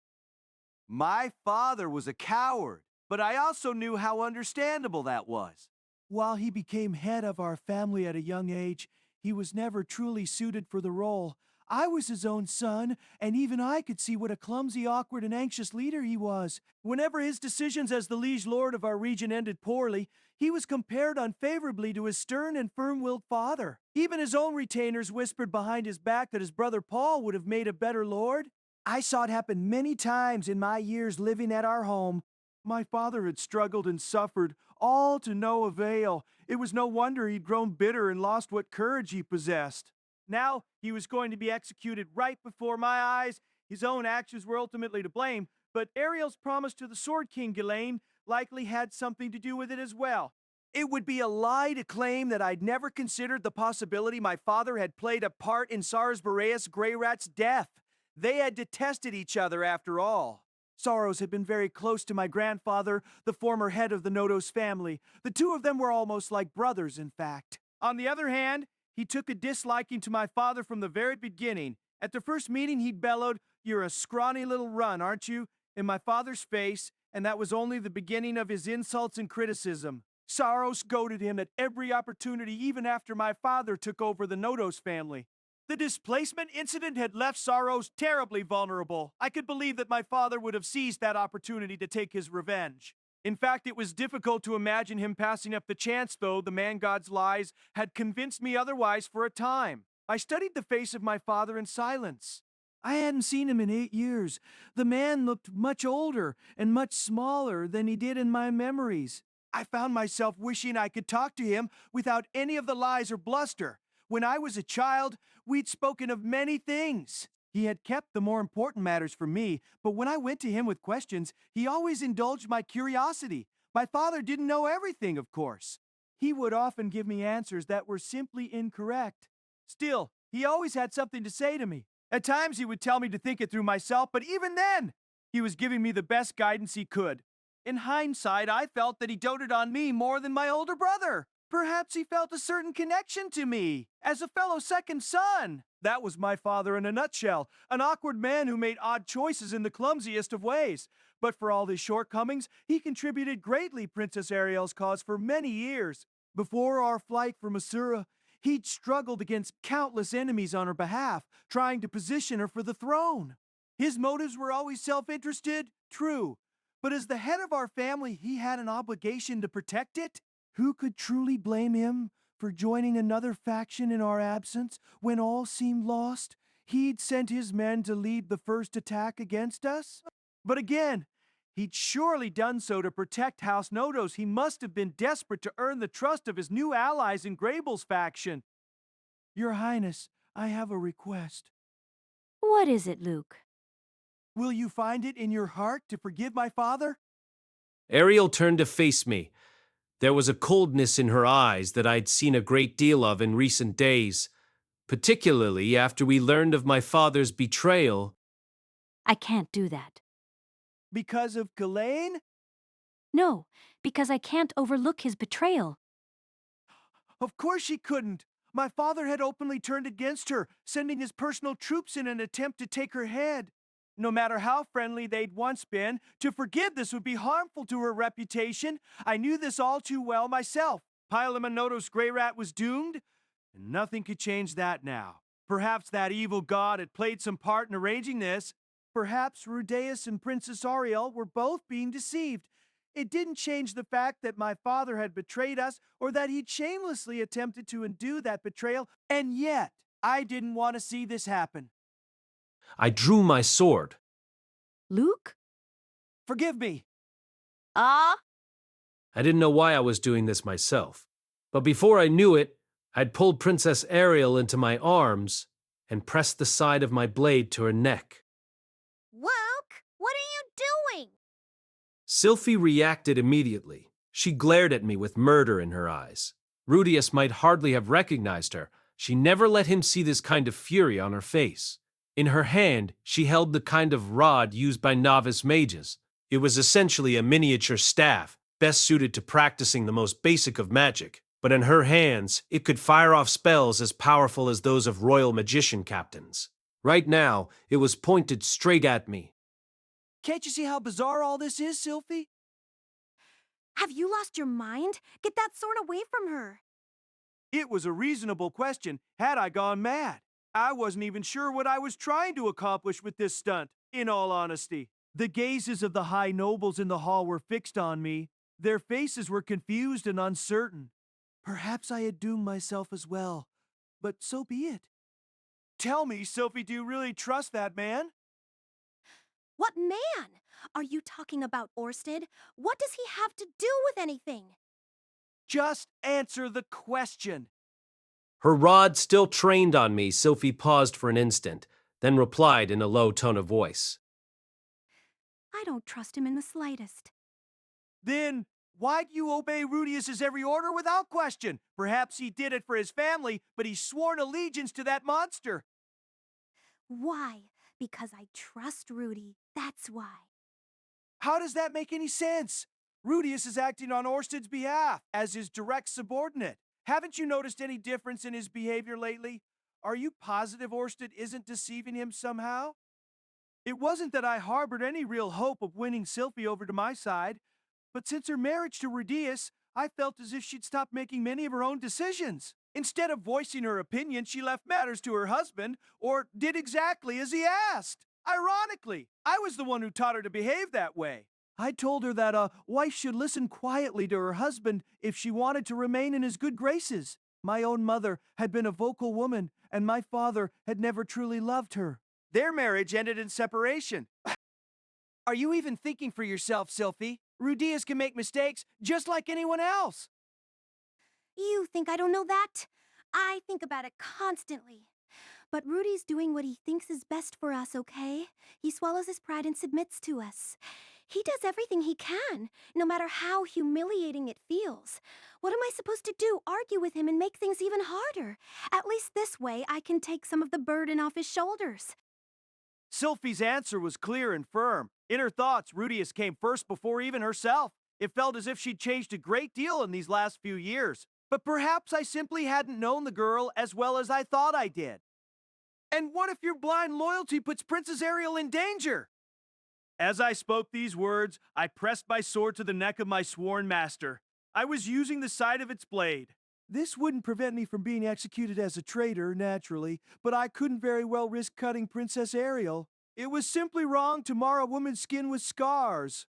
My father was a coward, but I also knew how understandable that was. While he became head of our family at a young age, he was never truly suited for the role. I was his own son, and even I could see what a clumsy, awkward, and anxious leader he was. Whenever his decisions as the liege lord of our region ended poorly, he was compared unfavorably to his stern and firm-willed father. Even his own retainers whispered behind his back that his brother Paul would have made a better lord. I saw it happen many times in my years living at our home. My father had struggled and suffered, all to no avail. It was no wonder he'd grown bitter and lost what courage he possessed. Now he was going to be executed right before my eyes. His own actions were ultimately to blame, but Ariel's promise to the Sword King Ghislaine likely had something to do with it as well. It would be a lie to claim that I'd never considered the possibility my father had played a part in Sars Boreas Grey Rat's death. They had detested each other after all. Saros had been very close to my grandfather, the former head of the Nodos family. The two of them were almost like brothers, in fact. On the other hand, he took a disliking to my father from the very beginning. At the first meeting, he'd bellowed, "You're a scrawny little run, aren't you?" in my father's face, and that was only the beginning of his insults and criticism. Saros goaded him at every opportunity, even after my father took over the Nodos family. The displacement incident had left Saros terribly vulnerable. I could believe that my father would have seized that opportunity to take his revenge. In fact, it was difficult to imagine him passing up the chance, though the man-god's lies had convinced me otherwise for a time. I studied the face of my father in silence. I hadn't seen him in 8 years. The man looked much older and much smaller than he did in my memories. I found myself wishing I could talk to him without any of the lies or bluster. When I was a child, we'd spoken of many things. He had kept the more important matters from me, but when I went to him with questions, he always indulged my curiosity. My father didn't know everything, of course. He would often give me answers that were simply incorrect. Still, he always had something to say to me. At times he would tell me to think it through myself, but even then, he was giving me the best guidance he could. In hindsight, I felt that he doted on me more than my older brother. Perhaps he felt a certain connection to me, as a fellow second son. That was my father in a nutshell, an awkward man who made odd choices in the clumsiest of ways. But for all his shortcomings, he contributed greatly Princess Ariel's cause for many years. Before our flight from Asura, he'd struggled against countless enemies on her behalf, trying to position her for the throne. His motives were always self-interested, true. But as the head of our family, he had an obligation to protect it. Who could truly blame him for joining another faction in our absence when all seemed lost? He'd sent his men to lead the first attack against us? But again, he'd surely done so to protect House Nodos. He must have been desperate to earn the trust of his new allies in Grable's faction. Your Highness, I have a request. What is it, Luke? Will you find it in your heart to forgive my father? Ariel turned to face me. There was a coldness in her eyes that I'd seen a great deal of in recent days, particularly after we learned of my father's betrayal. I can't do that. Because of Ghislaine? No, because I can't overlook his betrayal. Of course she couldn't. My father had openly turned against her, sending his personal troops in an attempt to take her head. No matter how friendly they'd once been, to forgive this would be harmful to her reputation. I knew this all too well myself. Pylaminoto's Grey Rat was doomed, and nothing could change that now. Perhaps that evil god had played some part in arranging this. Perhaps Rudeus and Princess Ariel were both being deceived. It didn't change the fact that my father had betrayed us or that he'd shamelessly attempted to undo that betrayal, and yet I didn't want to see this happen. I drew my sword. Luke? Forgive me. Ah? I didn't know why I was doing this myself. But before I knew it, I'd pulled Princess Ariel into my arms and pressed the side of my blade to her neck. Luke, what are you doing? Sylphy reacted immediately. She glared at me with murder in her eyes. Rudeus might hardly have recognized her. She never let him see this kind of fury on her face. In her hand, she held the kind of rod used by novice mages. It was essentially a miniature staff, best suited to practicing the most basic of magic. But in her hands, it could fire off spells as powerful as those of royal magician captains. Right now, it was pointed straight at me. Can't you see how bizarre all this is, Sylphy? Have you lost your mind? Get that sword away from her. It was a reasonable question had I gone mad. I wasn't even sure what I was trying to accomplish with this stunt, in all honesty. The gazes of the high nobles in the hall were fixed on me. Their faces were confused and uncertain. Perhaps I had doomed myself as well, but so be it. Tell me, Sylphy, do you really trust that man? What man? Are you talking about Orsted? What does he have to do with anything? Just answer the question. Her rod still trained on me, Sylphy paused for an instant, then replied in a low tone of voice. I don't trust him in the slightest. Then why do you obey Rudeus's every order without question? Perhaps he did it for his family, but he's sworn allegiance to that monster. Why? Because I trust Rudy. That's why. How does that make any sense? Rudeus is acting on Orsted's behalf as his direct subordinate. Haven't you noticed any difference in his behavior lately? Are you positive Orsted isn't deceiving him somehow? It wasn't that I harbored any real hope of winning Sylphy over to my side, but since her marriage to Rudeus, I felt as if she'd stopped making many of her own decisions. Instead of voicing her opinion, she left matters to her husband, or did exactly as he asked. Ironically, I was the one who taught her to behave that way. I told her that a wife should listen quietly to her husband if she wanted to remain in his good graces. My own mother had been a vocal woman, and my father had never truly loved her. Their marriage ended in separation. Are you even thinking for yourself, Sylphy? Rudeus can make mistakes just like anyone else. You think I don't know that? I think about it constantly. But Rudy's doing what he thinks is best for us, okay? He swallows his pride and submits to us. He does everything he can, no matter how humiliating it feels. What am I supposed to do? Argue with him and make things even harder? At least this way I can take some of the burden off his shoulders. Sylphy's answer was clear and firm. In her thoughts, Rudeus came first before even herself. It felt as if she'd changed a great deal in these last few years. But perhaps I simply hadn't known the girl as well as I thought I did. And what if your blind loyalty puts Princess Ariel in danger? As I spoke these words, I pressed my sword to the neck of my sworn master. I was using the side of its blade. This wouldn't prevent me from being executed as a traitor, naturally, but I couldn't very well risk cutting Princess Ariel. It was simply wrong to mar a woman's skin with scars.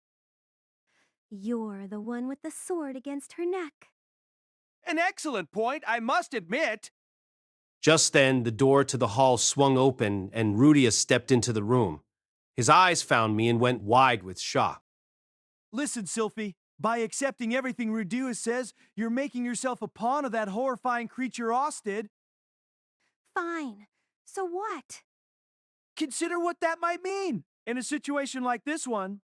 You're the one with the sword against her neck. An excellent point, I must admit. Just then, the door to the hall swung open and Rudeus stepped into the room. His eyes found me and went wide with shock. Listen, Sylphy, by accepting everything Rudeus says, you're making yourself a pawn of that horrifying creature Orsted. Fine. So what? Consider what that might mean in a situation like this one.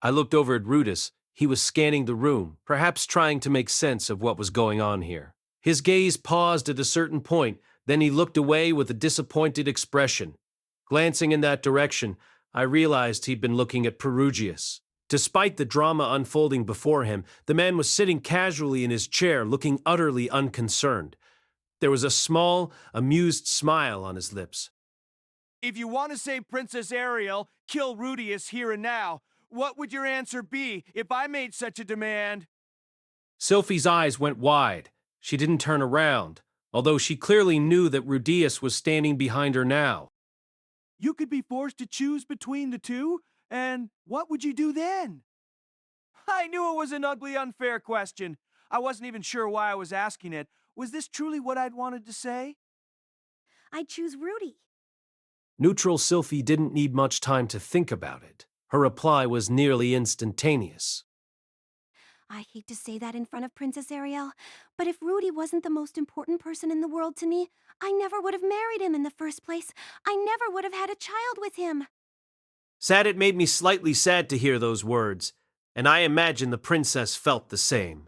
I looked over at Rudeus. He was scanning the room, perhaps trying to make sense of what was going on here. His gaze paused at a certain point, then he looked away with a disappointed expression. Glancing in that direction, I realized he'd been looking at Perugius. Despite the drama unfolding before him, the man was sitting casually in his chair, looking utterly unconcerned. There was a small, amused smile on his lips. If you want to save Princess Ariel, kill Rudeus here and now. What would your answer be if I made such a demand? Sylphy's eyes went wide. She didn't turn around, although she clearly knew that Rudeus was standing behind her now. You could be forced to choose between the two, and what would you do then? I knew it was an ugly, unfair question. I wasn't even sure why I was asking it. Was this truly what I'd wanted to say? I'd choose Rudy. Neutral Sylphy didn't need much time to think about it. Her reply was nearly instantaneous. I hate to say that in front of Princess Ariel, but if Rudy wasn't the most important person in the world to me, I never would have married him in the first place. I never would have had a child with him. Sad it made me slightly sad to hear those words, and I imagine the princess felt the same.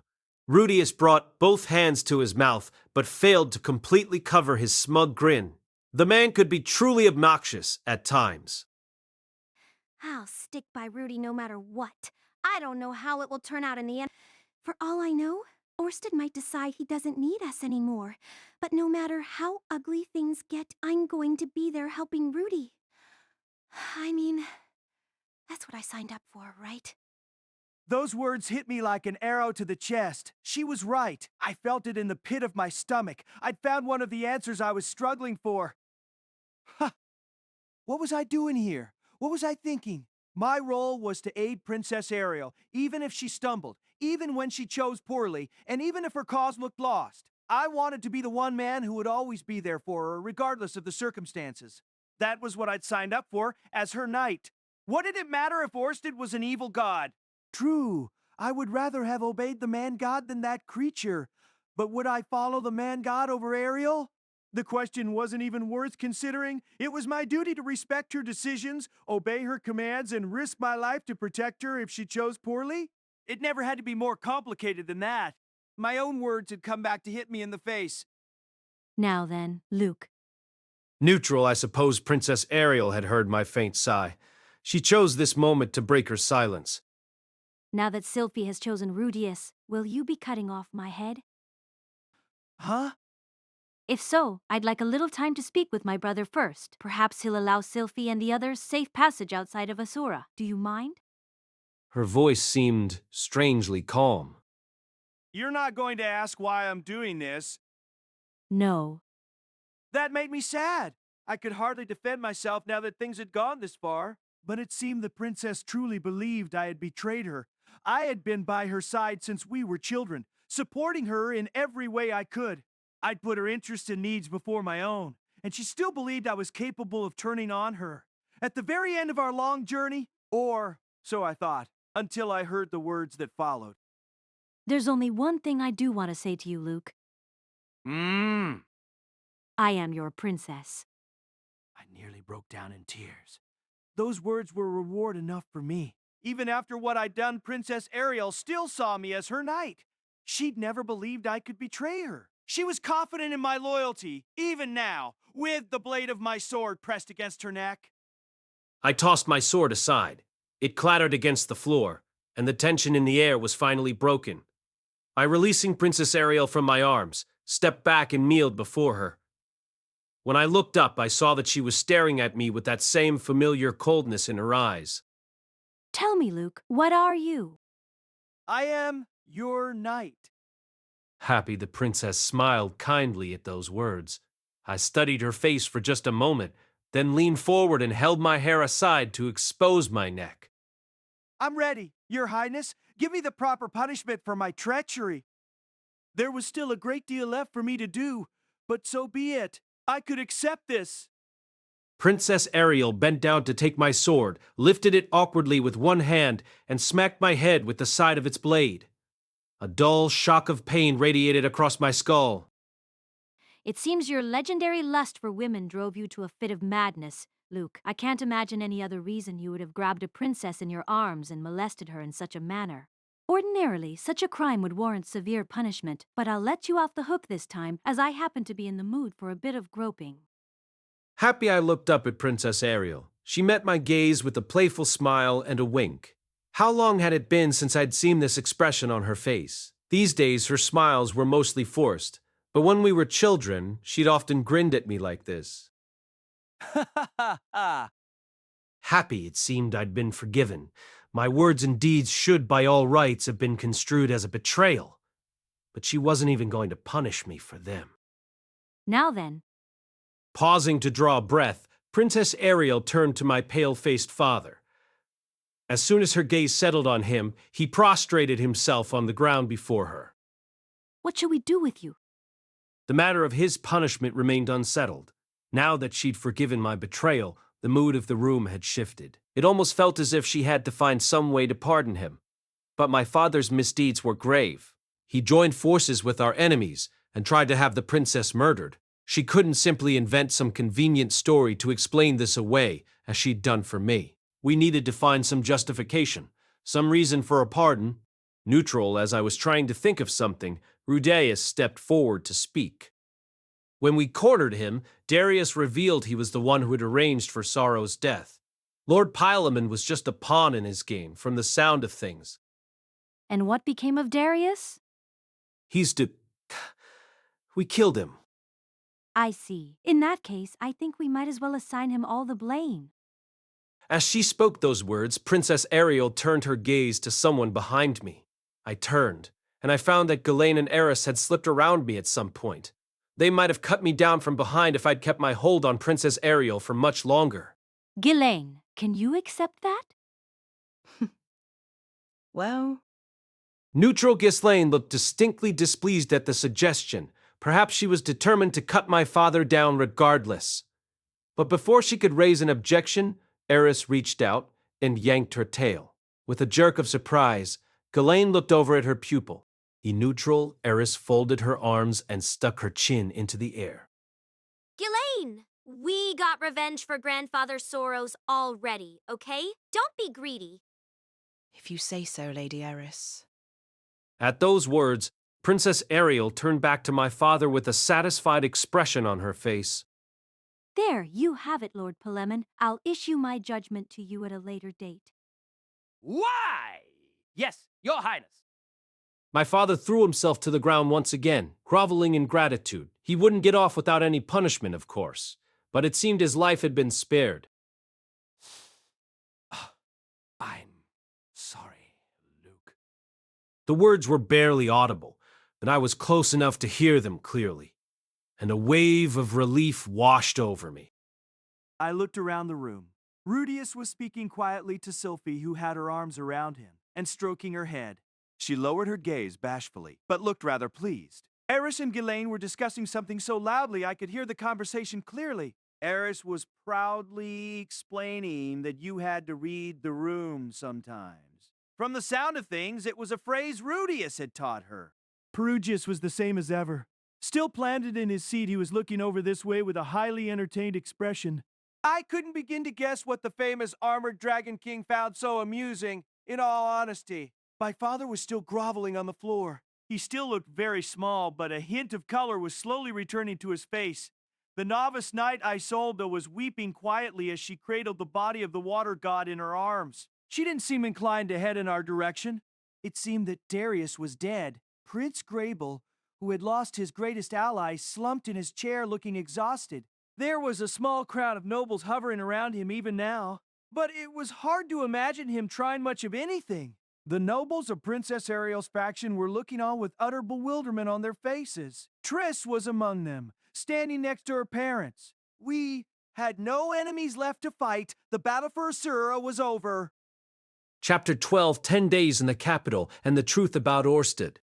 Rudeus brought both hands to his mouth, but failed to completely cover his smug grin. The man could be truly obnoxious at times. I'll stick by Rudy no matter what. I don't know how it will turn out in the end. For all I know, Orsted might decide he doesn't need us anymore. But no matter how ugly things get, I'm going to be there helping Rudy. I mean, that's what I signed up for, right? Those words hit me like an arrow to the chest. She was right. I felt it in the pit of my stomach. I'd found one of the answers I was struggling for. Ha! What was I doing here? What was I thinking? My role was to aid Princess Ariel, even if she stumbled, even when she chose poorly, and even if her cause looked lost. I wanted to be the one man who would always be there for her, regardless of the circumstances. That was what I'd signed up for, as her knight. What did it matter if Orsted was an evil god? True, I would rather have obeyed the man-god than that creature. But would I follow the man-god over Ariel? The question wasn't even worth considering. It was my duty to respect her decisions, obey her commands, and risk my life to protect her if she chose poorly. It never had to be more complicated than that. My own words had come back to hit me in the face. Now then, Luke. Neutral, I suppose Princess Ariel had heard my faint sigh. She chose this moment to break her silence. Now that Sylphy has chosen Rudeus, will you be cutting off my head? Huh? If so, I'd like a little time to speak with my brother first. Perhaps he'll allow Sylphy and the others safe passage outside of Asura. Do you mind? Her voice seemed strangely calm. You're not going to ask why I'm doing this. No. That made me sad. I could hardly defend myself now that things had gone this far. But it seemed the princess truly believed I had betrayed her. I had been by her side since we were children, supporting her in every way I could. I'd put her interests and needs before my own, and she still believed I was capable of turning on her. At the very end of our long journey, or so I thought, until I heard the words that followed. There's only one thing I do want to say to you, Luke. I am your princess. I nearly broke down in tears. Those words were reward enough for me. Even after what I'd done, Princess Ariel still saw me as her knight. She'd never believed I could betray her. She was confident in my loyalty, even now, with the blade of my sword pressed against her neck. I tossed my sword aside. It clattered against the floor, and the tension in the air was finally broken. I, releasing Princess Ariel from my arms, stepped back and kneeled before her. When I looked up, I saw that she was staring at me with that same familiar coldness in her eyes. Tell me, Luke, what are you? I am your knight. Happy, the princess smiled kindly at those words. I studied her face for just a moment, then leaned forward and held my hair aside to expose my neck. I'm ready, Your Highness. Give me the proper punishment for my treachery. There was still a great deal left for me to do, but so be it. I could accept this. Princess Ariel bent down to take my sword, lifted it awkwardly with one hand, and smacked my head with the side of its blade. A dull shock of pain radiated across my skull. It seems your legendary lust for women drove you to a fit of madness, Luke. I can't imagine any other reason you would have grabbed a princess in your arms and molested her in such a manner. Ordinarily, such a crime would warrant severe punishment, but I'll let you off the hook this time, as I happen to be in the mood for a bit of groping. Happy, I looked up at Princess Ariel. She met my gaze with a playful smile and a wink. How long had it been since I'd seen this expression on her face? These days, her smiles were mostly forced, but when we were children, she'd often grinned at me like this. Ha ha ha ha! Happy it seemed I'd been forgiven. My words and deeds should, by all rights, have been construed as a betrayal. But she wasn't even going to punish me for them. Now then, Pausing to draw breath, Princess Ariel turned to my pale-faced father. As soon as her gaze settled on him, he prostrated himself on the ground before her. what shall we do with you? The matter of his punishment remained unsettled. Now that she'd forgiven my betrayal, the mood of the room had shifted. It almost felt as if she had to find some way to pardon him. But my father's misdeeds were grave. He joined forces with our enemies and tried to have the princess murdered. She couldn't simply invent some convenient story to explain this away, as she'd done for me. We needed to find some justification, some reason for a pardon. Neutral as I was trying to think of something, Rudeus stepped forward to speak. When we cornered him, Darius revealed he was the one who had arranged for Sorrow's death. Lord Pylamon was just a pawn in his game, from the sound of things. And what became of Darius? We killed him. I see. In that case, I think we might as well assign him all the blame. As she spoke those words, Princess Ariel turned her gaze to someone behind me. I turned, and I found that Ghislaine and Eris had slipped around me at some point. They might have cut me down from behind if I'd kept my hold on Princess Ariel for much longer. Ghislaine, can you accept that? Well, Neutral Ghislaine looked distinctly displeased at the suggestion. Perhaps she was determined to cut my father down regardless. But before she could raise an objection, Eris reached out and yanked her tail. With a jerk of surprise, Ghislaine looked over at her pupil. In neutral, Eris folded her arms and stuck her chin into the air. Ghislaine, we got revenge for Grandfather Soros already, okay? Don't be greedy. if you say so, Lady Eris. At those words, Princess Ariel turned back to my father with a satisfied expression on her face. There, you have it, Lord Pylamon. I'll issue my judgment to you at a later date. Why? Yes, Your Highness. My father threw himself to the ground once again, groveling in gratitude. He wouldn't get off without any punishment, of course, but it seemed his life had been spared. I'm sorry, Luke. The words were barely audible, but I was close enough to hear them clearly, and a wave of relief washed over me. I looked around the room. Rudeus was speaking quietly to Sylphy, who had her arms around him, and stroking her head. She lowered her gaze bashfully, but looked rather pleased. Eris and Ghislaine were discussing something so loudly I could hear the conversation clearly. Eris was proudly explaining that you had to read the room sometimes. From the sound of things, it was a phrase Rudeus had taught her. Perugius was the same as ever. Still planted in his seat, he was looking over this way with a highly entertained expression. I couldn't begin to guess what the famous armored Dragon King found so amusing, in all honesty. My father was still groveling on the floor. He still looked very small, but a hint of color was slowly returning to his face. The novice knight Isolde was weeping quietly as she cradled the body of the water god in her arms. She didn't seem inclined to head in our direction. It seemed that Darius was dead. Prince Grable, who had lost his greatest ally, slumped in his chair looking exhausted. There was a small crowd of nobles hovering around him even now, but it was hard to imagine him trying much of anything. The nobles of Princess Ariel's faction were looking on with utter bewilderment on their faces. Triss was among them, standing next to her parents. We had no enemies left to fight. The battle for Asura was over. Chapter 12, 10 Days in the Capital and the Truth About Orsted.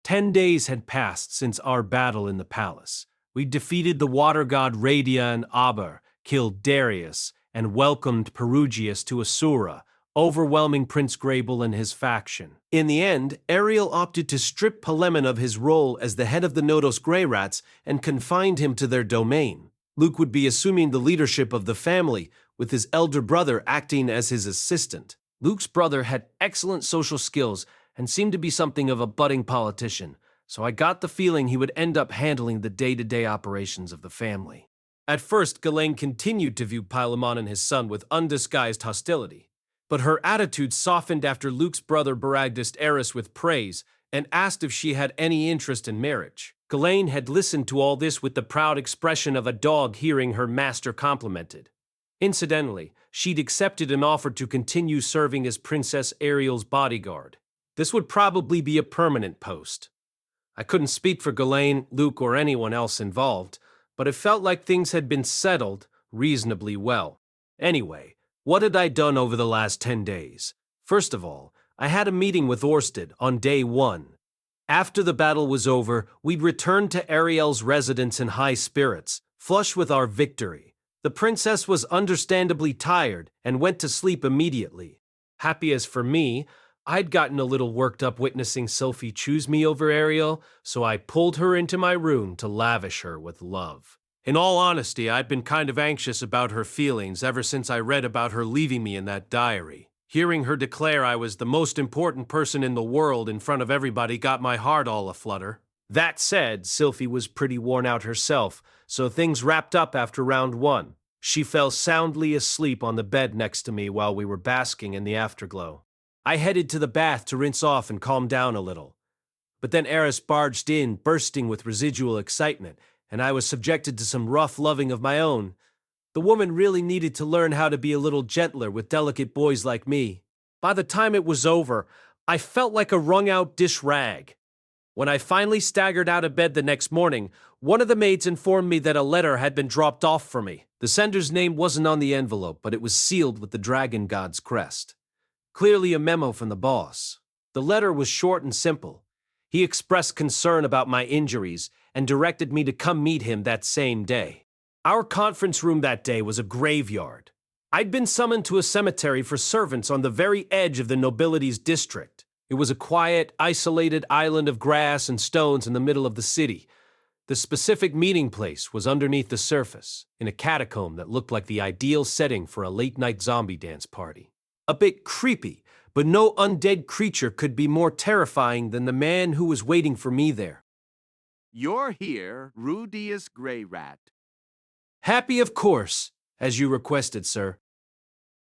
10 days had passed since our battle in the palace. We defeated the water god Radia and Aber, killed Darius, and welcomed Perugius to Asura, overwhelming Prince Grable and his faction. In the end, Ariel opted to strip Pylamon of his role as the head of the Nodos Grey Rats and confined him to their domain. Luke would be assuming the leadership of the family, with his elder brother acting as his assistant. Luke's brother had excellent social skills and seemed to be something of a budding politician, so I got the feeling he would end up handling the day-to-day operations of the family. At first, Ghislaine continued to view Pylamon and his son with undisguised hostility. But her attitude softened after Luke's brother barraged Eris with praise and asked if she had any interest in marriage. Ghislaine had listened to all this with the proud expression of a dog hearing her master complimented. Incidentally, she'd accepted an offer to continue serving as Princess Ariel's bodyguard. This would probably be a permanent post. I couldn't speak for Ghislaine, Luke, or anyone else involved, but it felt like things had been settled reasonably well. Anyway, what had I done over the last 10 days? First of all, I had a meeting with Orsted on day 1. After the battle was over, we'd returned to Ariel's residence in high spirits, flush with our victory. The princess was understandably tired and went to sleep immediately. Happy as for me, I'd gotten a little worked up witnessing Sylphy choose me over Ariel, so I pulled her into my room to lavish her with love. In all honesty, I'd been kind of anxious about her feelings ever since I read about her leaving me in that diary. Hearing her declare I was the most important person in the world in front of everybody got my heart all aflutter. That said, Sylphy was pretty worn out herself, so things wrapped up after round 1. She fell soundly asleep on the bed next to me while we were basking in the afterglow. I headed to the bath to rinse off and calm down a little. But then Eris barged in, bursting with residual excitement, and I was subjected to some rough loving of my own. The woman really needed to learn how to be a little gentler with delicate boys like me. By the time it was over, I felt like a wrung-out dish rag. When I finally staggered out of bed the next morning, one of the maids informed me that a letter had been dropped off for me. The sender's name wasn't on the envelope, but it was sealed with the dragon god's crest. Clearly a memo from the boss. The letter was short and simple. He expressed concern about my injuries and directed me to come meet him that same day. Our conference room that day was a graveyard. I'd been summoned to a cemetery for servants on the very edge of the nobility's district. It was a quiet, isolated island of grass and stones in the middle of the city. The specific meeting place was underneath the surface, in a catacomb that looked like the ideal setting for a late-night zombie dance party. A bit creepy, but no undead creature could be more terrifying than the man who was waiting for me there. You're here, Rudeus Grey Rat. Happy, of course, as you requested, sir.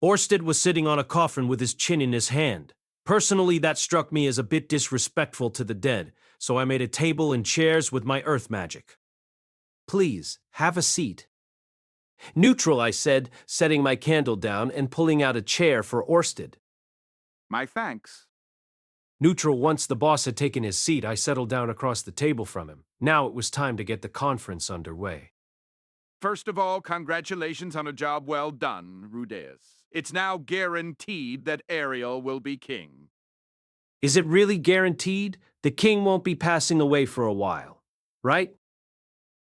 Orsted was sitting on a coffin with his chin in his hand. Personally, that struck me as a bit disrespectful to the dead, so I made a table and chairs with my earth magic. Please, have a seat. Neutral, I said, setting my candle down and pulling out a chair for Orsted. My thanks. Neutral, once the boss had taken his seat, I settled down across the table from him. Now it was time to get the conference underway. First of all, congratulations on a job well done, Rudeus. It's now guaranteed that Ariel will be king. Is it really guaranteed? The king won't be passing away for a while, right?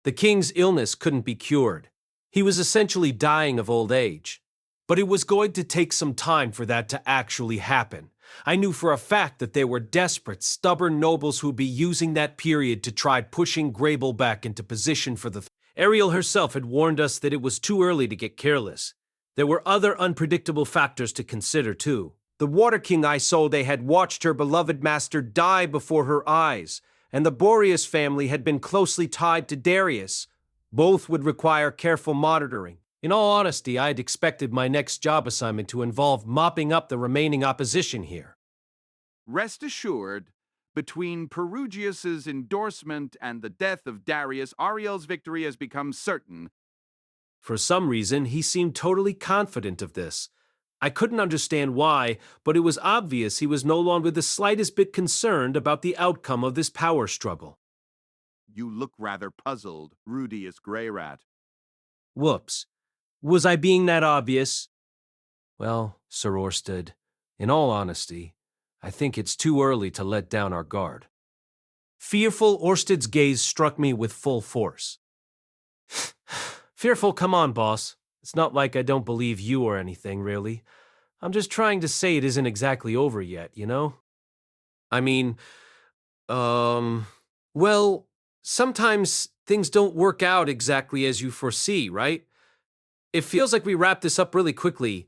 The king's illness couldn't be cured. He was essentially dying of old age. But it was going to take some time for that to actually happen. I knew for a fact that there were desperate, stubborn nobles who'd be using that period to try pushing Grable back into position for the Ariel herself had warned us that it was too early to get careless. There were other unpredictable factors to consider, too. The Water King Isolde had watched her beloved master die before her eyes, and the Boreas family had been closely tied to Darius. Both would require careful monitoring. In all honesty, I had expected my next job assignment to involve mopping up the remaining opposition here. Rest assured, between Perugius's endorsement and the death of Darius, Ariel's victory has become certain. For some reason, he seemed totally confident of this. I couldn't understand why, but it was obvious he was no longer the slightest bit concerned about the outcome of this power struggle. You look rather puzzled, Rudeus Grey Rat. Whoops. Was I being that obvious? Well, Sir Orsted, in all honesty, I think it's too early to let down our guard. Fearful, Orsted's gaze struck me with full force. Fearful, come on, boss. It's not like I don't believe you or anything, really. I'm just trying to say it isn't exactly over yet, you know? I mean, well, sometimes things don't work out exactly as you foresee, right? It feels like we wrapped this up really quickly.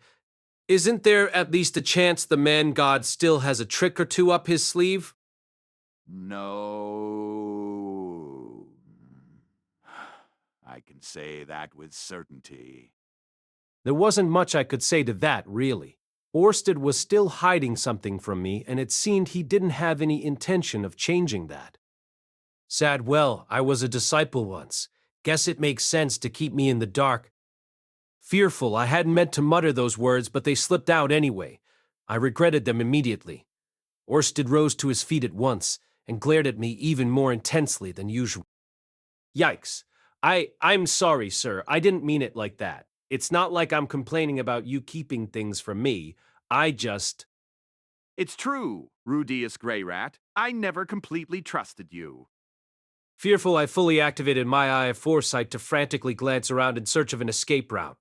Isn't there at least a chance the man god still has a trick or two up his sleeve? No. I can say that with certainty. There wasn't much I could say to that, really. Orsted was still hiding something from me, and it seemed he didn't have any intention of changing that. Sad well, I was a disciple once. Guess it makes sense to keep me in the dark. Fearful, I hadn't meant to mutter those words, but they slipped out anyway. I regretted them immediately. Orsted rose to his feet at once and glared at me even more intensely than usual. Yikes. I'm sorry, sir. I didn't mean it like that. It's not like I'm complaining about you keeping things from me. It's true, Rudeus Grey Rat. I never completely trusted you. Fearful, I fully activated my eye of foresight to frantically glance around in search of an escape route.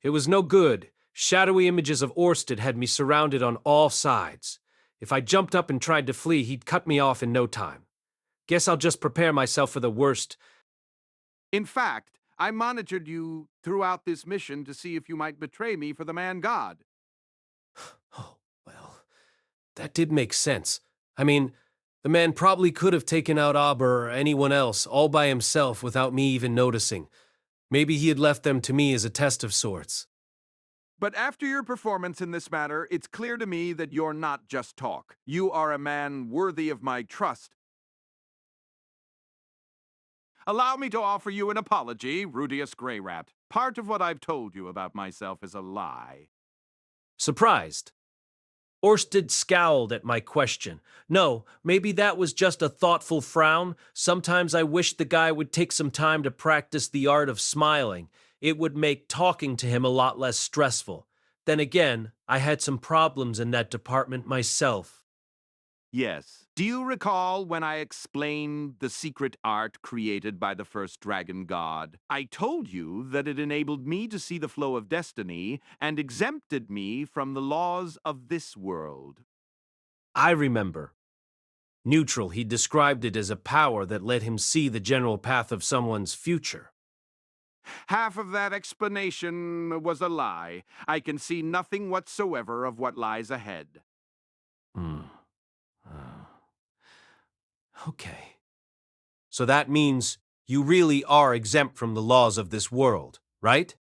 It was no good. Shadowy images of Orsted had me surrounded on all sides. If I jumped up and tried to flee, he'd cut me off in no time. Guess I'll just prepare myself for the worst. In fact, I monitored you throughout this mission to see if you might betray me for the man-god. Oh, well, that did make sense. I mean, the man probably could have taken out Aber or anyone else all by himself without me even noticing. Maybe he had left them to me as a test of sorts. But after your performance in this matter, it's clear to me that you're not just talk. You are a man worthy of my trust. Allow me to offer you an apology, Rudeus Grey Rat. Part of what I've told you about myself is a lie. Surprised. Orsted scowled at my question. No, maybe that was just a thoughtful frown. Sometimes I wish the guy would take some time to practice the art of smiling. It would make talking to him a lot less stressful. Then again, I had some problems in that department myself. Yes. Do you recall when I explained the secret art created by the first dragon god? I told you that it enabled me to see the flow of destiny and exempted me from the laws of this world. I remember. Neutral, he described it as a power that let him see the general path of someone's future. Half of that explanation was a lie. I can see nothing whatsoever of what lies ahead. Okay. So that means you really are exempt from the laws of this world, right?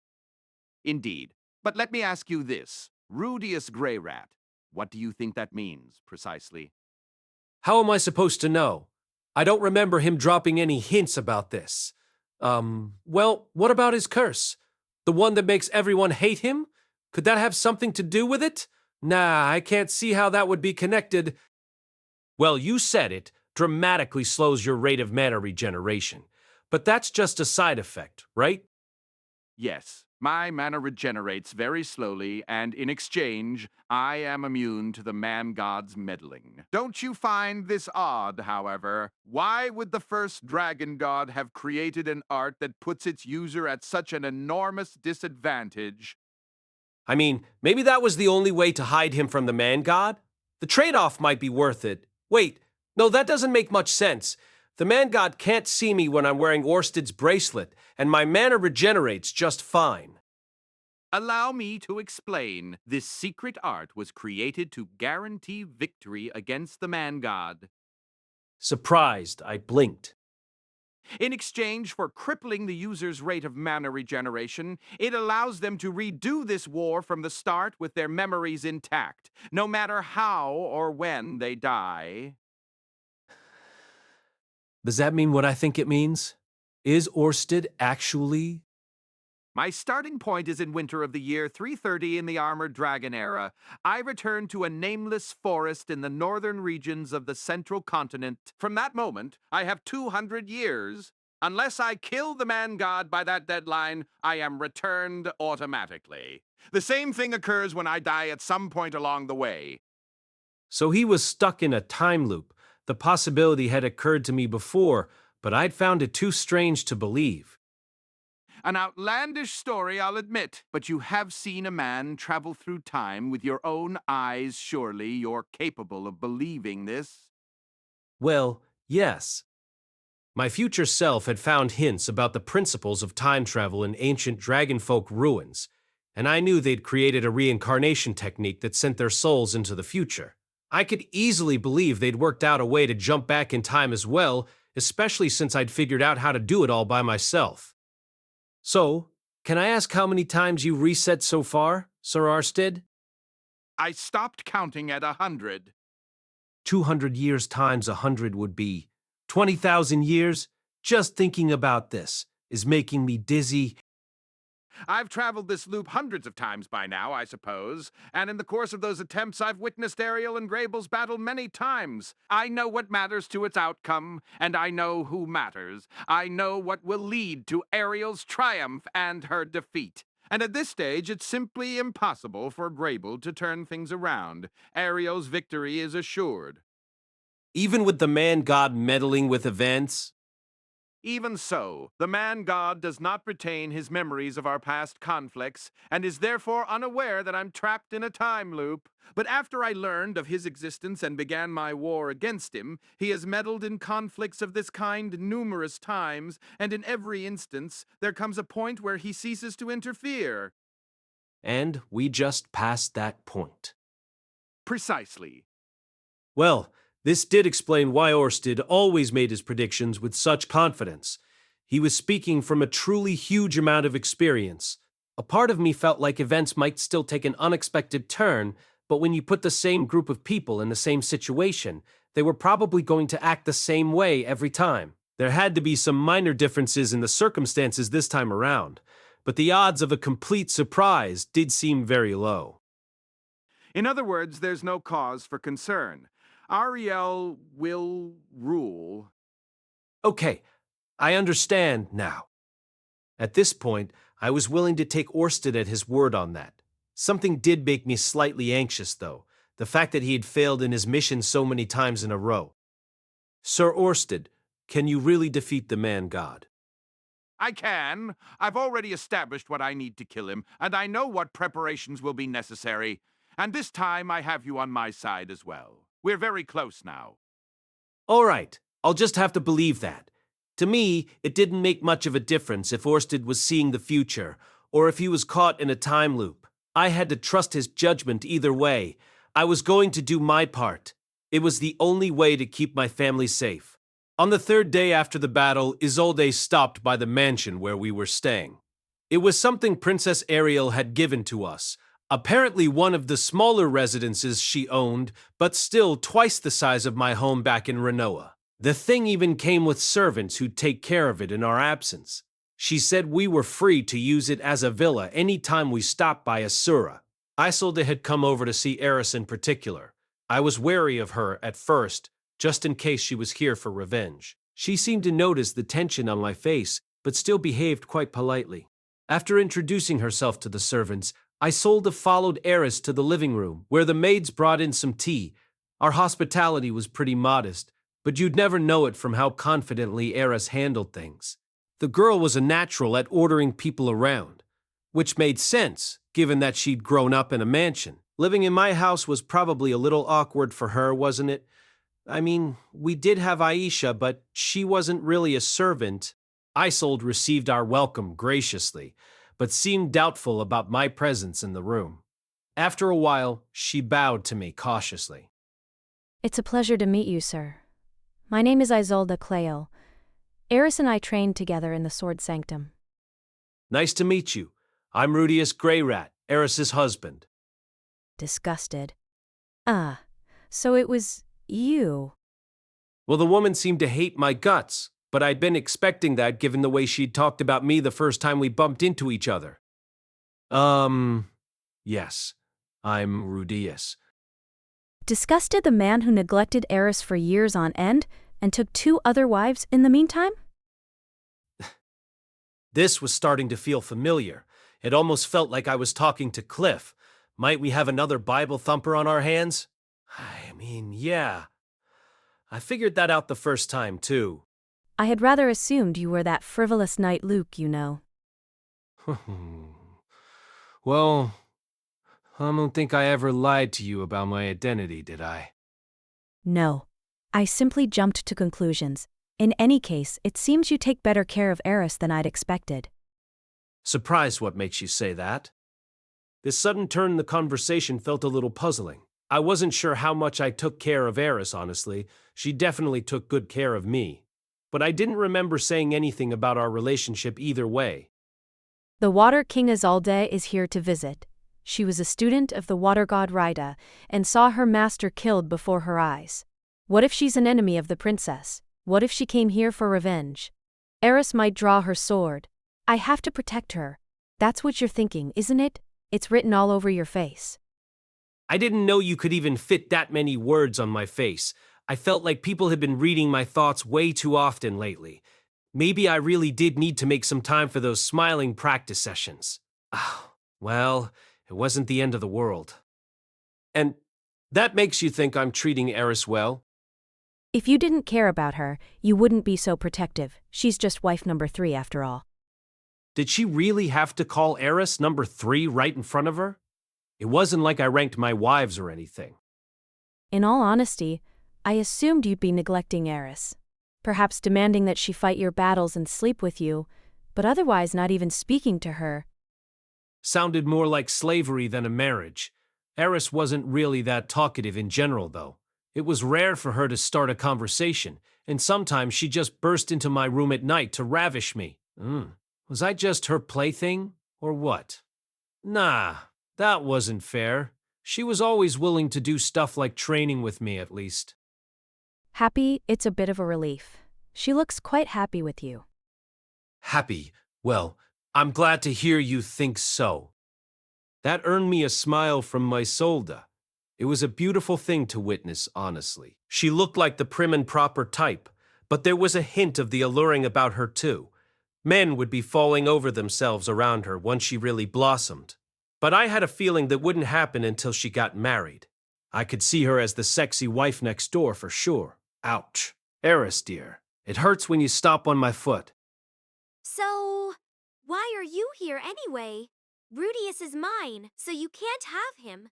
Indeed. But let me ask you this. Rudeus Grey Rat. What do you think that means, precisely? How am I supposed to know? I don't remember him dropping any hints about this. Well, what about his curse? The one that makes everyone hate him? Could that have something to do with it? Nah, I can't see how that would be connected. Well, you said it. Dramatically slows your rate of mana regeneration. But that's just a side effect, right? Yes. My mana regenerates very slowly, and in exchange, I am immune to the man-god's meddling. Don't you find this odd, however? Why would the first dragon god have created an art that puts its user at such an enormous disadvantage? I mean, maybe that was the only way to hide him from the man-god? The trade-off might be worth it. Wait, no, that doesn't make much sense. The man-god can't see me when I'm wearing Orsted's bracelet, and my mana regenerates just fine. Allow me to explain. This secret art was created to guarantee victory against the man-god. Surprised, I blinked. In exchange for crippling the user's rate of mana regeneration, it allows them to redo this war from the start with their memories intact, no matter how or when they die. Does that mean what I think it means? Is Orsted actually... My starting point is in winter of the year 330 in the Armored Dragon era. I return to a nameless forest in the northern regions of the central continent. From that moment, I have 200 years. Unless I kill the man-god by that deadline, I am returned automatically. The same thing occurs when I die at some point along the way. So he was stuck in a time loop. The possibility had occurred to me before, but I'd found it too strange to believe. An outlandish story, I'll admit, but you have seen a man travel through time with your own eyes. Surely you're capable of believing this? Well, yes. My future self had found hints about the principles of time travel in ancient dragonfolk ruins, and I knew they'd created a reincarnation technique that sent their souls into the future. I could easily believe they'd worked out a way to jump back in time as well, especially since I'd figured out how to do it all by myself. So, can I ask how many times you reset so far, Sir Arsted? I stopped counting at 100. 200 years times 100 would be 20,000 years? Just thinking about this is making me dizzy. I've traveled this loop hundreds of times by now, I suppose, and in the course of those attempts I've witnessed Ariel and Grable's battle many times. I know what matters to its outcome, and I know who matters. I know what will lead to Ariel's triumph and her defeat. And at this stage, it's simply impossible for Grable to turn things around. Ariel's victory is assured. Even with the man-god meddling with events? Even so, the man-god does not retain his memories of our past conflicts, and is therefore unaware that I'm trapped in a time loop. But after I learned of his existence and began my war against him, he has meddled in conflicts of this kind numerous times, and in every instance, there comes a point where he ceases to interfere. And we just passed that point. Precisely. Well, this did explain why Orsted always made his predictions with such confidence. He was speaking from a truly huge amount of experience. A part of me felt like events might still take an unexpected turn, but when you put the same group of people in the same situation, they were probably going to act the same way every time. There had to be some minor differences in the circumstances this time around, but the odds of a complete surprise did seem very low. In other words, there's no cause for concern. Ariel will rule. Okay, I understand now. At this point, I was willing to take Orsted at his word on that. Something did make me slightly anxious, though, the fact that he had failed in his mission so many times in a row. Sir Orsted, can you really defeat the man-god? I can. I've already established what I need to kill him, and I know what preparations will be necessary. And this time I have you on my side as well. We're very close now. All right, I'll just have to believe that. To me, it didn't make much of a difference if Orsted was seeing the future, or if he was caught in a time loop. I had to trust his judgment either way. I was going to do my part. It was the only way to keep my family safe. On the third day after the battle, Isolde stopped by the mansion where we were staying. It was something Princess Ariel had given to us. Apparently one of the smaller residences she owned, but still twice the size of my home back in Renoa. The thing even came with servants who'd take care of it in our absence. She said we were free to use it as a villa any time we stopped by Asura. Isolde had come over to see Eris in particular. I was wary of her at first, just in case she was here for revenge. She seemed to notice the tension on my face, but still behaved quite politely. After introducing herself to the servants, Isolde followed Eris to the living room, where the maids brought in some tea. Our hospitality was pretty modest, but you'd never know it from how confidently Eris handled things. The girl was a natural at ordering people around, which made sense, given that she'd grown up in a mansion. Living in my house was probably a little awkward for her, wasn't it? I mean, we did have Aisha, but she wasn't really a servant. Isolde received our welcome graciously, but seemed doubtful about my presence in the room. After a while, she bowed to me cautiously. It's a pleasure to meet you, sir. My name is Isolde Cleo. Eris and I trained together in the Sword Sanctum. Nice to meet you. I'm Rudeus Greyrat, Eris's husband. Disgusted. Ah, so it was you. Well, the woman seemed to hate my guts, but I'd been expecting that given the way she'd talked about me the first time we bumped into each other. Yes, I'm Rudeus. Disgusted the man who neglected Eris for years on end and took 2 other wives in the meantime? This was starting to feel familiar. It almost felt like I was talking to Cliff. Might we have another Bible thumper on our hands? I mean, yeah. I figured that out the first time, too. I had rather assumed you were that frivolous knight Luke, you know. Well, I don't think I ever lied to you about my identity, did I? No. I simply jumped to conclusions. In any case, it seems you take better care of Eris than I'd expected. Surprised what makes you say that? This sudden turn in the conversation felt a little puzzling. I wasn't sure how much I took care of Eris, honestly. She definitely took good care of me. But I didn't remember saying anything about our relationship either way. The Water King Isolde is here to visit. She was a student of the water god Rida and saw her master killed before her eyes. What if she's an enemy of the princess? What if she came here for revenge? Eris might draw her sword. I have to protect her. That's what you're thinking, isn't it? It's written all over your face. I didn't know you could even fit that many words on my face. I felt like people had been reading my thoughts way too often lately. Maybe I really did need to make some time for those smiling practice sessions. Well, it wasn't the end of the world. And that makes you think I'm treating Eris well? If you didn't care about her, you wouldn't be so protective. She's just wife number 3 after all. Did she really have to call Eris number 3 right in front of her? It wasn't like I ranked my wives or anything. In all honesty, I assumed you'd be neglecting Eris. Perhaps demanding that she fight your battles and sleep with you, but otherwise not even speaking to her. Sounded more like slavery than a marriage. Eris wasn't really that talkative in general, though. It was rare for her to start a conversation, and sometimes she just burst into my room at night to ravish me. Was I just her plaything, or what? Nah, that wasn't fair. She was always willing to do stuff like training with me, at least. Happy, it's a bit of a relief. She looks quite happy with you. Happy? Well, I'm glad to hear you think so. That earned me a smile from my Isolde. It was a beautiful thing to witness, honestly. She looked like the prim and proper type, but there was a hint of the alluring about her too. Men would be falling over themselves around her once she really blossomed. But I had a feeling that wouldn't happen until she got married. I could see her as the sexy wife next door for sure. Ouch. Eris, dear, it hurts when you stop on my foot. So, why are you here anyway? Rudeus is mine, so you can't have him.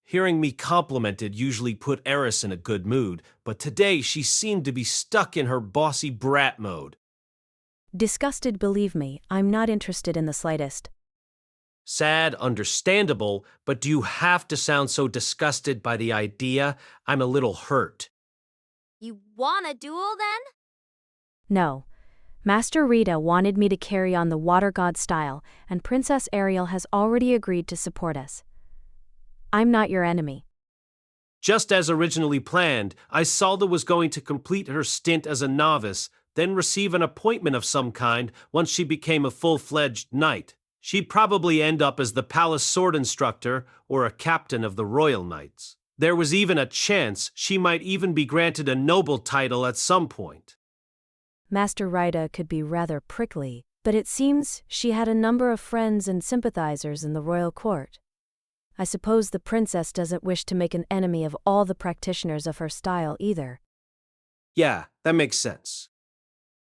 Hearing me complimented usually put Eris in a good mood, but today she seemed to be stuck in her bossy brat mode. Disgusted, believe me, I'm not interested in the slightest. Sad, understandable, but do you have to sound so disgusted by the idea? I'm a little hurt. You want a duel then? No. Master Rita wanted me to carry on the water god style, and Princess Ariel has already agreed to support us. I'm not your enemy. Just as originally planned, Isolde was going to complete her stint as a novice, then receive an appointment of some kind once she became a full-fledged knight. She'd probably end up as the palace sword instructor or a captain of the royal knights. There was even a chance she might even be granted a noble title at some point. Master Rita could be rather prickly, but it seems she had a number of friends and sympathizers in the royal court. I suppose the princess doesn't wish to make an enemy of all the practitioners of her style either. Yeah, that makes sense.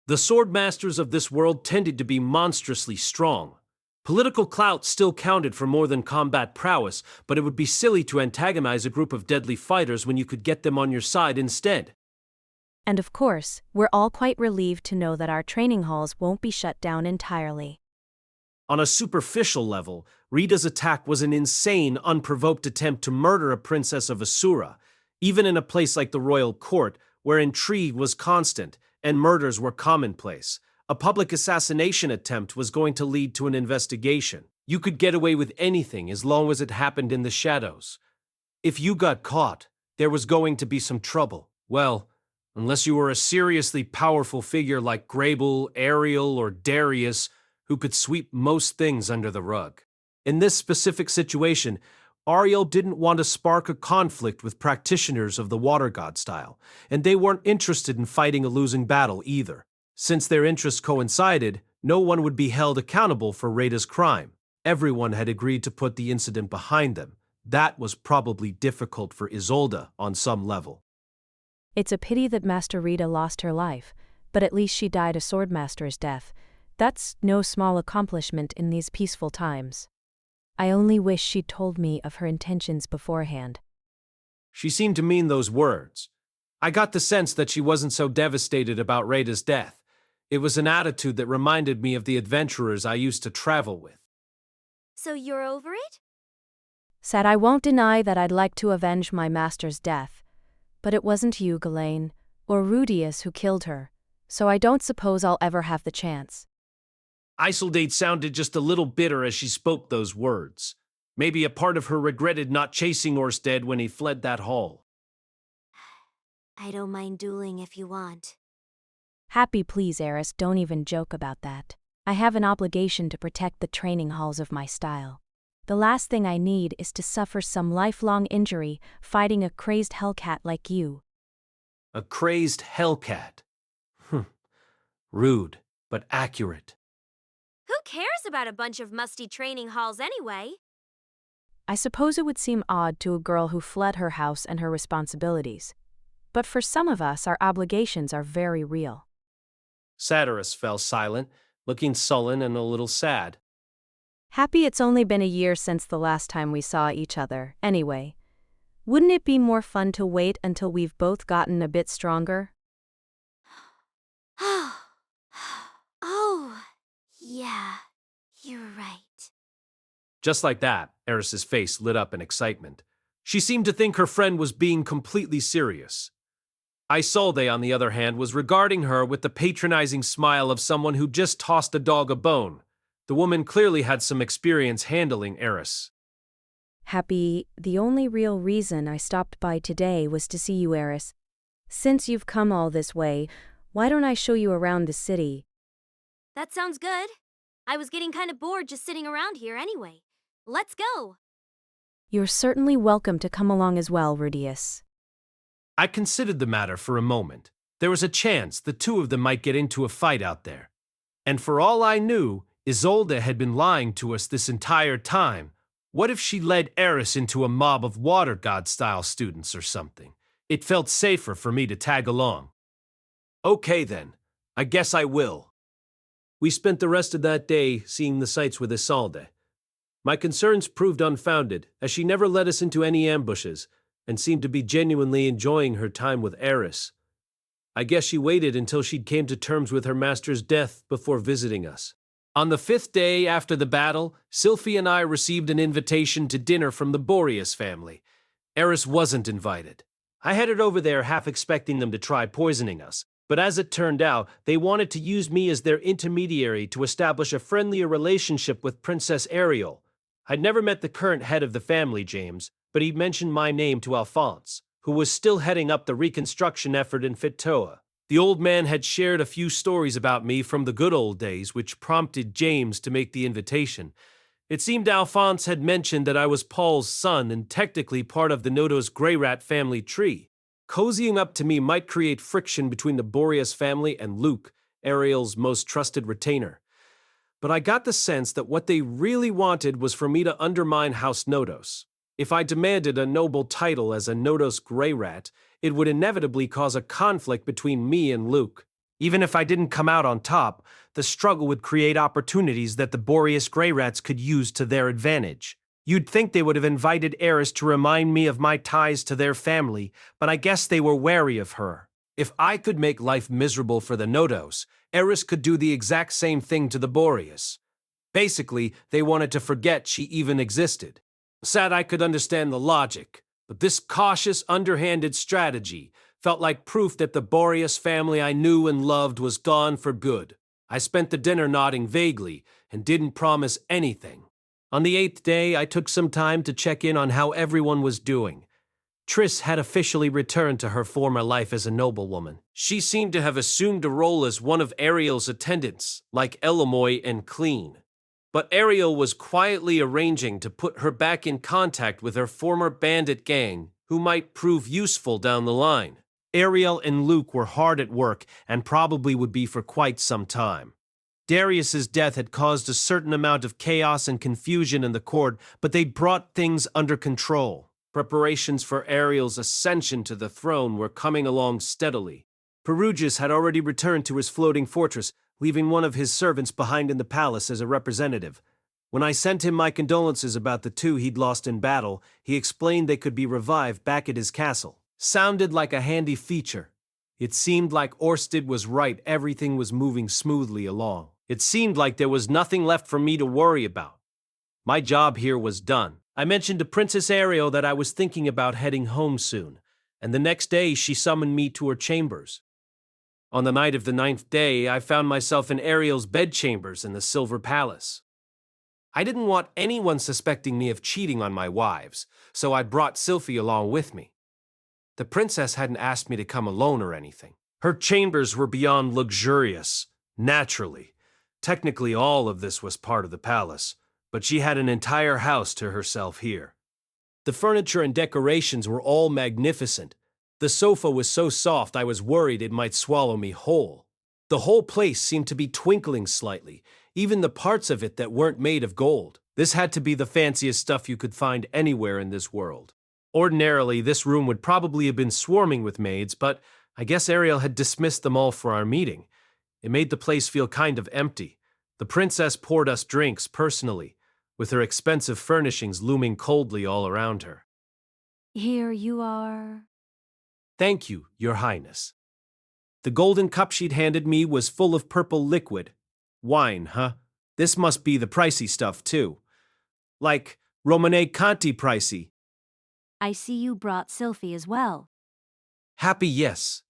The sword masters of this world tended to be monstrously strong. Political clout still counted for more than combat prowess, but it would be silly to antagonize a group of deadly fighters when you could get them on your side instead. And of course, we're all quite relieved to know that our training halls won't be shut down entirely. On a superficial level, Rita's attack was an insane, unprovoked attempt to murder a princess of Asura, even in a place like the royal court, where intrigue was constant and murders were commonplace. A public assassination attempt was going to lead to an investigation. You could get away with anything as long as it happened in the shadows. If you got caught, there was going to be some trouble. Well, unless you were a seriously powerful figure like Grable, Ariel, or Darius, who could sweep most things under the rug. In this specific situation, Ariel didn't want to spark a conflict with practitioners of the water god style, and they weren't interested in fighting a losing battle either. Since their interests coincided, no one would be held accountable for Rita's crime. Everyone had agreed to put the incident behind them. That was probably difficult for Isolde on some level. It's a pity that Master Rita lost her life, but at least she died a swordmaster's death. That's no small accomplishment in these peaceful times. I only wish she'd told me of her intentions beforehand. She seemed to mean those words. I got the sense that she wasn't so devastated about Rita's death. It was an attitude that reminded me of the adventurers I used to travel with. So you're over it? Said I won't deny that I'd like to avenge my master's death, but it wasn't you, Ghislaine, or Rudeus who killed her, so I don't suppose I'll ever have the chance. Isolde sounded just a little bitter as she spoke those words. Maybe a part of her regretted not chasing Orsted when he fled that hall. I don't mind dueling if you want. Happy, please, Eris, don't even joke about that. I have an obligation to protect the training halls of my style. The last thing I need is to suffer some lifelong injury fighting a crazed hellcat like you. A crazed hellcat. Rude, but accurate. Who cares about a bunch of musty training halls anyway? I suppose it would seem odd to a girl who fled her house and her responsibilities. But for some of us, our obligations are very real. Satyrus fell silent, looking sullen and a little sad. Happy it's only been a year since the last time we saw each other, anyway. Wouldn't it be more fun to wait until we've both gotten a bit stronger? Oh, yeah, you're right. Just like that, Eris's face lit up in excitement. She seemed to think her friend was being completely serious. Isolde, on the other hand, was regarding her with the patronizing smile of someone who just tossed a dog a bone. The woman clearly had some experience handling Eris. Happy, the only real reason I stopped by today was to see you, Eris. Since you've come all this way, why don't I show you around the city? That sounds good. I was getting kind of bored just sitting around here anyway. Let's go. You're certainly welcome to come along as well, Rudeus. I considered the matter for a moment. There was a chance the two of them might get into a fight out there. And for all I knew, Isolde had been lying to us this entire time. What if she led Eris into a mob of water god-style students or something? It felt safer for me to tag along. Okay then, I guess I will. We spent the rest of that day seeing the sights with Isolde. My concerns proved unfounded, as she never led us into any ambushes, and seemed to be genuinely enjoying her time with Eris. I guess she waited until she'd came to terms with her master's death before visiting us. On the 5th day after the battle, Sylphy and I received an invitation to dinner from the Boreas family. Eris wasn't invited. I headed over there half expecting them to try poisoning us, but as it turned out, they wanted to use me as their intermediary to establish a friendlier relationship with Princess Ariel. I'd never met the current head of the family, James, but he mentioned my name to Alphonse, who was still heading up the reconstruction effort in Fitoa. The old man had shared a few stories about me from the good old days, which prompted James to make the invitation. It seemed Alphonse had mentioned that I was Paul's son and technically part of the Nodos Greyrat family tree. Cozying up to me might create friction between the Boreas family and Luke, Ariel's most trusted retainer. But I got the sense that what they really wanted was for me to undermine House Nodos. If I demanded a noble title as a Nodos Greyrat, it would inevitably cause a conflict between me and Luke. Even if I didn't come out on top, the struggle would create opportunities that the Boreas Greyrats could use to their advantage. You'd think they would have invited Eris to remind me of my ties to their family, but I guess they were wary of her. If I could make life miserable for the Nodos, Eris could do the exact same thing to the Boreas. Basically, they wanted to forget she even existed. Sad I could understand the logic, but this cautious, underhanded strategy felt like proof that the Boreas family I knew and loved was gone for good. I spent the dinner nodding vaguely and didn't promise anything. On the 8th day, I took some time to check in on how everyone was doing. Triss had officially returned to her former life as a noblewoman. She seemed to have assumed a role as one of Ariel's attendants, like Elamoy and Clean. But Ariel was quietly arranging to put her back in contact with her former bandit gang, who might prove useful down the line. Ariel and Luke were hard at work and probably would be for quite some time. Darius's death had caused a certain amount of chaos and confusion in the court, but they'd brought things under control. Preparations for Ariel's ascension to the throne were coming along steadily. Perugius had already returned to his floating fortress, leaving one of his servants behind in the palace as a representative. When I sent him my condolences about the two he'd lost in battle, he explained they could be revived back at his castle. Sounded like a handy feature. It seemed like Orsted was right, everything was moving smoothly along. It seemed like there was nothing left for me to worry about. My job here was done. I mentioned to Princess Ariel that I was thinking about heading home soon, and the next day she summoned me to her chambers. On the night of the 9th day, I found myself in Ariel's bedchambers in the Silver Palace. I didn't want anyone suspecting me of cheating on my wives, so I brought Sylphy along with me. The princess hadn't asked me to come alone or anything. Her chambers were beyond luxurious, naturally. Technically, all of this was part of the palace, but she had an entire house to herself here. The furniture and decorations were all magnificent. The sofa was so soft I was worried it might swallow me whole. The whole place seemed to be twinkling slightly, even the parts of it that weren't made of gold. This had to be the fanciest stuff you could find anywhere in this world. Ordinarily, this room would probably have been swarming with maids, but I guess Ariel had dismissed them all for our meeting. It made the place feel kind of empty. The princess poured us drinks personally, with her expensive furnishings looming coldly all around her. Here you are. Thank you, Your Highness. The golden cup she'd handed me was full of purple liquid. Wine, huh? This must be the pricey stuff, too. Like Romane Conti pricey. I see you brought Sylphy as well. Happy, yes.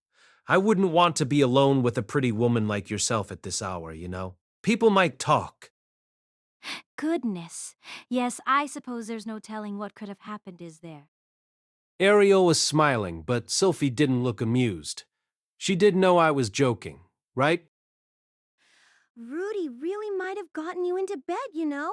I wouldn't want to be alone with a pretty woman like yourself at this hour, you know. People might talk. Goodness. Yes, I suppose there's no telling what could have happened, is there? Ariel was smiling, but Sylphy didn't look amused. She did know I was joking, right? Rudy really might have gotten you into bed, you know?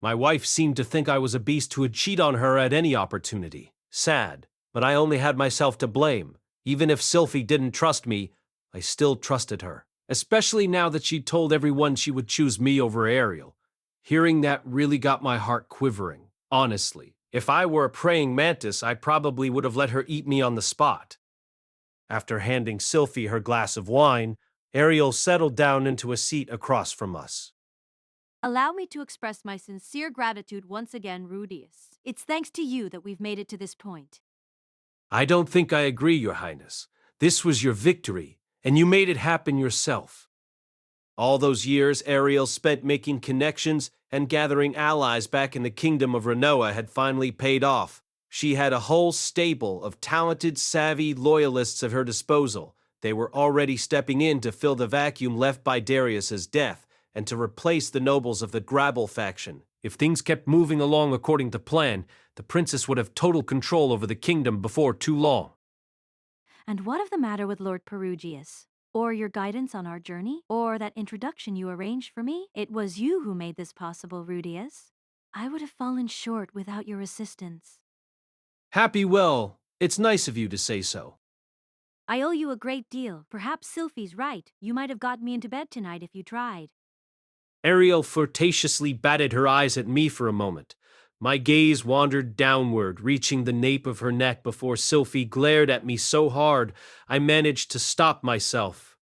My wife seemed to think I was a beast who would cheat on her at any opportunity. Sad, but I only had myself to blame. Even if Sylphy didn't trust me, I still trusted her, especially now that she'd told everyone she would choose me over Ariel. Hearing that really got my heart quivering, honestly. If I were a praying mantis, I probably would have let her eat me on the spot. After handing Sylphy her glass of wine, Ariel settled down into a seat across from us. Allow me to express my sincere gratitude once again, Rudeus. It's thanks to you that we've made it to this point. I don't think I agree, Your Highness. This was your victory, and you made it happen yourself. All those years Ariel spent making connections and gathering allies back in the kingdom of Renoa had finally paid off. She had a whole stable of talented, savvy loyalists at her disposal. They were already stepping in to fill the vacuum left by Darius's death and to replace the nobles of the Grabble faction. If things kept moving along according to plan, the princess would have total control over the kingdom before too long. And what of the matter with Lord Perugius? Or your guidance on our journey? Or that introduction you arranged for me? It was you who made this possible, Rudeus. I would have fallen short without your assistance. Happy, well, it's nice of you to say so. I owe you a great deal. Perhaps Sylphy's right. You might have got me into bed tonight if you tried. Ariel flirtatiously batted her eyes at me for a moment. My gaze wandered downward, reaching the nape of her neck before Sylphy glared at me so hard I managed to stop myself.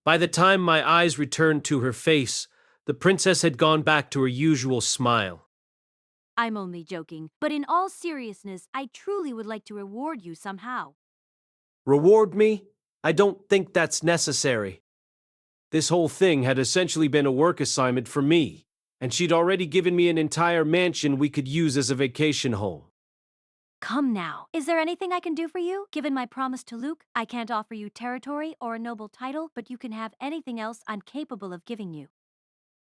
By the time my eyes returned to her face, the princess had gone back to her usual smile. I'm only joking, but in all seriousness, I truly would like to reward you somehow. Reward me? I don't think that's necessary. This whole thing had essentially been a work assignment for me, and she'd already given me an entire mansion we could use as a vacation home. Come now. Is there anything I can do for you? Given my promise to Luke, I can't offer you territory or a noble title, but you can have anything else I'm capable of giving you.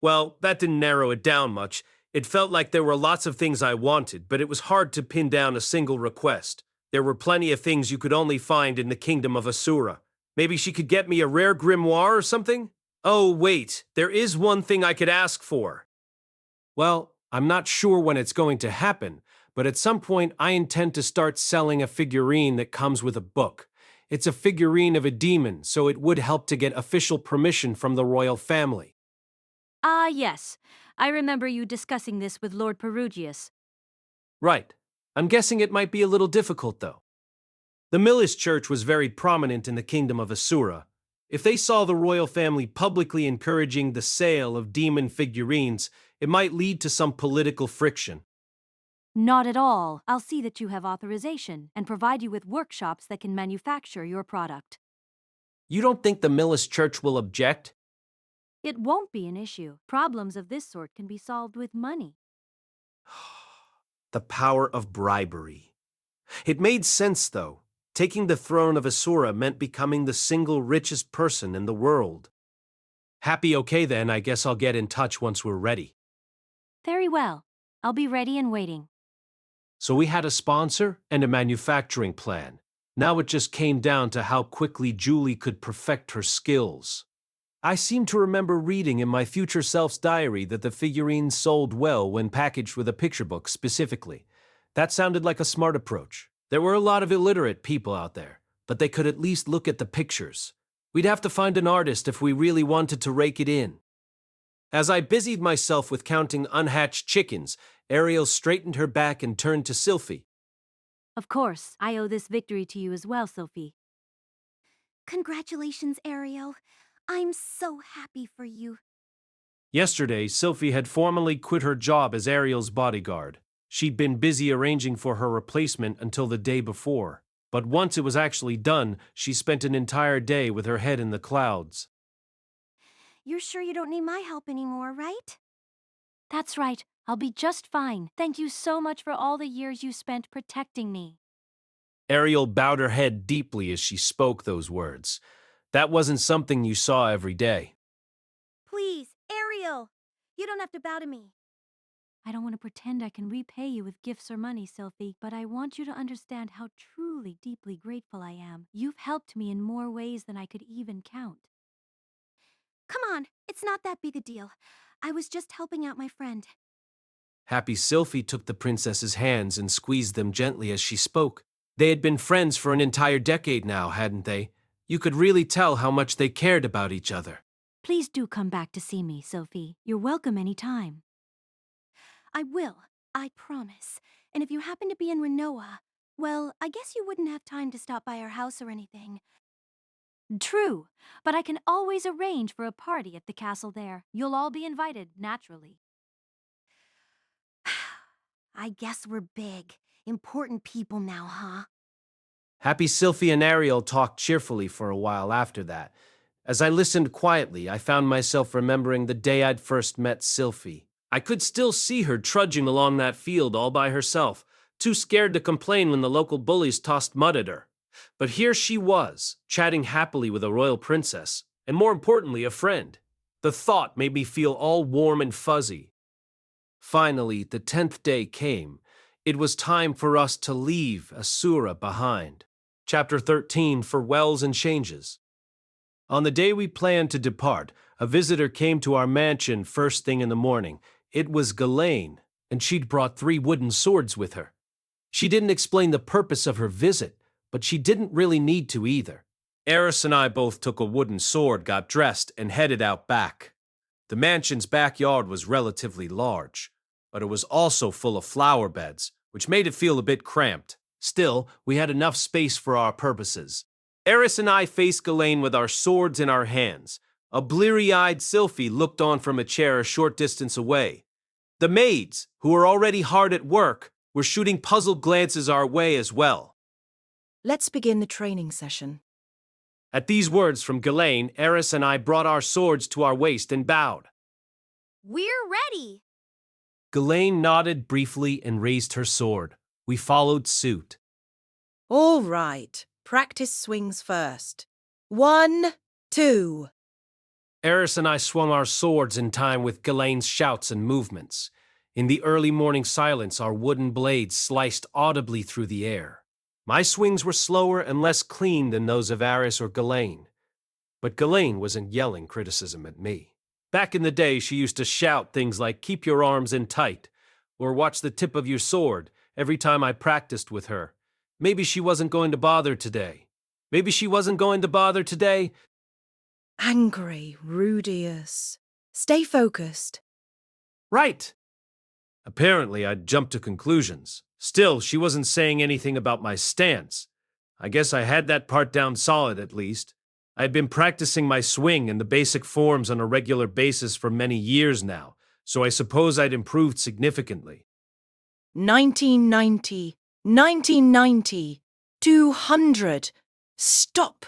Well, that didn't narrow it down much. It felt like there were lots of things I wanted, but it was hard to pin down a single request. There were plenty of things you could only find in the kingdom of Asura. Maybe she could get me a rare grimoire or something? Oh, wait, there is one thing I could ask for. Well, I'm not sure when it's going to happen, but at some point I intend to start selling a figurine that comes with a book. It's a figurine of a demon, so it would help to get official permission from the royal family. Ah, yes. I remember you discussing this with Lord Perugius. Right. I'm guessing it might be a little difficult, though. The Millis Church was very prominent in the kingdom of Asura. If they saw the royal family publicly encouraging the sale of demon figurines, it might lead to some political friction. Not at all. I'll see that you have authorization and provide you with workshops that can manufacture your product. You don't think the Millis Church will object? It won't be an issue. Problems of this sort can be solved with money. The power of bribery. It made sense, though. Taking the throne of Asura meant becoming the single richest person in the world. Happy okay then, I guess I'll get in touch once we're ready. Very well. I'll be ready and waiting. So we had a sponsor and a manufacturing plan. Now it just came down to how quickly Julie could perfect her skills. I seem to remember reading in my future self's diary that the figurines sold well when packaged with a picture book specifically. That sounded like a smart approach. There were a lot of illiterate people out there, but they could at least look at the pictures. We'd have to find an artist if we really wanted to rake it in. As I busied myself with counting unhatched chickens, Ariel straightened her back and turned to Sylphy. Of course, I owe this victory to you as well, Sylphy. Congratulations, Ariel. I'm so happy for you. Yesterday, Sylphy had formally quit her job as Ariel's bodyguard. She'd been busy arranging for her replacement until the day before. But once it was actually done, she spent an entire day with her head in the clouds. You're sure you don't need my help anymore, right? That's right. I'll be just fine. Thank you so much for all the years you spent protecting me. Ariel bowed her head deeply as she spoke those words. That wasn't something you saw every day. Please, Ariel, you don't have to bow to me. I don't want to pretend I can repay you with gifts or money, Sylphy, but I want you to understand how truly, deeply grateful I am. You've helped me in more ways than I could even count. Come on, it's not that big a deal. I was just helping out my friend. Happy Sylphy took the princess's hands and squeezed them gently as she spoke. They had been friends for an entire decade now, hadn't they? You could really tell how much they cared about each other. Please do come back to see me, Sylphy. You're welcome any time. I will, I promise. And if you happen to be in Renoa, well, I guess you wouldn't have time to stop by our house or anything. True, but I can always arrange for a party at the castle there. You'll all be invited, naturally. I guess we're big, important people now, huh? Happy Sylphy and Ariel talked cheerfully for a while after that. As I listened quietly, I found myself remembering the day I'd first met Sylphy. I could still see her trudging along that field all by herself, too scared to complain when the local bullies tossed mud at her. But here she was, chatting happily with a royal princess, and more importantly, a friend. The thought made me feel all warm and fuzzy. Finally, the 10th day came. It was time for us to leave Asura behind. Chapter 13, Farewells and Changes. On the day we planned to depart, a visitor came to our mansion first thing in the morning. It was Ghislaine, and she'd brought 3 wooden swords with her. She didn't explain the purpose of her visit, but she didn't really need to either. Eris and I both took a wooden sword, got dressed, and headed out back. The mansion's backyard was relatively large, but it was also full of flower beds, which made it feel a bit cramped. Still, we had enough space for our purposes. Eris and I faced Ghislaine with our swords in our hands. A bleary-eyed Sylphy looked on from a chair a short distance away. The maids, who were already hard at work, were shooting puzzled glances our way as well. Let's begin the training session. At these words from Ghislaine, Eris and I brought our swords to our waist and bowed. We're ready. Ghislaine nodded briefly and raised her sword. We followed suit. All right, practice swings first. 1, 2. Eris and I swung our swords in time with Ghislaine's shouts and movements. In the early morning silence, our wooden blades sliced audibly through the air. My swings were slower and less clean than those of Eris or Ghislaine. But Ghislaine wasn't yelling criticism at me. Back in the day, she used to shout things like, "Keep your arms in tight," or "Watch the tip of your sword," every time I practiced with her. Maybe she wasn't going to bother today. Maybe she wasn't going to bother today. Angry, Rudeus. Stay focused. Right. Apparently, I'd jumped to conclusions. Still, she wasn't saying anything about my stance. I guess I had that part down solid, at least. I had been practicing my swing and the basic forms on a regular basis for many years now, so I suppose I'd improved significantly. 1990, 1990, 200. Stop!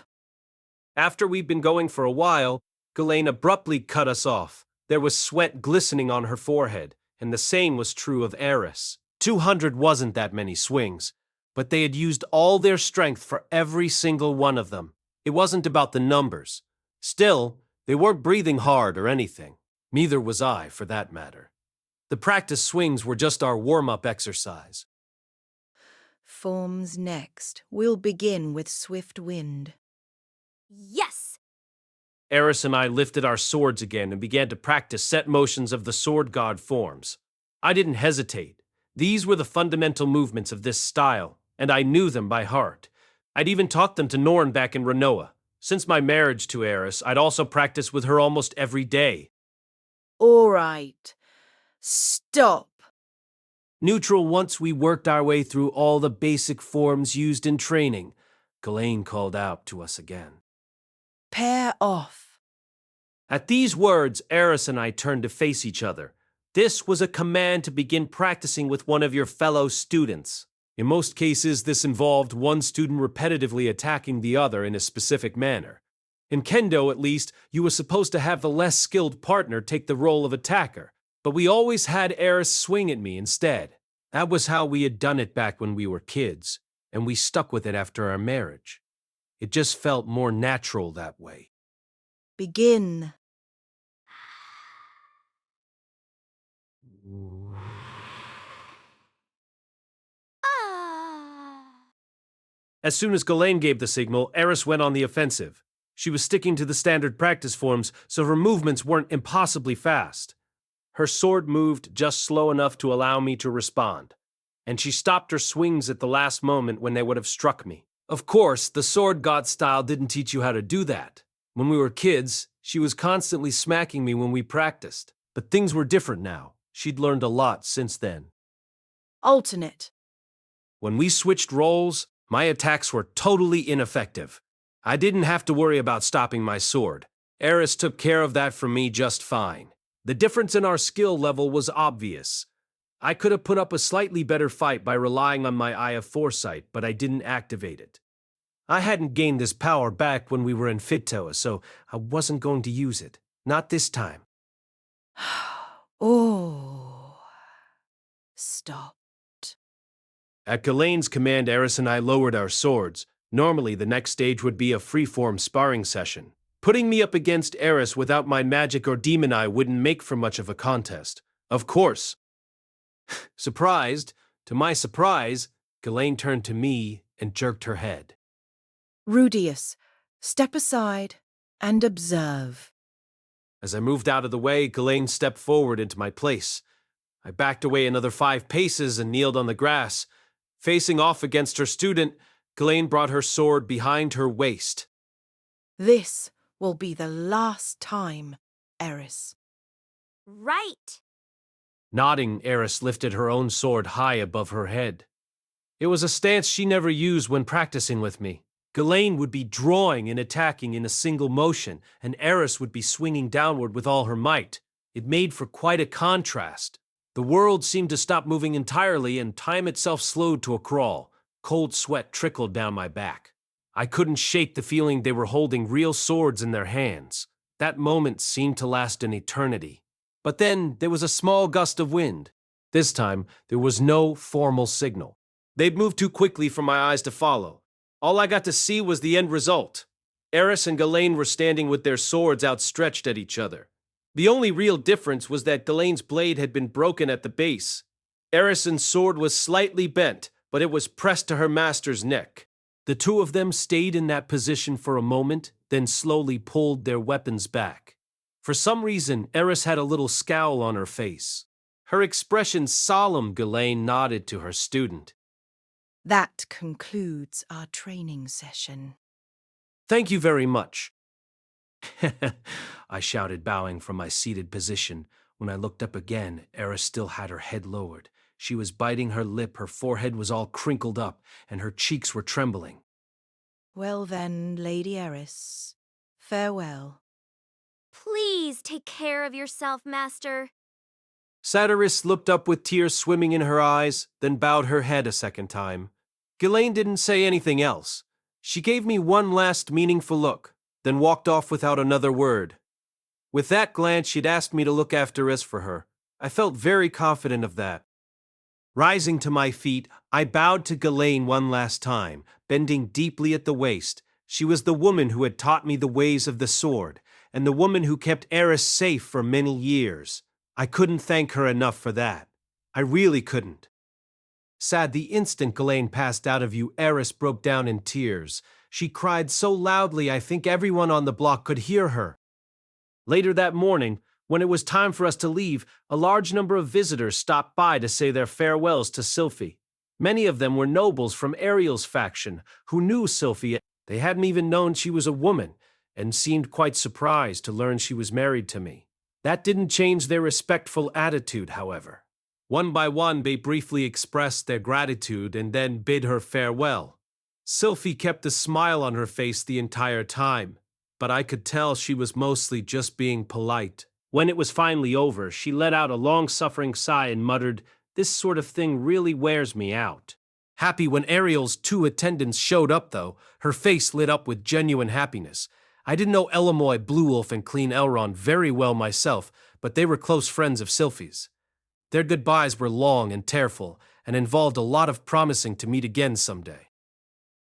After we'd been going for a while, Ghislaine abruptly cut us off. There was sweat glistening on her forehead, and the same was true of Eris. 200 wasn't that many swings. but they had used all their strength for every single one of them. It wasn't about the numbers. Still, they weren't breathing hard or anything. Neither was I, for that matter. The practice swings were just our warm-up exercise. Forms next. We'll begin with swift wind. Yes! Eris and I lifted our swords again and began to practice set motions of the sword god forms. I didn't hesitate. These were the fundamental movements of this style, and I knew them by heart. I'd even taught them to Norn back in Renoa. Since my marriage to Eris, I'd also practiced with her almost every day. All right. Stop. Neutral once we worked our way through all the basic forms used in training. Ghislaine called out to us again. Pair off. At these words, Eris and I turned to face each other. This was a command to begin practicing with one of your fellow students. In most cases, this involved one student repetitively attacking the other in a specific manner. In Kendo, at least, you were supposed to have the less skilled partner take the role of attacker, but we always had Eris swing at me instead. That was how we had done it back when we were kids, and we stuck with it after our marriage. It just felt more natural that way. Begin. As soon as Ghislaine gave the signal, Eris went on the offensive. She was sticking to the standard practice forms, so her movements weren't impossibly fast. Her sword moved just slow enough to allow me to respond, and she stopped her swings at the last moment when they would have struck me. Of course, the sword god style didn't teach you how to do that. When we were kids, she was constantly smacking me when we practiced. But things were different now. She'd learned a lot since then. Alternate. When we switched roles, my attacks were totally ineffective. I didn't have to worry about stopping my sword. Eris took care of that for me just fine. The difference in our skill level was obvious. I could have put up a slightly better fight by relying on my Eye of Foresight, but I didn't activate it. I hadn't gained this power back when we were in Fitoa, so I wasn't going to use it. Not this time. Oh. Stopped. At Ghislaine's command, Eris and I lowered our swords. Normally, the next stage would be a free-form sparring session. Putting me up against Eris without my magic or demon eye wouldn't make for much of a contest. Of course. To my surprise, Ghislaine turned to me and jerked her head. Rudeus, step aside and observe. As I moved out of the way, Ghislaine stepped forward into my place. I backed away another 5 paces and kneeled on the grass. Facing off against her student, Ghislaine brought her sword behind her waist. This will be the last time, Eris. Right. Nodding, Eris lifted her own sword high above her head. It was a stance she never used when practicing with me. Ghislaine would be drawing and attacking in a single motion, and Eris would be swinging downward with all her might. It made for quite a contrast. The world seemed to stop moving entirely, and time itself slowed to a crawl. Cold sweat trickled down my back. I couldn't shake the feeling they were holding real swords in their hands. That moment seemed to last an eternity. But then there was a small gust of wind. This time, there was no formal signal. They'd moved too quickly for my eyes to follow. All I got to see was the end result. Eris and Ghislaine were standing with their swords outstretched at each other. The only real difference was that Ghislaine's blade had been broken at the base. Eris's sword was slightly bent, but it was pressed to her master's neck. The two of them stayed in that position for a moment, then slowly pulled their weapons back. For some reason, Eris had a little scowl on her face. Her expression solemn, Ghislaine nodded to her student. That concludes our training session. Thank you very much. I shouted, bowing from my seated position. When I looked up again, Eris still had her head lowered. She was biting her lip, her forehead was all crinkled up, and her cheeks were trembling. Well then, Lady Eris, farewell. Please take care of yourself, Master. Satyris looked up with tears swimming in her eyes, then bowed her head a second time. Ghislaine didn't say anything else. She gave me one last meaningful look, then walked off without another word. With that glance, she'd asked me to look after Eris for her. I felt very confident of that. Rising to my feet, I bowed to Ghislaine one last time, bending deeply at the waist. She was the woman who had taught me the ways of the sword, and the woman who kept Eris safe for many years. I couldn't thank her enough for that. I really couldn't. Sad, the instant Ghislaine passed out of view, Eris broke down in tears. She cried so loudly I think everyone on the block could hear her. Later that morning, when it was time for us to leave, a large number of visitors stopped by to say their farewells to Sylphy. Many of them were nobles from Ariel's faction who knew Sylphy. They hadn't even known she was a woman and seemed quite surprised to learn she was married to me. That didn't change their respectful attitude, however. One by one, they briefly expressed their gratitude and then bid her farewell. Sylphy kept a smile on her face the entire time, but I could tell she was mostly just being polite. When it was finally over, she let out a long-suffering sigh and muttered, "This sort of thing really wears me out." Happy when Ariel's 2 attendants showed up, though, her face lit up with genuine happiness. I didn't know Elamoy, Bluewolf, and Clean Elrond very well myself, but they were close friends of Sylphy's. Their goodbyes were long and tearful, and involved a lot of promising to meet again someday.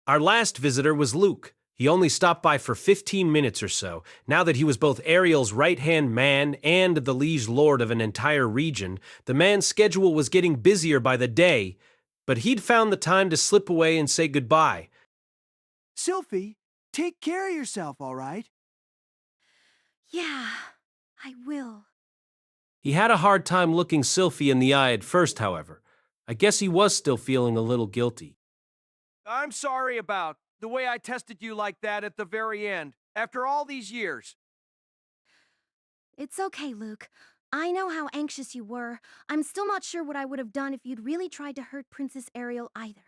Our last visitor was Luke. He only stopped by for 15 minutes or so, now that he was both Ariel's right-hand man and the liege lord of an entire region. The man's schedule was getting busier by the day, but he'd found the time to slip away and say goodbye. Sylphy, take care of yourself, all right? Yeah, I will. He had a hard time looking Sylphy in the eye at first, however. I guess he was still feeling a little guilty. I'm sorry about the way I tested you like that at the very end, after all these years. It's okay, Luke. I know how anxious you were. I'm still not sure what I would have done if you'd really tried to hurt Princess Ariel either.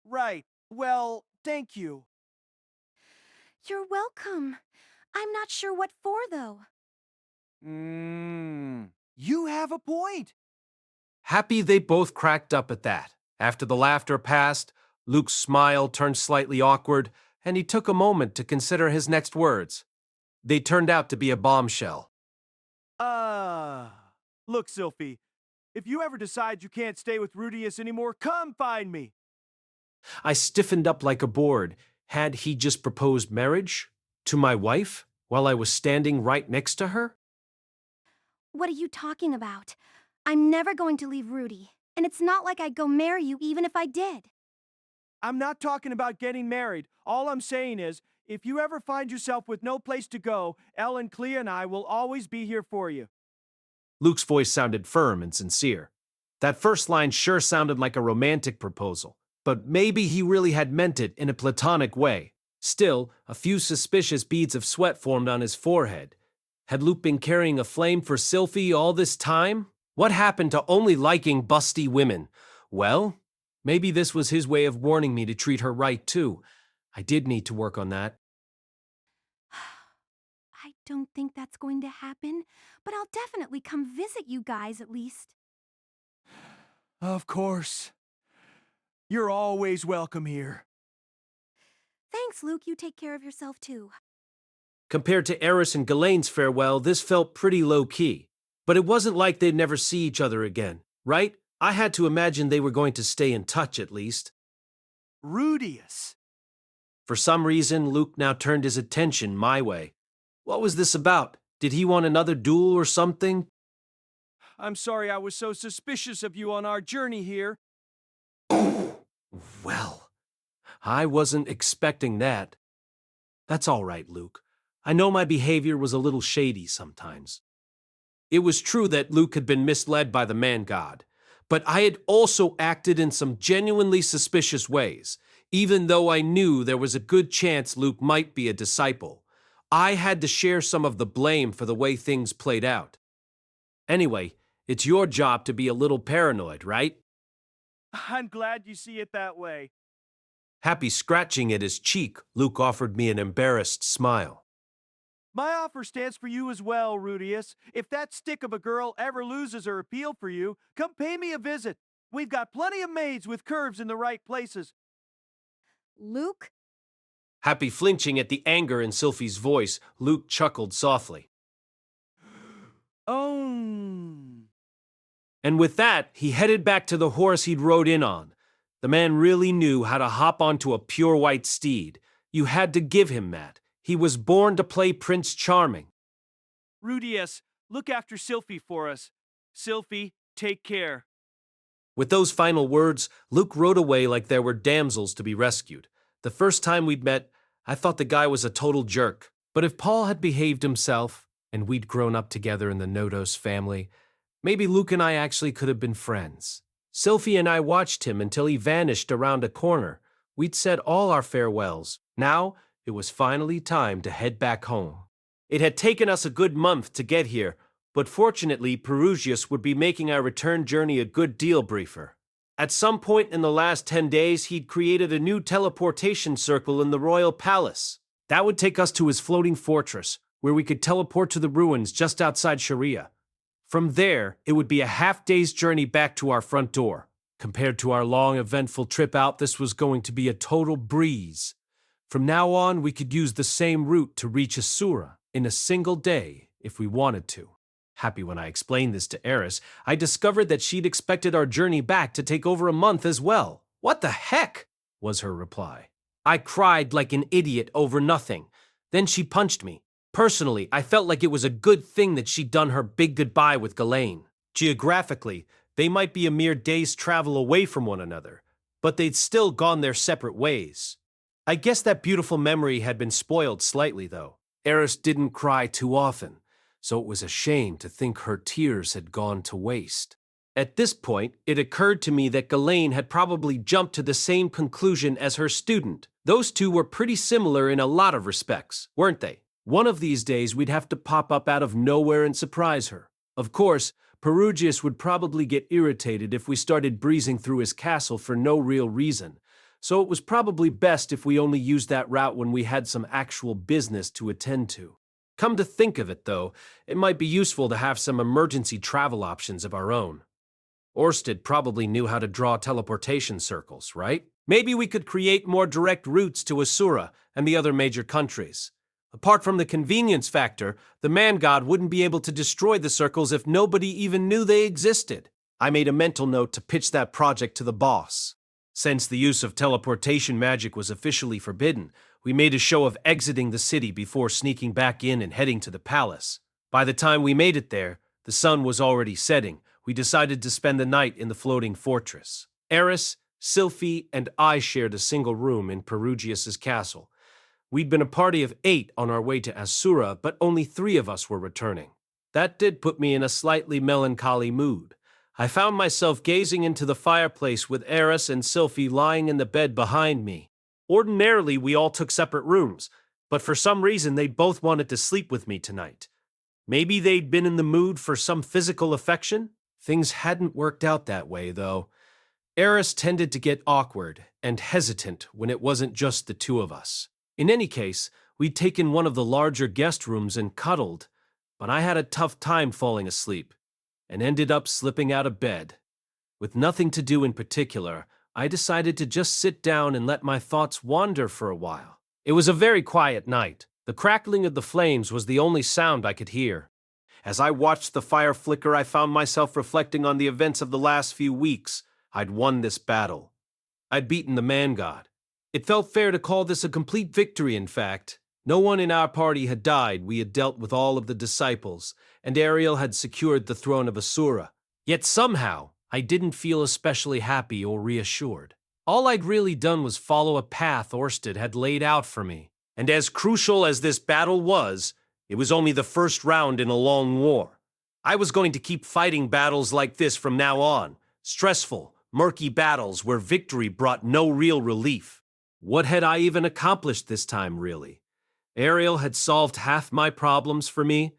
Right. Well, thank you. You're welcome. I'm not sure what for, though. You have a point. Happy they both cracked up at that. After the laughter passed, Luke's smile turned slightly awkward, and he took a moment to consider his next words. They turned out to be a bombshell. Look, Sylphy, if you ever decide you can't stay with Rudeus anymore, come find me. I stiffened up like a board. Had he just proposed marriage to my wife while I was standing right next to her? What are you talking about? I'm never going to leave Rudy, and it's not like I'd go marry you even if I did. I'm not talking about getting married. All I'm saying is, if you ever find yourself with no place to go, Ellen, Clea, and I will always be here for you. Luke's voice sounded firm and sincere. That first line sure sounded like a romantic proposal, but maybe he really had meant it in a platonic way. Still, a few suspicious beads of sweat formed on his forehead. Had Luke been carrying a flame for Sylphy all this time? What happened to only liking busty women? Well, maybe this was his way of warning me to treat her right, too. I did need to work on that. I don't think that's going to happen, but I'll definitely come visit you guys at least. Of course. You're always welcome here. Thanks, Luke. You take care of yourself, too. Compared to Eris and Ghislaine's farewell, this felt pretty low-key. But it wasn't like they'd never see each other again, right? I had to imagine they were going to stay in touch at least. Rudeus. For some reason, Luke now turned his attention my way. What was this about? Did he want another duel or something? I'm sorry I was so suspicious of you on our journey here. Well, I wasn't expecting that. That's all right, Luke. I know my behavior was a little shady sometimes. It was true that Luke had been misled by the man-god, but I had also acted in some genuinely suspicious ways, even though I knew there was a good chance Luke might be a disciple. I had to share some of the blame for the way things played out. Anyway, it's your job to be a little paranoid, right? I'm glad you see it that way. Happy scratching at his cheek, Luke offered me an embarrassed smile. My offer stands for you as well, Rudeus. If that stick of a girl ever loses her appeal for you, come pay me a visit. We've got plenty of maids with curves in the right places. Luke? Happy flinching at the anger in Sylphy's voice, Luke chuckled softly. Oh. And with that, he headed back to the horse he'd rode in on. The man really knew how to hop onto a pure white steed. You had to give him that. He was born to play Prince Charming. Rudeus, look after Sylphy for us. Sylphy, take care. With those final words, Luke rode away like there were damsels to be rescued. The first time we'd met, I thought the guy was a total jerk. But if Paul had behaved himself, and we'd grown up together in the Nodos family, maybe Luke and I actually could have been friends. Sylphy and I watched him until he vanished around a corner. We'd said all our farewells. Now, it was finally time to head back home. It had taken us a good month to get here, but fortunately, Perugius would be making our return journey a good deal briefer. At some point in the last 10 days, he'd created a new teleportation circle in the royal palace. That would take us to his floating fortress, where we could teleport to the ruins just outside Sharia. From there, it would be a half-day's journey back to our front door. Compared to our long, eventful trip out, this was going to be a total breeze. From now on, we could use the same route to reach Asura in a single day if we wanted to. Happy when I explained this to Eris, I discovered that she'd expected our journey back to take over a month as well. "What the heck?" was her reply. I cried like an idiot over nothing. Then she punched me. Personally, I felt like it was a good thing that she'd done her big goodbye with Ghislaine. Geographically, they might be a mere day's travel away from one another, but they'd still gone their separate ways. I guess that beautiful memory had been spoiled slightly, though. Eris didn't cry too often, so it was a shame to think her tears had gone to waste. At this point, it occurred to me that Ghislaine had probably jumped to the same conclusion as her student. Those two were pretty similar in a lot of respects, weren't they? One of these days, we'd have to pop up out of nowhere and surprise her. Of course, Perugius would probably get irritated if we started breezing through his castle for no real reason, so it was probably best if we only used that route when we had some actual business to attend to. Come to think of it, though, it might be useful to have some emergency travel options of our own. Orsted probably knew how to draw teleportation circles, right? Maybe we could create more direct routes to Asura and the other major countries. Apart from the convenience factor, the man god wouldn't be able to destroy the circles if nobody even knew they existed. I made a mental note to pitch that project to the boss. Since the use of teleportation magic was officially forbidden, we made a show of exiting the city before sneaking back in and heading to the palace. By the time we made it there, the sun was already setting. We decided to spend the night in the floating fortress. Eris, Sylphy, and I shared a single room in Perugius's castle. We'd been a party of 8 on our way to Asura, but only 3 of us were returning. That did put me in a slightly melancholy mood. I found myself gazing into the fireplace with Eris and Sylphy lying in the bed behind me. Ordinarily, we all took separate rooms, but for some reason they both wanted to sleep with me tonight. Maybe they'd been in the mood for some physical affection? Things hadn't worked out that way, though. Eris tended to get awkward and hesitant when it wasn't just the 2 of us. In any case, we'd taken one of the larger guest rooms and cuddled, but I had a tough time falling asleep and ended up slipping out of bed. With nothing to do in particular, I decided to just sit down and let my thoughts wander for a while. It was a very quiet night. The crackling of the flames was the only sound I could hear. As I watched the fire flicker, I found myself reflecting on the events of the last few weeks. I'd won this battle. I'd beaten the man god. It felt fair to call this a complete victory, in fact. No one in our party had died. We had dealt with all of the disciples, and Ariel had secured the throne of Asura. Yet somehow, I didn't feel especially happy or reassured. All I'd really done was follow a path Orsted had laid out for me. And as crucial as this battle was, it was only the first round in a long war. I was going to keep fighting battles like this from now on. Stressful, murky battles where victory brought no real relief. What had I even accomplished this time, really? Ariel had solved half my problems for me.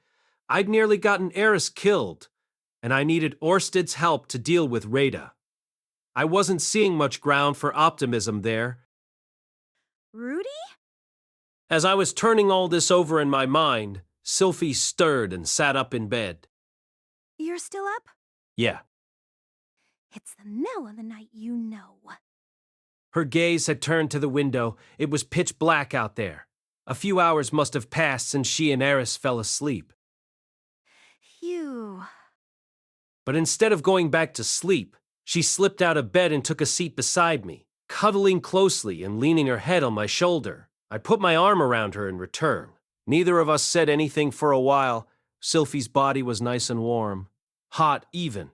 I'd nearly gotten Eris killed, and I needed Orsted's help to deal with Rada. I wasn't seeing much ground for optimism there. Rudy? As I was turning all this over in my mind, Sylphy stirred and sat up in bed. You're still up? Yeah. It's the middle of the night, you know. Her gaze had turned to the window. It was pitch black out there. A few hours must have passed since she and Eris fell asleep. Phew. But instead of going back to sleep, she slipped out of bed and took a seat beside me, cuddling closely and leaning her head on my shoulder. I put my arm around her in return. Neither of us said anything for a while. Sylphy's body was nice and warm, hot even.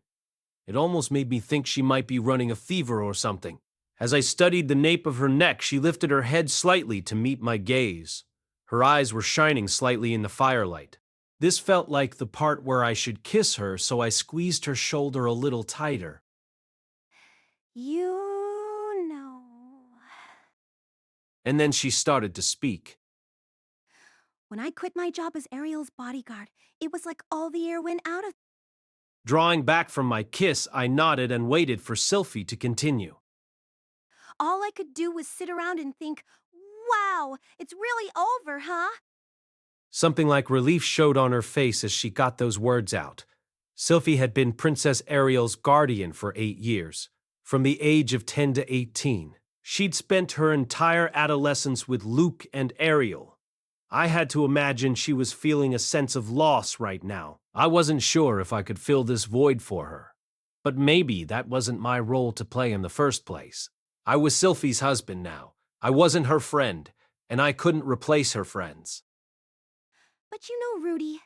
It almost made me think she might be running a fever or something. As I studied the nape of her neck, she lifted her head slightly to meet my gaze. Her eyes were shining slightly in the firelight. This felt like the part where I should kiss her, so I squeezed her shoulder a little tighter. You know. And then she started to speak. When I quit my job as Ariel's bodyguard, it was like all the air went out of. Drawing back from my kiss, I nodded and waited for Sylphy to continue. All I could do was sit around and think, wow, it's really over, huh? Something like relief showed on her face as she got those words out. Sylphy had been Princess Ariel's guardian for 8 years, from the age of 10 to 18. She'd spent her entire adolescence with Luke and Ariel. I had to imagine she was feeling a sense of loss right now. I wasn't sure if I could fill this void for her. But maybe that wasn't my role to play in the first place. I was Sylphy's husband now. I wasn't her friend, and I couldn't replace her friends. But you know, Rudy,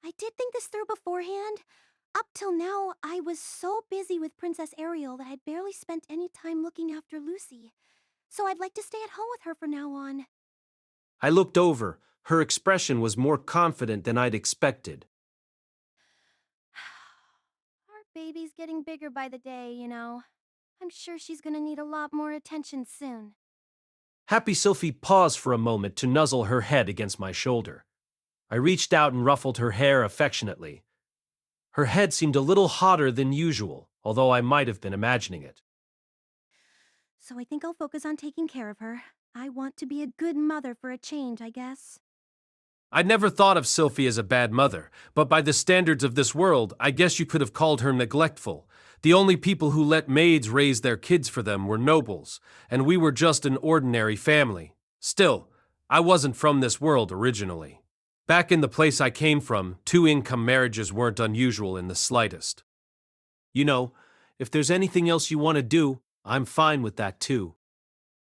I did think this through beforehand. Up till now, I was so busy with Princess Ariel that I'd barely spent any time looking after Lucy. So I'd like to stay at home with her from now on. I looked over. Her expression was more confident than I'd expected. Our baby's getting bigger by the day, you know. I'm sure she's gonna need a lot more attention soon. Happy Sylphy paused for a moment to nuzzle her head against my shoulder. I reached out and ruffled her hair affectionately. Her head seemed a little hotter than usual, although I might have been imagining it. So I think I'll focus on taking care of her. I want to be a good mother for a change, I guess. I'd never thought of Sylphy as a bad mother, but by the standards of this world, I guess you could have called her neglectful. The only people who let maids raise their kids for them were nobles, and we were just an ordinary family. Still, I wasn't from this world originally. Back in the place I came from, 2-income marriages weren't unusual in the slightest. You know, if there's anything else you want to do, I'm fine with that too.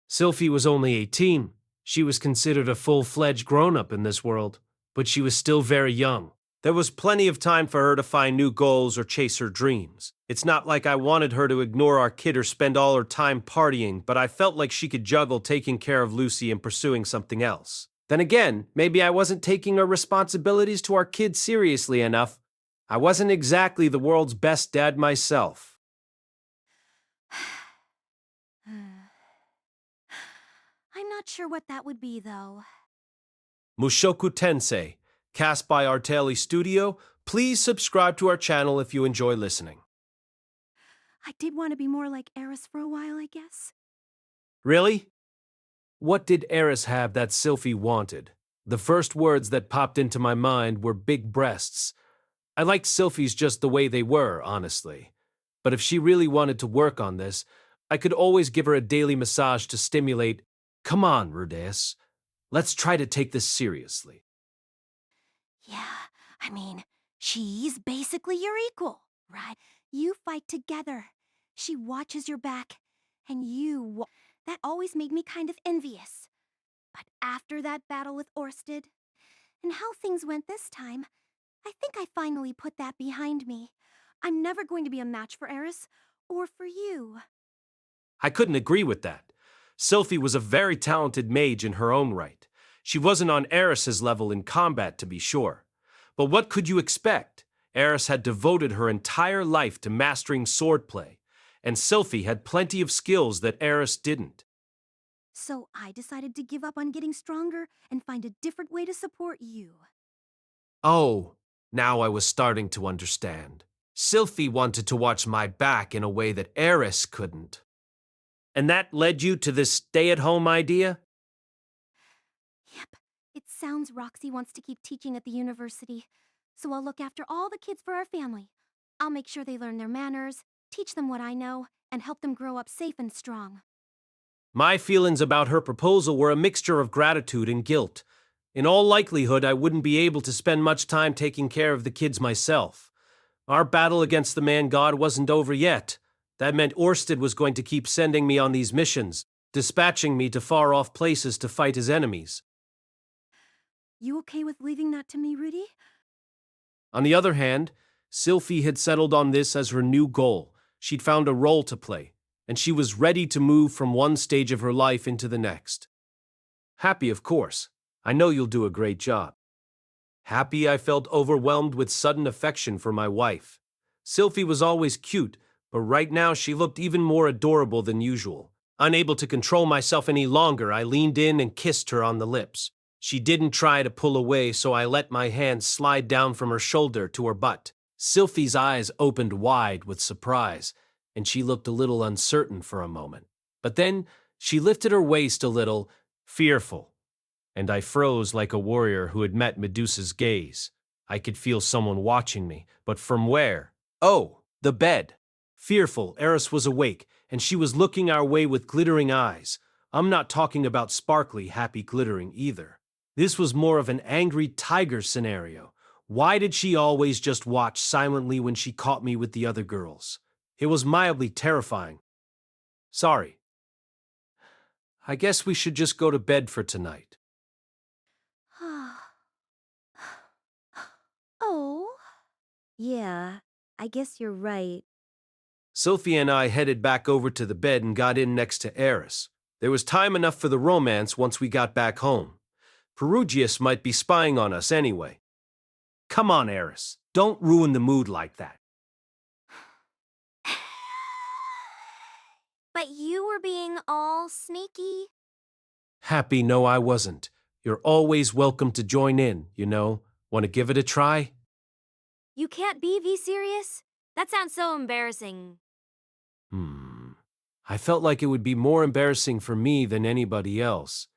Sylphy was only 18. She was considered a full-fledged grown-up in this world, but she was still very young. There was plenty of time for her to find new goals or chase her dreams. It's not like I wanted her to ignore our kid or spend all her time partying, but I felt like she could juggle taking care of Lucy and pursuing something else. Then again, maybe I wasn't taking her responsibilities to our kid seriously enough. I wasn't exactly the world's best dad myself. I'm not sure what that would be, though. Mushoku Tensei, cast by Arteli Studio. Please subscribe to our channel if you enjoy listening. I did want to be more like Eris for a while, I guess. Really? What did Eris have that Sylphy wanted? The first words that popped into my mind were big breasts. I liked Sylphy's just the way they were, honestly. But if she really wanted to work on this, I could always give her a daily massage to stimulate. Come on, Rudeus. Let's try to take this seriously. Yeah, I mean, she's basically your equal, right? You fight together. She watches your back, and you... That always made me kind of envious. But after that battle with Orsted, and how things went this time, I think I finally put that behind me. I'm never going to be a match for Eris, or for you. I couldn't agree with that. Sylphy was a very talented mage in her own right. She wasn't on Eris's level in combat, to be sure. But what could you expect? Eris had devoted her entire life to mastering swordplay, and Sylphy had plenty of skills that Eris didn't. So I decided to give up on getting stronger and find a different way to support you. Oh, now I was starting to understand. Sylphy wanted to watch my back in a way that Eris couldn't. And that led you to this stay-at-home idea? Yep. It sounds Roxy wants to keep teaching at the university, so I'll look after all the kids for our family. I'll make sure they learn their manners, teach them what I know, and help them grow up safe and strong. My feelings about her proposal were a mixture of gratitude and guilt. In all likelihood, I wouldn't be able to spend much time taking care of the kids myself. Our battle against the man-god wasn't over yet. That meant Orsted was going to keep sending me on these missions, dispatching me to far-off places to fight his enemies. You okay with leaving that to me, Rudy? On the other hand, Sylphy had settled on this as her new goal. She'd found a role to play, and she was ready to move from one stage of her life into the next. Happy, of course. I know you'll do a great job. Happy, I felt overwhelmed with sudden affection for my wife. Sylphy was always cute, but right now she looked even more adorable than usual. Unable to control myself any longer, I leaned in and kissed her on the lips. She didn't try to pull away, so I let my hand slide down from her shoulder to her butt. Sylphy's eyes opened wide with surprise, and she looked a little uncertain for a moment. But then she lifted her waist a little, fearful, and I froze like a warrior who had met Medusa's gaze. I could feel someone watching me, but from where? Oh, the bed. Fearful, Eris was awake, and she was looking our way with glittering eyes. I'm not talking about sparkly, happy glittering either. This was more of an angry tiger scenario. Why did she always just watch silently when she caught me with the other girls? It was mildly terrifying. Sorry. I guess we should just go to bed for tonight. Oh. Yeah, I guess you're right. Sylphy and I headed back over to the bed and got in next to Eris. There was time enough for the romance once we got back home. Rudeus might be spying on us anyway. Come on, Eris. Don't ruin the mood like that. But you were being all sneaky. Happy, no, I wasn't. You're always welcome to join in, you know. Want to give it a try? You can't be serious? That sounds so embarrassing. I felt like it would be more embarrassing for me than anybody else.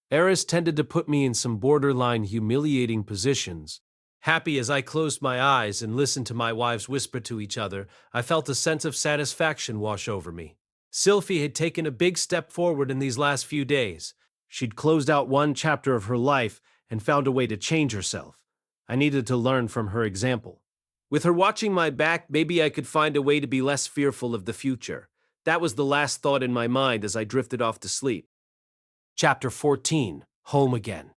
Eris tended to put me in some borderline humiliating positions. Happy as I closed my eyes and listened to my wives whisper to each other, I felt a sense of satisfaction wash over me. Sylphy had taken a big step forward in these last few days. She'd closed out one chapter of her life and found a way to change herself. I needed to learn from her example. With her watching my back, maybe I could find a way to be less fearful of the future. That was the last thought in my mind as I drifted off to sleep. Chapter 14, Home Again.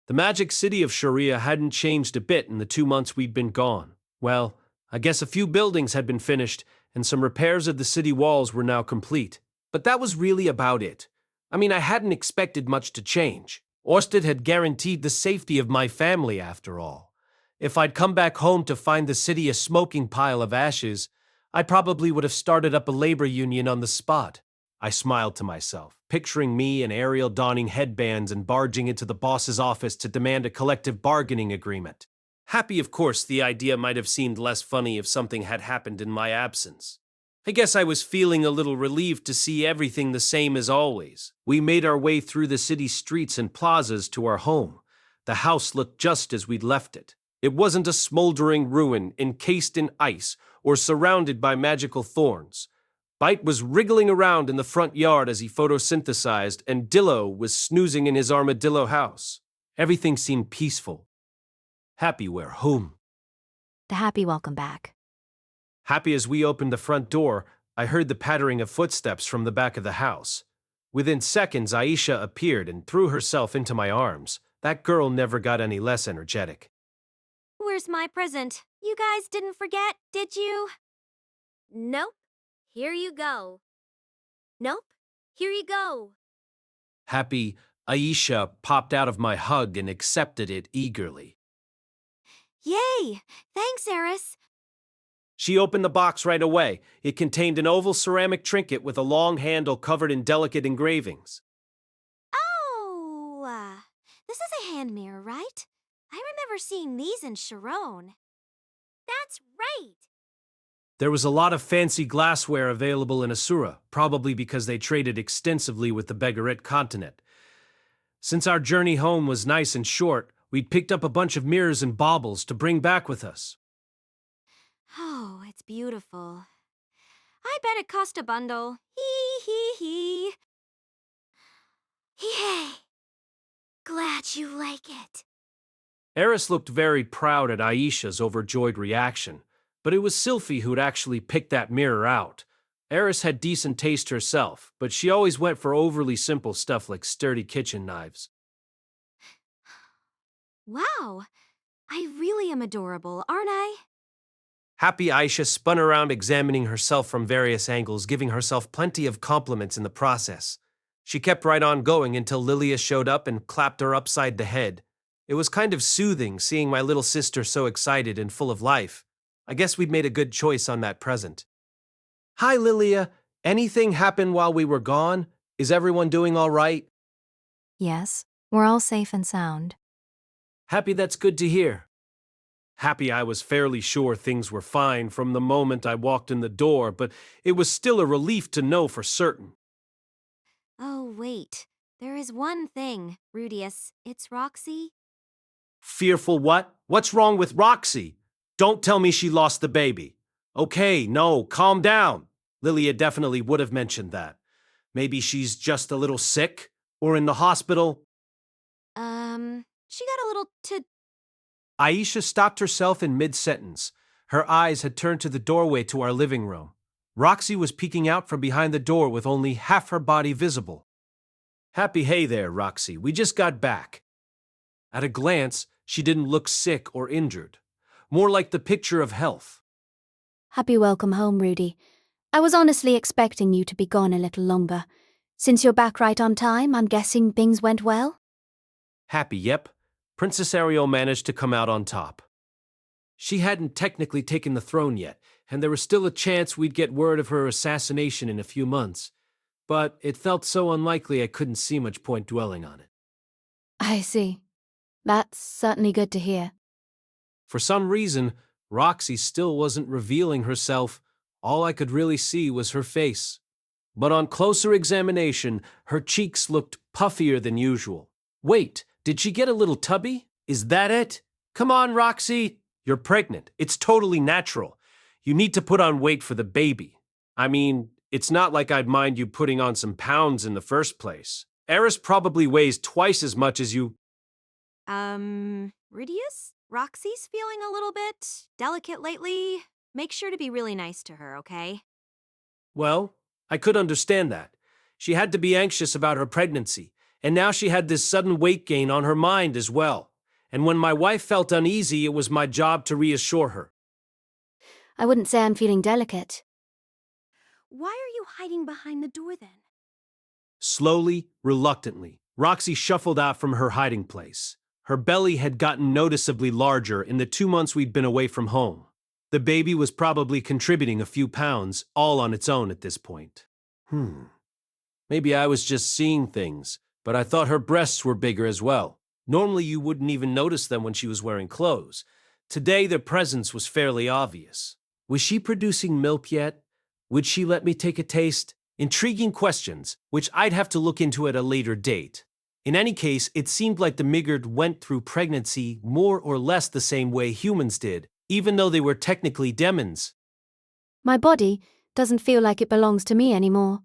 The magic city of Sharia hadn't changed a bit in the 2 months we'd been gone. Well, I guess a few buildings had been finished, and some repairs of the city walls were now complete. But that was really about it. I mean, I hadn't expected much to change. Orsted had guaranteed the safety of my family, after all. If I'd come back home to find the city a smoking pile of ashes, I probably would have started up a labor union on the spot. I smiled to myself, picturing me and Ariel donning headbands and barging into the boss's office to demand a collective bargaining agreement. Happy, of course, the idea might have seemed less funny if something had happened in my absence. I guess I was feeling a little relieved to see everything the same as always. We made our way through the city streets and plazas to our home. The house looked just as we'd left it. It wasn't a smoldering ruin encased in ice or surrounded by magical thorns. Bite was wriggling around in the front yard as he photosynthesized, and Dillo was snoozing in his armadillo house. Everything seemed peaceful. Happy we're home. The happy welcome back. Happy as we opened the front door, I heard the pattering of footsteps from the back of the house. Within seconds, Aisha appeared and threw herself into my arms. That girl never got any less energetic. Where's my present? You guys didn't forget, did you? Nope. Here you go. Nope. Here you go. Happy, Aisha popped out of my hug and accepted it eagerly. Yay! Thanks, Eris. She opened the box right away. It contained an oval ceramic trinket with a long handle covered in delicate engravings. Oh, this is a hand mirror, right? I remember seeing these in Sharon. That's right. There was a lot of fancy glassware available in Asura, probably because they traded extensively with the Begarit continent. Since our journey home was nice and short, we'd picked up a bunch of mirrors and baubles to bring back with us. Oh, it's beautiful. I bet it cost a bundle. Hee. Yay! Glad you like it. Eris looked very proud at Aisha's overjoyed reaction, But it was Sylphy who'd actually picked that mirror out. Eris had decent taste herself, but she always went for overly simple stuff like sturdy kitchen knives. Wow, I really am adorable, aren't I? Happy Aisha spun around examining herself from various angles, giving herself plenty of compliments in the process. She kept right on going until Lilia showed up and clapped her upside the head. It was kind of soothing seeing my little sister so excited and full of life. I guess we'd made a good choice on that present. Hi, Lilia. Anything happen while we were gone? Is everyone doing all right? Yes, we're all safe and sound. Happy that's good to hear. Happy I was fairly sure things were fine from the moment I walked in the door, but it was still a relief to know for certain. Oh, wait. There is one thing, Rudeus. It's Roxy. Fearful what? What's wrong with Roxy? Don't tell me she lost the baby. Okay, no, calm down. Lilia definitely would have mentioned that. Maybe she's just a little sick? Or in the hospital? She got a little Aisha stopped herself in mid-sentence. Her eyes had turned to the doorway to our living room. Roxy was peeking out from behind the door with only half her body visible. Happy hey there, Roxy. We just got back. At a glance, she didn't look sick or injured. More like the picture of health. Happy welcome home, Rudy. I was honestly expecting you to be gone a little longer. Since you're back right on time, I'm guessing things went well? Happy, yep. Princess Ariel managed to come out on top. She hadn't technically taken the throne yet, and there was still a chance we'd get word of her assassination in a few months. But it felt so unlikely I couldn't see much point dwelling on it. I see. That's certainly good to hear. For some reason, Roxy still wasn't revealing herself. All I could really see was her face. But on closer examination, her cheeks looked puffier than usual. Wait, did she get a little tubby? Is that it? Come on, Roxy. You're pregnant. It's totally natural. You need to put on weight for the baby. I mean, it's not like I'd mind you putting on some pounds in the first place. Eris probably weighs twice as much as you. Rudeus? Roxy's feeling a little bit delicate lately. Make sure to be really nice to her, okay? Well, I could understand that. She had to be anxious about her pregnancy, and now she had this sudden weight gain on her mind as well. And when my wife felt uneasy, it was my job to reassure her. I wouldn't say I'm feeling delicate. Why are you hiding behind the door then? Slowly, reluctantly, Roxy shuffled out from her hiding place. Her belly had gotten noticeably larger in the 2 months we'd been away from home. The baby was probably contributing a few pounds, all on its own at this point. Maybe I was just seeing things, but I thought her breasts were bigger as well. Normally you wouldn't even notice them when she was wearing clothes. Today their presence was fairly obvious. Was she producing milk yet? Would she let me take a taste? Intriguing questions, which I'd have to look into at a later date. In any case, it seemed like the Migard went through pregnancy more or less the same way humans did, even though they were technically demons. My body doesn't feel like it belongs to me anymore.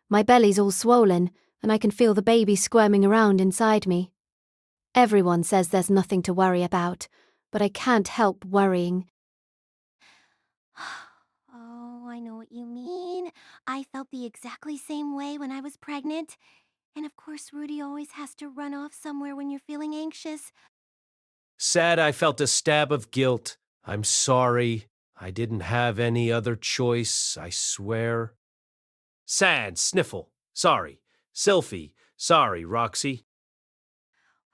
My belly's all swollen, and I can feel the baby squirming around inside me. Everyone says there's nothing to worry about, but I can't help worrying. Oh, I know what you mean. I felt the exactly same way when I was pregnant. And of course, Rudy always has to run off somewhere when you're feeling anxious. Sad I felt a stab of guilt. I'm sorry. I didn't have any other choice, I swear. Sad, sniffle. Sorry. Sylphy. Sorry, Roxy.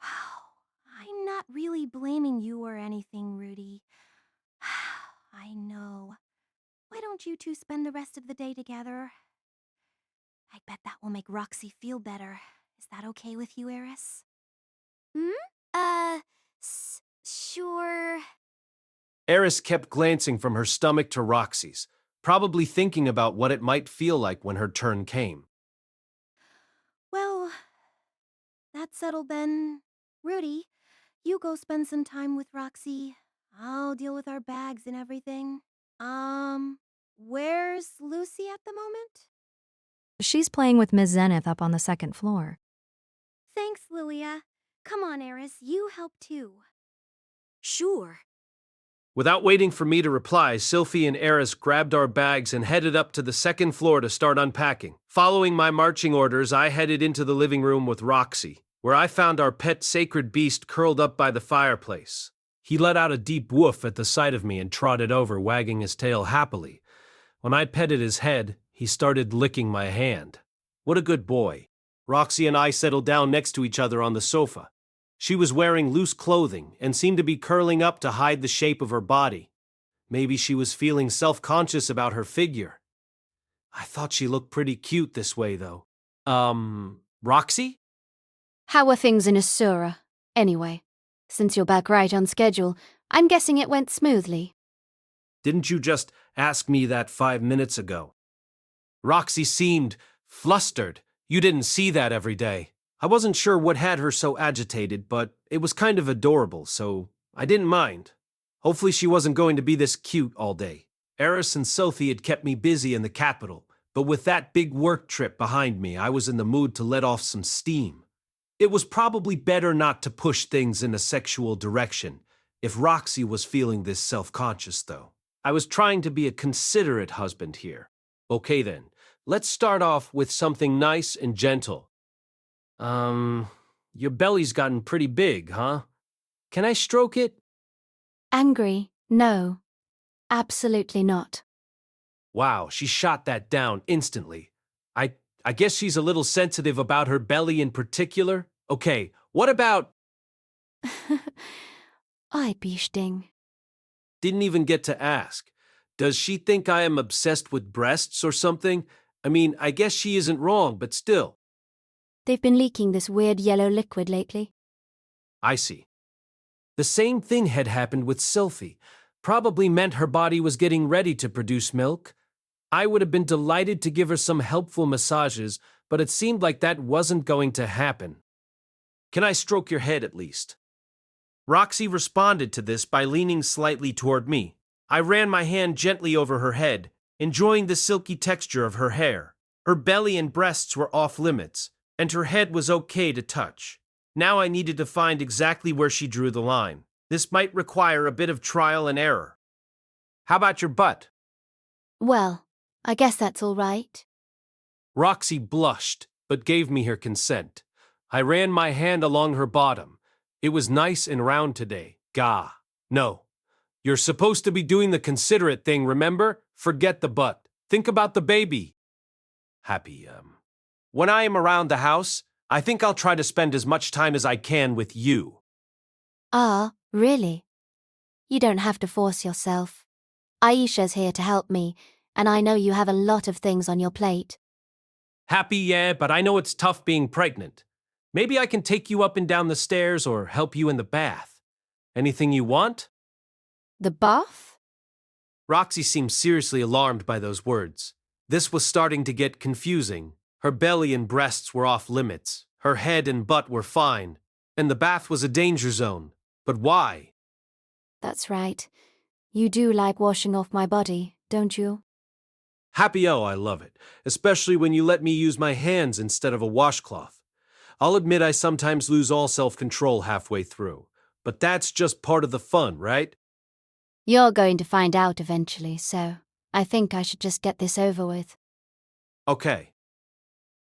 I'm not really blaming you or anything, Rudy. I know. Why don't you two spend the rest of the day together? I bet that will make Roxy feel better. Is that okay with you, Eris? Sure. Eris kept glancing from her stomach to Roxy's, probably thinking about what it might feel like when her turn came. Well, that's settled then. Rudy, you go spend some time with Roxy. I'll deal with our bags and everything. Where's Lucy at the moment? She's playing with Ms. Zenith up on the 2nd floor. Thanks, Lilia. Come on, Eris, you help too. Sure. Without waiting for me to reply, Sylphy and Eris grabbed our bags and headed up to the second floor to start unpacking. Following my marching orders, I headed into the living room with Roxy, where I found our pet sacred beast curled up by the fireplace. He let out a deep woof at the sight of me and trotted over, wagging his tail happily. When I petted his head, he started licking my hand. What a good boy. Roxy and I settled down next to each other on the sofa. She was wearing loose clothing and seemed to be curling up to hide the shape of her body. Maybe she was feeling self-conscious about her figure. I thought she looked pretty cute this way, though. Roxy? How are things in Asura? Anyway, since you're back right on schedule, I'm guessing it went smoothly. Didn't you just ask me that 5 minutes ago? Roxy seemed flustered. You didn't see that every day. I wasn't sure what had her so agitated, but it was kind of adorable, so I didn't mind. Hopefully she wasn't going to be this cute all day. Ariel and Sylphy had kept me busy in the capital, but with that big work trip behind me, I was in the mood to let off some steam. It was probably better not to push things in a sexual direction, if Roxy was feeling this self-conscious, though. I was trying to be a considerate husband here. Okay then, let's start off with something nice and gentle. Your belly's gotten pretty big, huh? Can I stroke it? Angry? No. Absolutely not. Wow, she shot that down instantly. I guess she's a little sensitive about her belly in particular. Okay, what about... I Biesting. Didn't even get to ask. Does she think I am obsessed with breasts or something? I mean, I guess she isn't wrong, but still. They've been leaking this weird yellow liquid lately. I see. The same thing had happened with Sylphy. Probably meant her body was getting ready to produce milk. I would have been delighted to give her some helpful massages, but it seemed like that wasn't going to happen. Can I stroke your head at least? Roxy responded to this by leaning slightly toward me. I ran my hand gently over her head, enjoying the silky texture of her hair. Her belly and breasts were off limits, and her head was okay to touch. Now I needed to find exactly where she drew the line. This might require a bit of trial and error. How about your butt? Well, I guess that's all right. Roxy blushed, but gave me her consent. I ran my hand along her bottom. It was nice and round today. Gah. No. You're supposed to be doing the considerate thing, remember? Forget the butt. Think about the baby. Happy, When I am around the house, I think I'll try to spend as much time as I can with you. Ah, really? You don't have to force yourself. Aisha's here to help me, and I know you have a lot of things on your plate. Happy, yeah, but I know it's tough being pregnant. Maybe I can take you up and down the stairs or help you in the bath. Anything you want? The bath? Roxy seemed seriously alarmed by those words. This was starting to get confusing. Her belly and breasts were off limits. Her head and butt were fine. And the bath was a danger zone. But why? That's right. You do like washing off my body, don't you? Happy, oh, I love it. Especially when you let me use my hands instead of a washcloth. I'll admit I sometimes lose all self-control halfway through. But that's just part of the fun, right? You're going to find out eventually, so I think I should just get this over with. Okay.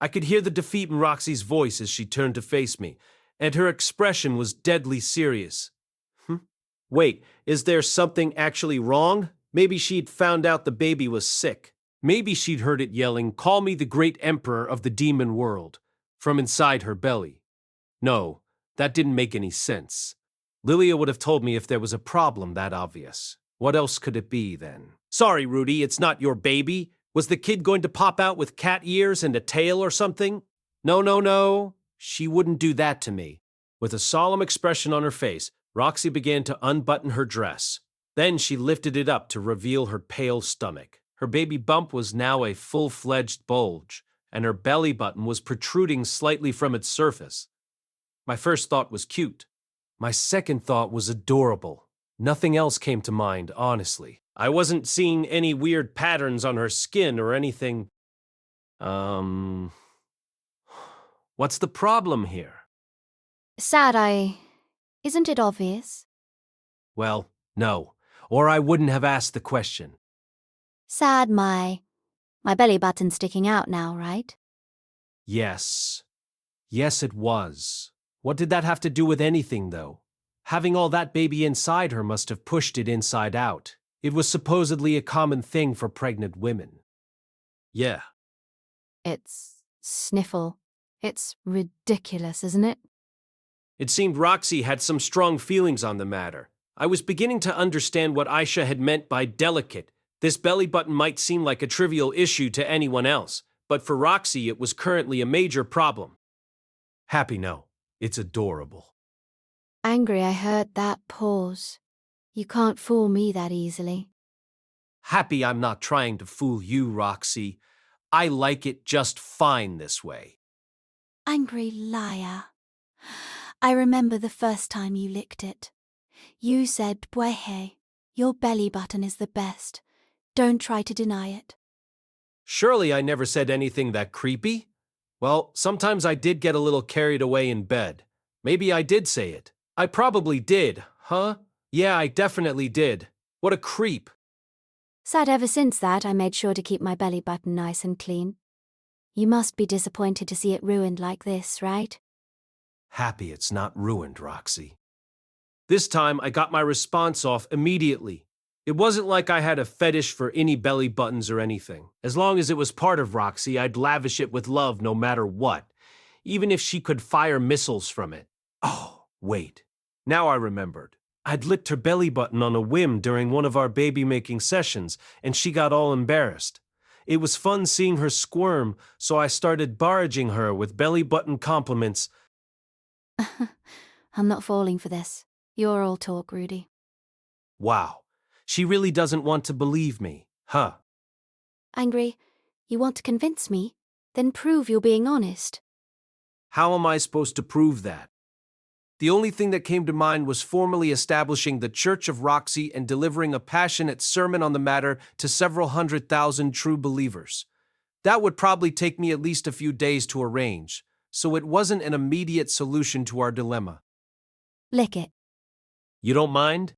I could hear the defeat in Roxy's voice as she turned to face me, and her expression was deadly serious. Wait, is there something actually wrong? Maybe she'd found out the baby was sick. Maybe she'd heard it yelling, "Call me the great emperor of the demon world," from inside her belly. No, that didn't make any sense. Lilia would have told me if there was a problem that obvious. What else could it be, then? Sorry, Rudy, it's not your baby. Was the kid going to pop out with cat ears and a tail or something? No. She wouldn't do that to me. With a solemn expression on her face, Roxy began to unbutton her dress. Then she lifted it up to reveal her pale stomach. Her baby bump was now a full-fledged bulge, and her belly button was protruding slightly from its surface. My first thought was cute. My second thought was adorable. Nothing else came to mind, honestly. I wasn't seeing any weird patterns on her skin or anything. What's the problem here? Isn't it obvious? Well, no. or I wouldn't have asked the question. Sad, my belly button's sticking out now, right? Yes. Yes, it was. What did that have to do with anything, though? Having all that baby inside her must have pushed it inside out. It was supposedly a common thing for pregnant women. Yeah. It's sniffle. It's ridiculous, isn't it? It seemed Roxy had some strong feelings on the matter. I was beginning to understand what Aisha had meant by delicate. This belly button might seem like a trivial issue to anyone else, but for Roxy it was currently a major problem. Happy no. It's adorable. Angry I heard that pause. You can't fool me that easily. Happy I'm not trying to fool you, Roxy. I like it just fine this way. Angry liar. I remember the first time you licked it. You said, Bwehe, your belly button is the best. Don't try to deny it. Surely I never said anything that creepy? Well, sometimes I did get a little carried away in bed. Maybe I did say it. I probably did, huh? Yeah, I definitely did. What a creep. Sad ever since that I made sure to keep my belly button nice and clean. You must be disappointed to see it ruined like this, right? Happy it's not ruined, Roxy. This time I got my response off immediately. It wasn't like I had a fetish for any belly buttons or anything. As long as it was part of Roxy, I'd lavish it with love no matter what, even if she could fire missiles from it. Oh, wait. Now I remembered. I'd licked her belly button on a whim during one of our baby-making sessions, and she got all embarrassed. It was fun seeing her squirm, so I started barraging her with belly button compliments. I'm not falling for this. You're all talk, Rudy. Wow. She really doesn't want to believe me, huh? Angry, you want to convince me? Then prove you're being honest. How am I supposed to prove that? The only thing that came to mind was formally establishing the Church of Roxy and delivering a passionate sermon on the matter to several 100,000 true believers. That would probably take me at least a few days to arrange, so it wasn't an immediate solution to our dilemma. Lick it. You don't mind?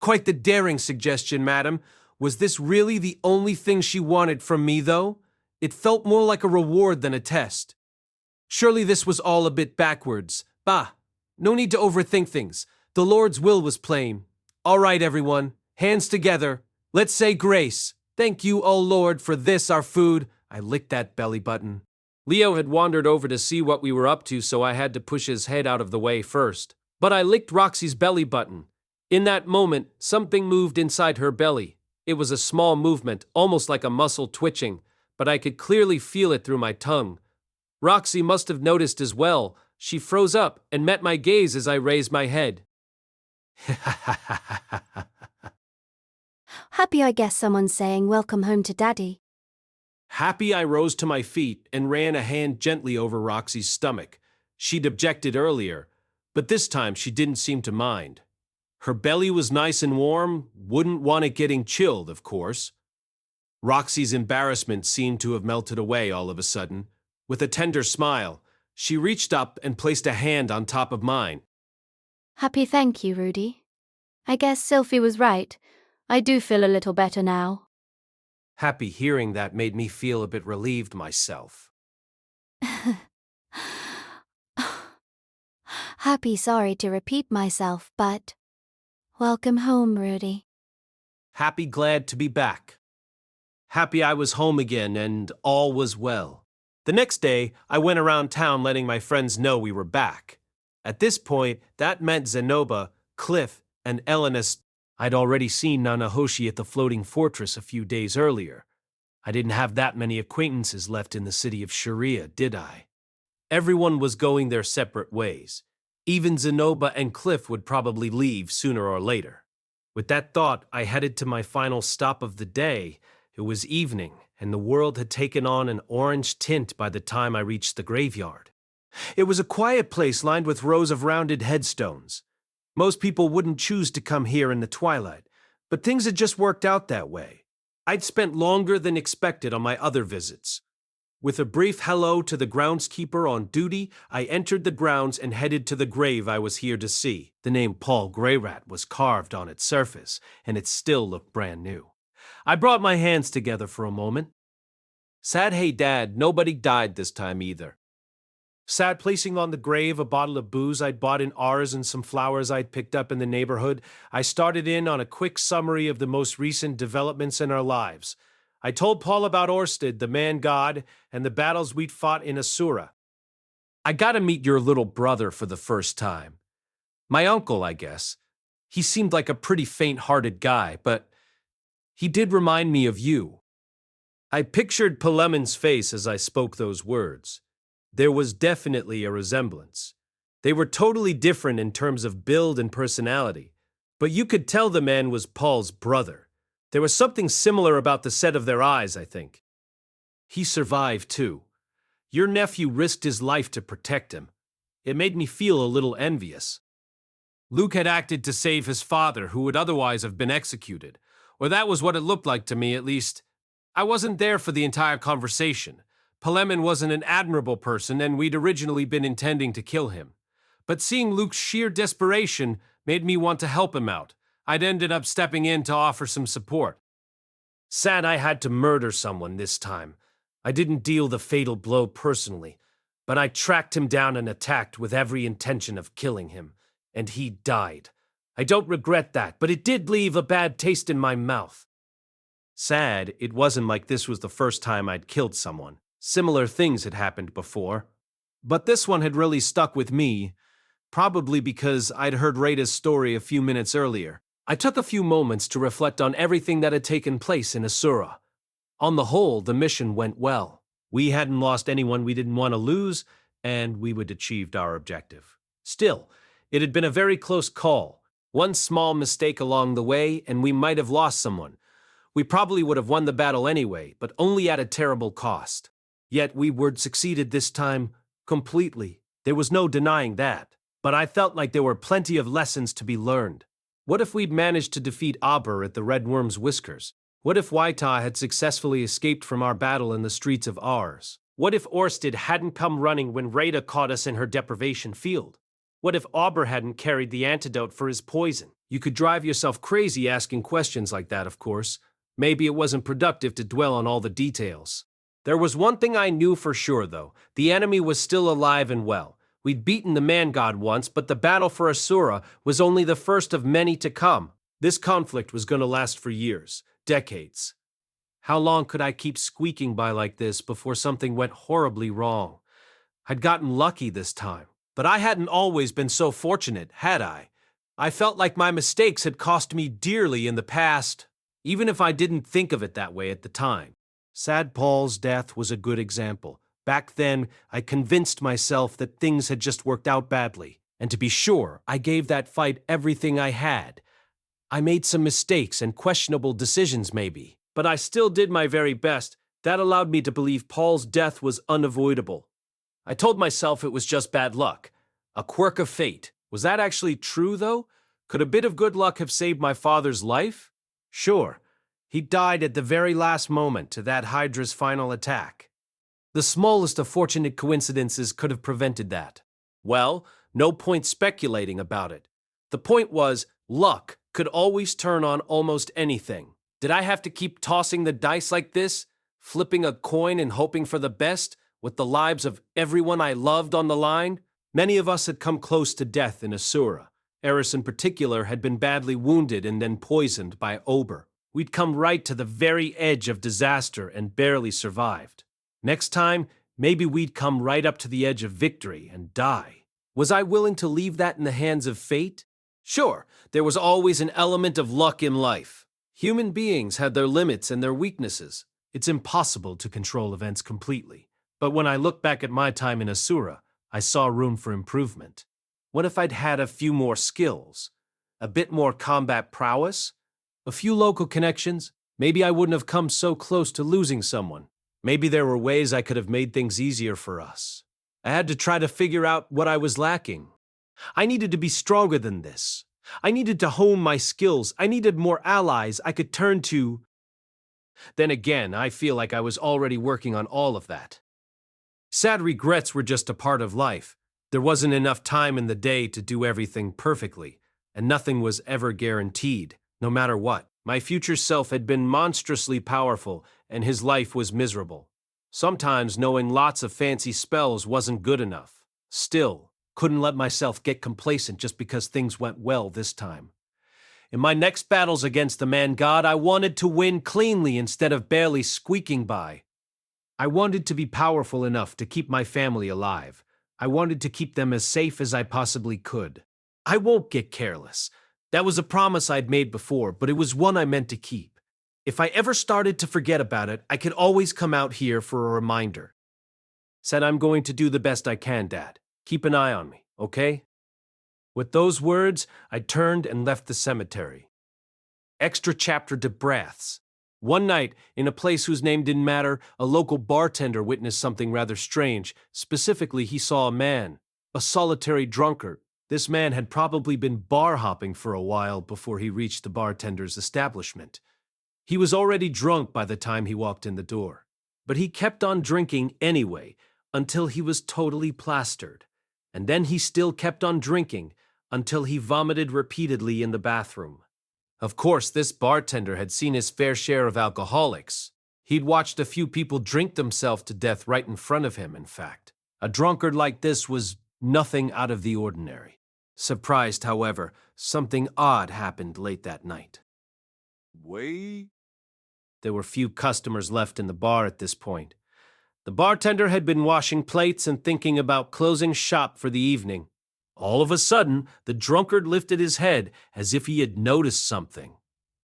Quite the daring suggestion, madam. Was this really the only thing she wanted from me, though? It felt more like a reward than a test. Surely this was all a bit backwards. Bah, no need to overthink things. The Lord's will was plain. All right, everyone, hands together. Let's say grace. Thank you, O Lord, for this, our food. I licked that belly button. Leo had wandered over to see what we were up to, so I had to push his head out of the way first. But I licked Roxy's belly button. In that moment, something moved inside her belly. It was a small movement, almost like a muscle twitching, but I could clearly feel it through my tongue. Roxy must have noticed as well. She froze up and met my gaze as I raised my head. Happy I guess someone's saying welcome home to Daddy. Happy I rose to my feet and ran a hand gently over Roxy's stomach. She'd objected earlier, but this time she didn't seem to mind. Her belly was nice and warm, wouldn't want it getting chilled, of course. Roxy's embarrassment seemed to have melted away all of a sudden. With a tender smile, she reached up and placed a hand on top of mine. Happy thank you, Rudy. I guess Sylphy was right. I do feel a little better now. Happy hearing that made me feel a bit relieved myself. Happy sorry to repeat myself, but welcome home, Rudy. Happy glad to be back. Happy I was home again and all was well. The next day, I went around town letting my friends know we were back. At this point, that meant Zenoba, Cliff, and Elenis. I'd already seen Nanahoshi at the floating fortress a few days earlier. I didn't have that many acquaintances left in the city of Sharia, did I? Everyone was going their separate ways. Even Zenoba and Cliff would probably leave sooner or later. With that thought, I headed to my final stop of the day. It was evening, and the world had taken on an orange tint by the time I reached the graveyard. It was a quiet place lined with rows of rounded headstones. Most people wouldn't choose to come here in the twilight, but things had just worked out that way. I'd spent longer than expected on my other visits. With a brief hello to the groundskeeper on duty, I entered the grounds and headed to the grave I was here to see. The name Paul Greyrat was carved on its surface, and it still looked brand new. I brought my hands together for a moment. Sad hey Dad, nobody died this time either. Sad placing on the grave a bottle of booze I'd bought in Ars and some flowers I'd picked up in the neighborhood, I started in on a quick summary of the most recent developments in our lives. I told Paul about Orsted, the man-god, and the battles we'd fought in Asura. I got to meet your little brother for the first time. My uncle, I guess. He seemed like a pretty faint-hearted guy, but he did remind me of you. I pictured Palemon's face as I spoke those words. There was definitely a resemblance. They were totally different in terms of build and personality, but you could tell the man was Paul's brother. There was something similar about the set of their eyes, I think. He survived, too. Your nephew risked his life to protect him. It made me feel a little envious. Luke had acted to save his father, who would otherwise have been executed. Or that was what it looked like to me, at least. I wasn't there for the entire conversation. Palemon wasn't an admirable person, and we'd originally been intending to kill him. But seeing Luke's sheer desperation made me want to help him out. I'd ended up stepping in to offer some support. Sad I had to murder someone this time. I didn't deal the fatal blow personally, but I tracked him down and attacked with every intention of killing him, and he died. I don't regret that, but it did leave a bad taste in my mouth. Sad, it wasn't like this was the first time I'd killed someone. Similar things had happened before. But this one had really stuck with me, probably because I'd heard Rada's story a few minutes earlier. I took a few moments to reflect on everything that had taken place in Asura. On the whole, the mission went well. We hadn't lost anyone we didn't want to lose, and we had achieved our objective. Still, it had been a very close call. One small mistake along the way, and we might have lost someone. We probably would have won the battle anyway, but only at a terrible cost. Yet we were succeeded this time completely. There was no denying that. But I felt like there were plenty of lessons to be learned. What if we'd managed to defeat Aber at the Red Worm's Whiskers? What if Waita had successfully escaped from our battle in the streets of Ars? What if Orsted hadn't come running when Rada caught us in her deprivation field? What if Aber hadn't carried the antidote for his poison? You could drive yourself crazy asking questions like that, of course. Maybe it wasn't productive to dwell on all the details. There was one thing I knew for sure, though. The enemy was still alive and well. We'd beaten the man-god once, but the battle for Asura was only the first of many to come. This conflict was going to last for years, decades. How long could I keep squeaking by like this before something went horribly wrong? I'd gotten lucky this time, but I hadn't always been so fortunate, had I? I felt like my mistakes had cost me dearly in the past, even if I didn't think of it that way at the time. Sad Paul's death was a good example. Back then, I convinced myself that things had just worked out badly. And to be sure, I gave that fight everything I had. I made some mistakes and questionable decisions maybe, but I still did my very best. That allowed me to believe Paul's death was unavoidable. I told myself it was just bad luck, a quirk of fate. Was that actually true, though? Could a bit of good luck have saved my father's life? Sure. He died at the very last moment to that Hydra's final attack. The smallest of fortunate coincidences could have prevented that. Well, no point speculating about it. The point was, luck could always turn on almost anything. Did I have to keep tossing the dice like this, flipping a coin and hoping for the best, with the lives of everyone I loved on the line? Many of us had come close to death in Asura. Eris in particular had been badly wounded and then poisoned by Ober. We'd come right to the very edge of disaster and barely survived. Next time, maybe we'd come right up to the edge of victory and die. Was I willing to leave that in the hands of fate? Sure, there was always an element of luck in life. Human beings had their limits and their weaknesses. It's impossible to control events completely. But when I look back at my time in Asura, I saw room for improvement. What if I'd had a few more skills? A bit more combat prowess? A few local connections? Maybe I wouldn't have come so close to losing someone. Maybe there were ways I could have made things easier for us. I had to try to figure out what I was lacking. I needed to be stronger than this. I needed to hone my skills. I needed more allies I could turn to. Then again, I feel like I was already working on all of that. Sad regrets were just a part of life. There wasn't enough time in the day to do everything perfectly, and nothing was ever guaranteed, no matter what. My future self had been monstrously powerful, and his life was miserable. Sometimes knowing lots of fancy spells wasn't good enough. Still, couldn't let myself get complacent just because things went well this time. In my next battles against the man-god, I wanted to win cleanly instead of barely squeaking by. I wanted to be powerful enough to keep my family alive. I wanted to keep them as safe as I possibly could. I won't get careless. That was a promise I'd made before, but it was one I meant to keep. If I ever started to forget about it, I could always come out here for a reminder. Said I'm going to do the best I can, Dad. Keep an eye on me, okay? With those words, I turned and left the cemetery. Extra chapter to Brath's. One night, in a place whose name didn't matter, a local bartender witnessed something rather strange. Specifically, he saw a man, a solitary drunkard. This man had probably been bar hopping for a while before he reached the bartender's establishment. He was already drunk by the time he walked in the door. But he kept on drinking anyway, until he was totally plastered. And then he still kept on drinking, until he vomited repeatedly in the bathroom. Of course, this bartender had seen his fair share of alcoholics. He'd watched a few people drink themselves to death right in front of him, in fact. A drunkard like this was nothing out of the ordinary. Surprised, however, something odd happened late that night. There were few customers left in the bar at this point. The bartender had been washing plates and thinking about closing shop for the evening. All of a sudden, the drunkard lifted his head as if he had noticed something.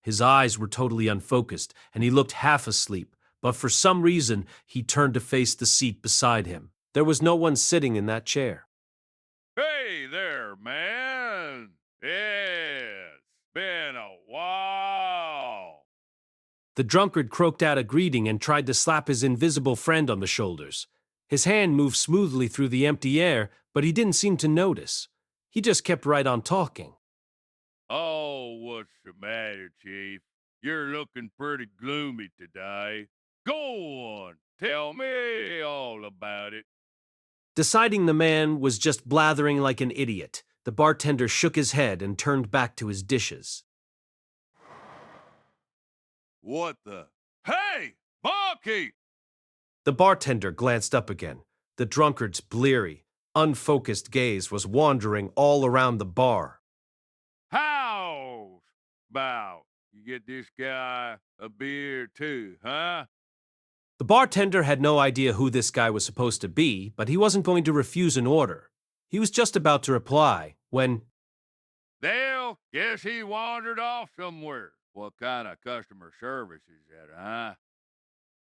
His eyes were totally unfocused, and he looked half asleep, but for some reason, he turned to face the seat beside him. There was no one sitting in that chair. Hey there, man. It's been a while. The drunkard croaked out a greeting and tried to slap his invisible friend on the shoulders. His hand moved smoothly through the empty air, but he didn't seem to notice. He just kept right on talking. Oh, what's the matter, Chief? You're looking pretty gloomy today. Go on, tell me all about it. Deciding the man was just blathering like an idiot, the bartender shook his head and turned back to his dishes. What the? Hey, barkeep! The bartender glanced up again. The drunkard's bleary, unfocused gaze was wandering all around the bar. How's about you get this guy a beer too, huh? The bartender had no idea who this guy was supposed to be, but he wasn't going to refuse an order. He was just about to reply when... Dale, guess he wandered off somewhere. What kind of customer service is that, huh?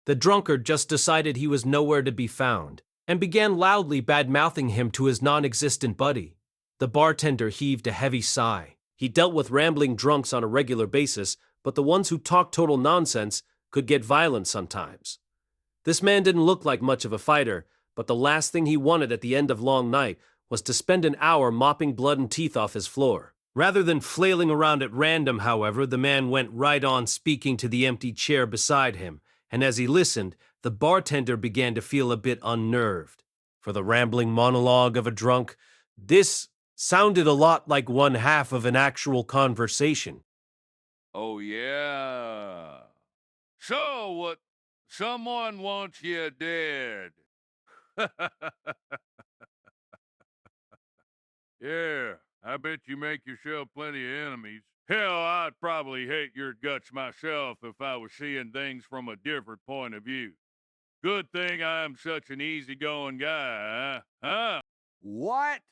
The drunkard just decided he was nowhere to be found, and began loudly bad-mouthing him to his non-existent buddy. The bartender heaved a heavy sigh. He dealt with rambling drunks on a regular basis, but the ones who talked total nonsense could get violent sometimes. This man didn't look like much of a fighter, but the last thing he wanted at the end of long night was to spend an hour mopping blood and teeth off his floor. Rather than flailing around at random, however, the man went right on speaking to the empty chair beside him, and as he listened, the bartender began to feel a bit unnerved. For the rambling monologue of a drunk, this sounded a lot like one half of an actual conversation. Oh, yeah. So what? Someone wants you dead. Yeah, I bet you make yourself plenty of enemies. Hell, I'd probably hate your guts myself if I was seeing things from a different point of view. Good thing I'm such an easygoing guy, huh? What?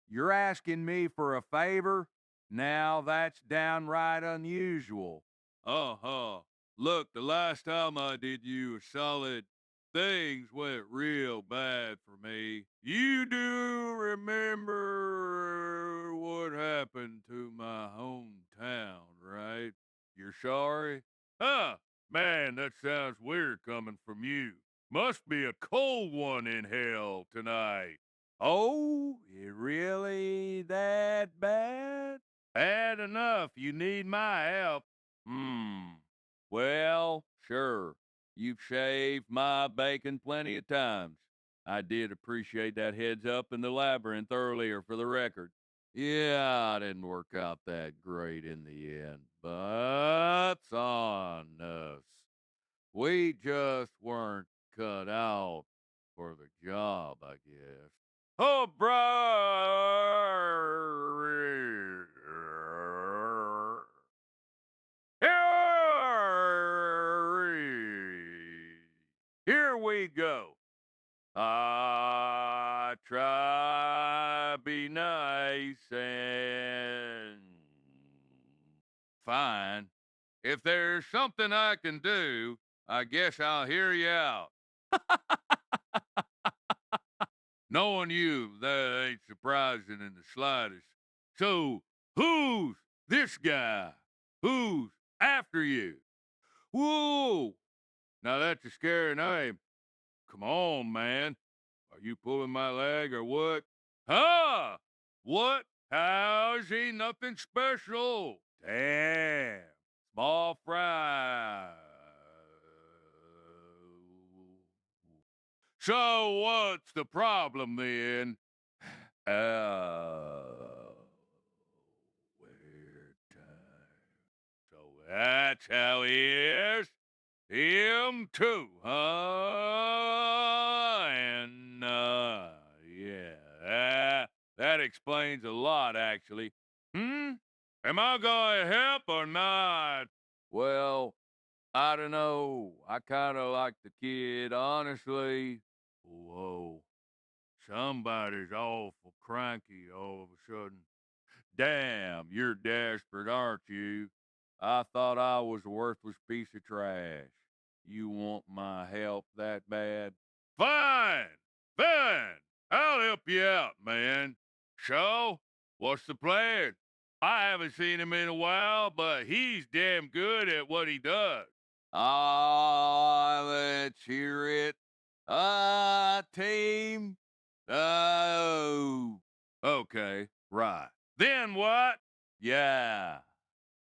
You're asking me for a favor? Now that's downright unusual. Uh-huh. Look, the last time I did you a solid, things went real bad for me. You do remember what happened to my hometown, right? You're sorry? Huh? Man, that sounds weird coming from you. Must be a cold one in hell tonight. Oh, it really that bad? Bad enough. You need my help. Well, sure. You've shaved my bacon plenty of times. I did appreciate that heads up in the labyrinth earlier for the record. Yeah, I didn't work out that great in the end, but it's on us. We just weren't cut out for the job, I guess. Oh, Here we go. I try be nice and fine. If there's something I can do, I guess I'll hear you out. Knowing you, that ain't surprising in the slightest. So, who's this guy? Who's after you? Whoa! Now that's a scary name. Come on, man. Are you pulling my leg or what? Huh? What? How's he nothing special? Damn. Small fry. So what's the problem then? Weird time. So that's how he is? Him too, huh? And, yeah, that explains a lot, actually. Am I gonna help or not? Well, I don't know. I kind of like the kid, honestly. Whoa. Somebody's awful cranky all of a sudden. Damn, you're desperate, aren't you? I thought I was a worthless piece of trash. You want my help that bad? Fine! Fine! I'll help you out, man. So, what's the plan? I haven't seen him in a while, but he's damn good at what he does. Ah, let's hear it. Team. Oh. Okay, right. Then what? Yeah,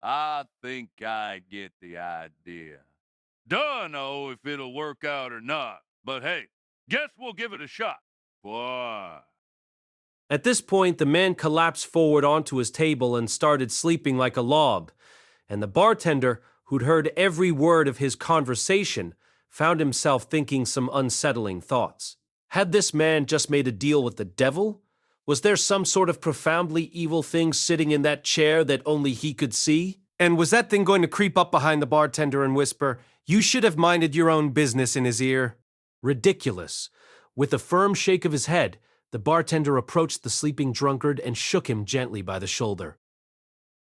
I think I get the idea. Don't know if it'll work out or not, but hey, guess we'll give it a shot. Why? At this point, the man collapsed forward onto his table and started sleeping like a log, and the bartender, who'd heard every word of his conversation, found himself thinking some unsettling thoughts. Had this man just made a deal with the devil? Was there some sort of profoundly evil thing sitting in that chair that only he could see? And was that thing going to creep up behind the bartender and whisper, "You should have minded your own business," in his ear? Ridiculous. With a firm shake of his head, the bartender approached the sleeping drunkard and shook him gently by the shoulder.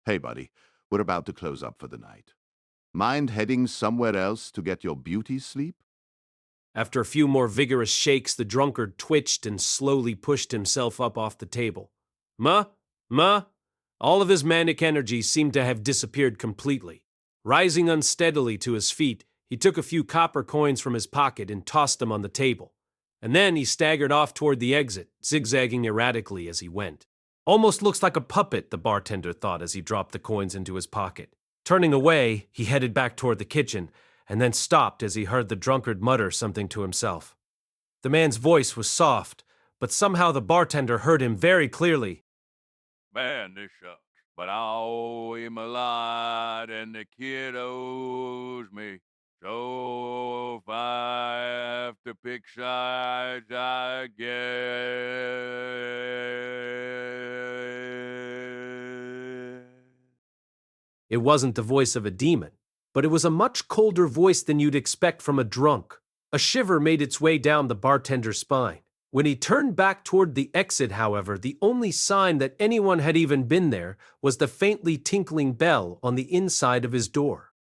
Hey, buddy, we're about to close up for the night. Mind heading somewhere else to get your beauty sleep? After a few more vigorous shakes, the drunkard twitched and slowly pushed himself up off the table. Ma? All of his manic energy seemed to have disappeared completely. Rising unsteadily to his feet, he took a few copper coins from his pocket and tossed them on the table. And then he staggered off toward the exit, zigzagging erratically as he went. Almost looks like a puppet, the bartender thought as he dropped the coins into his pocket. Turning away, he headed back toward the kitchen, and then stopped as he heard the drunkard mutter something to himself. The man's voice was soft, but somehow the bartender heard him very clearly. Man, this sucks, but I owe him a lot, and the kid owes me. So if I have to pick sides, I guess. It wasn't the voice of a demon, but it was a much colder voice than you'd expect from a drunk. A shiver made its way down the bartender's spine. When he turned back toward the exit, however, the only sign that anyone had even been there was the faintly tinkling bell on the inside of his door.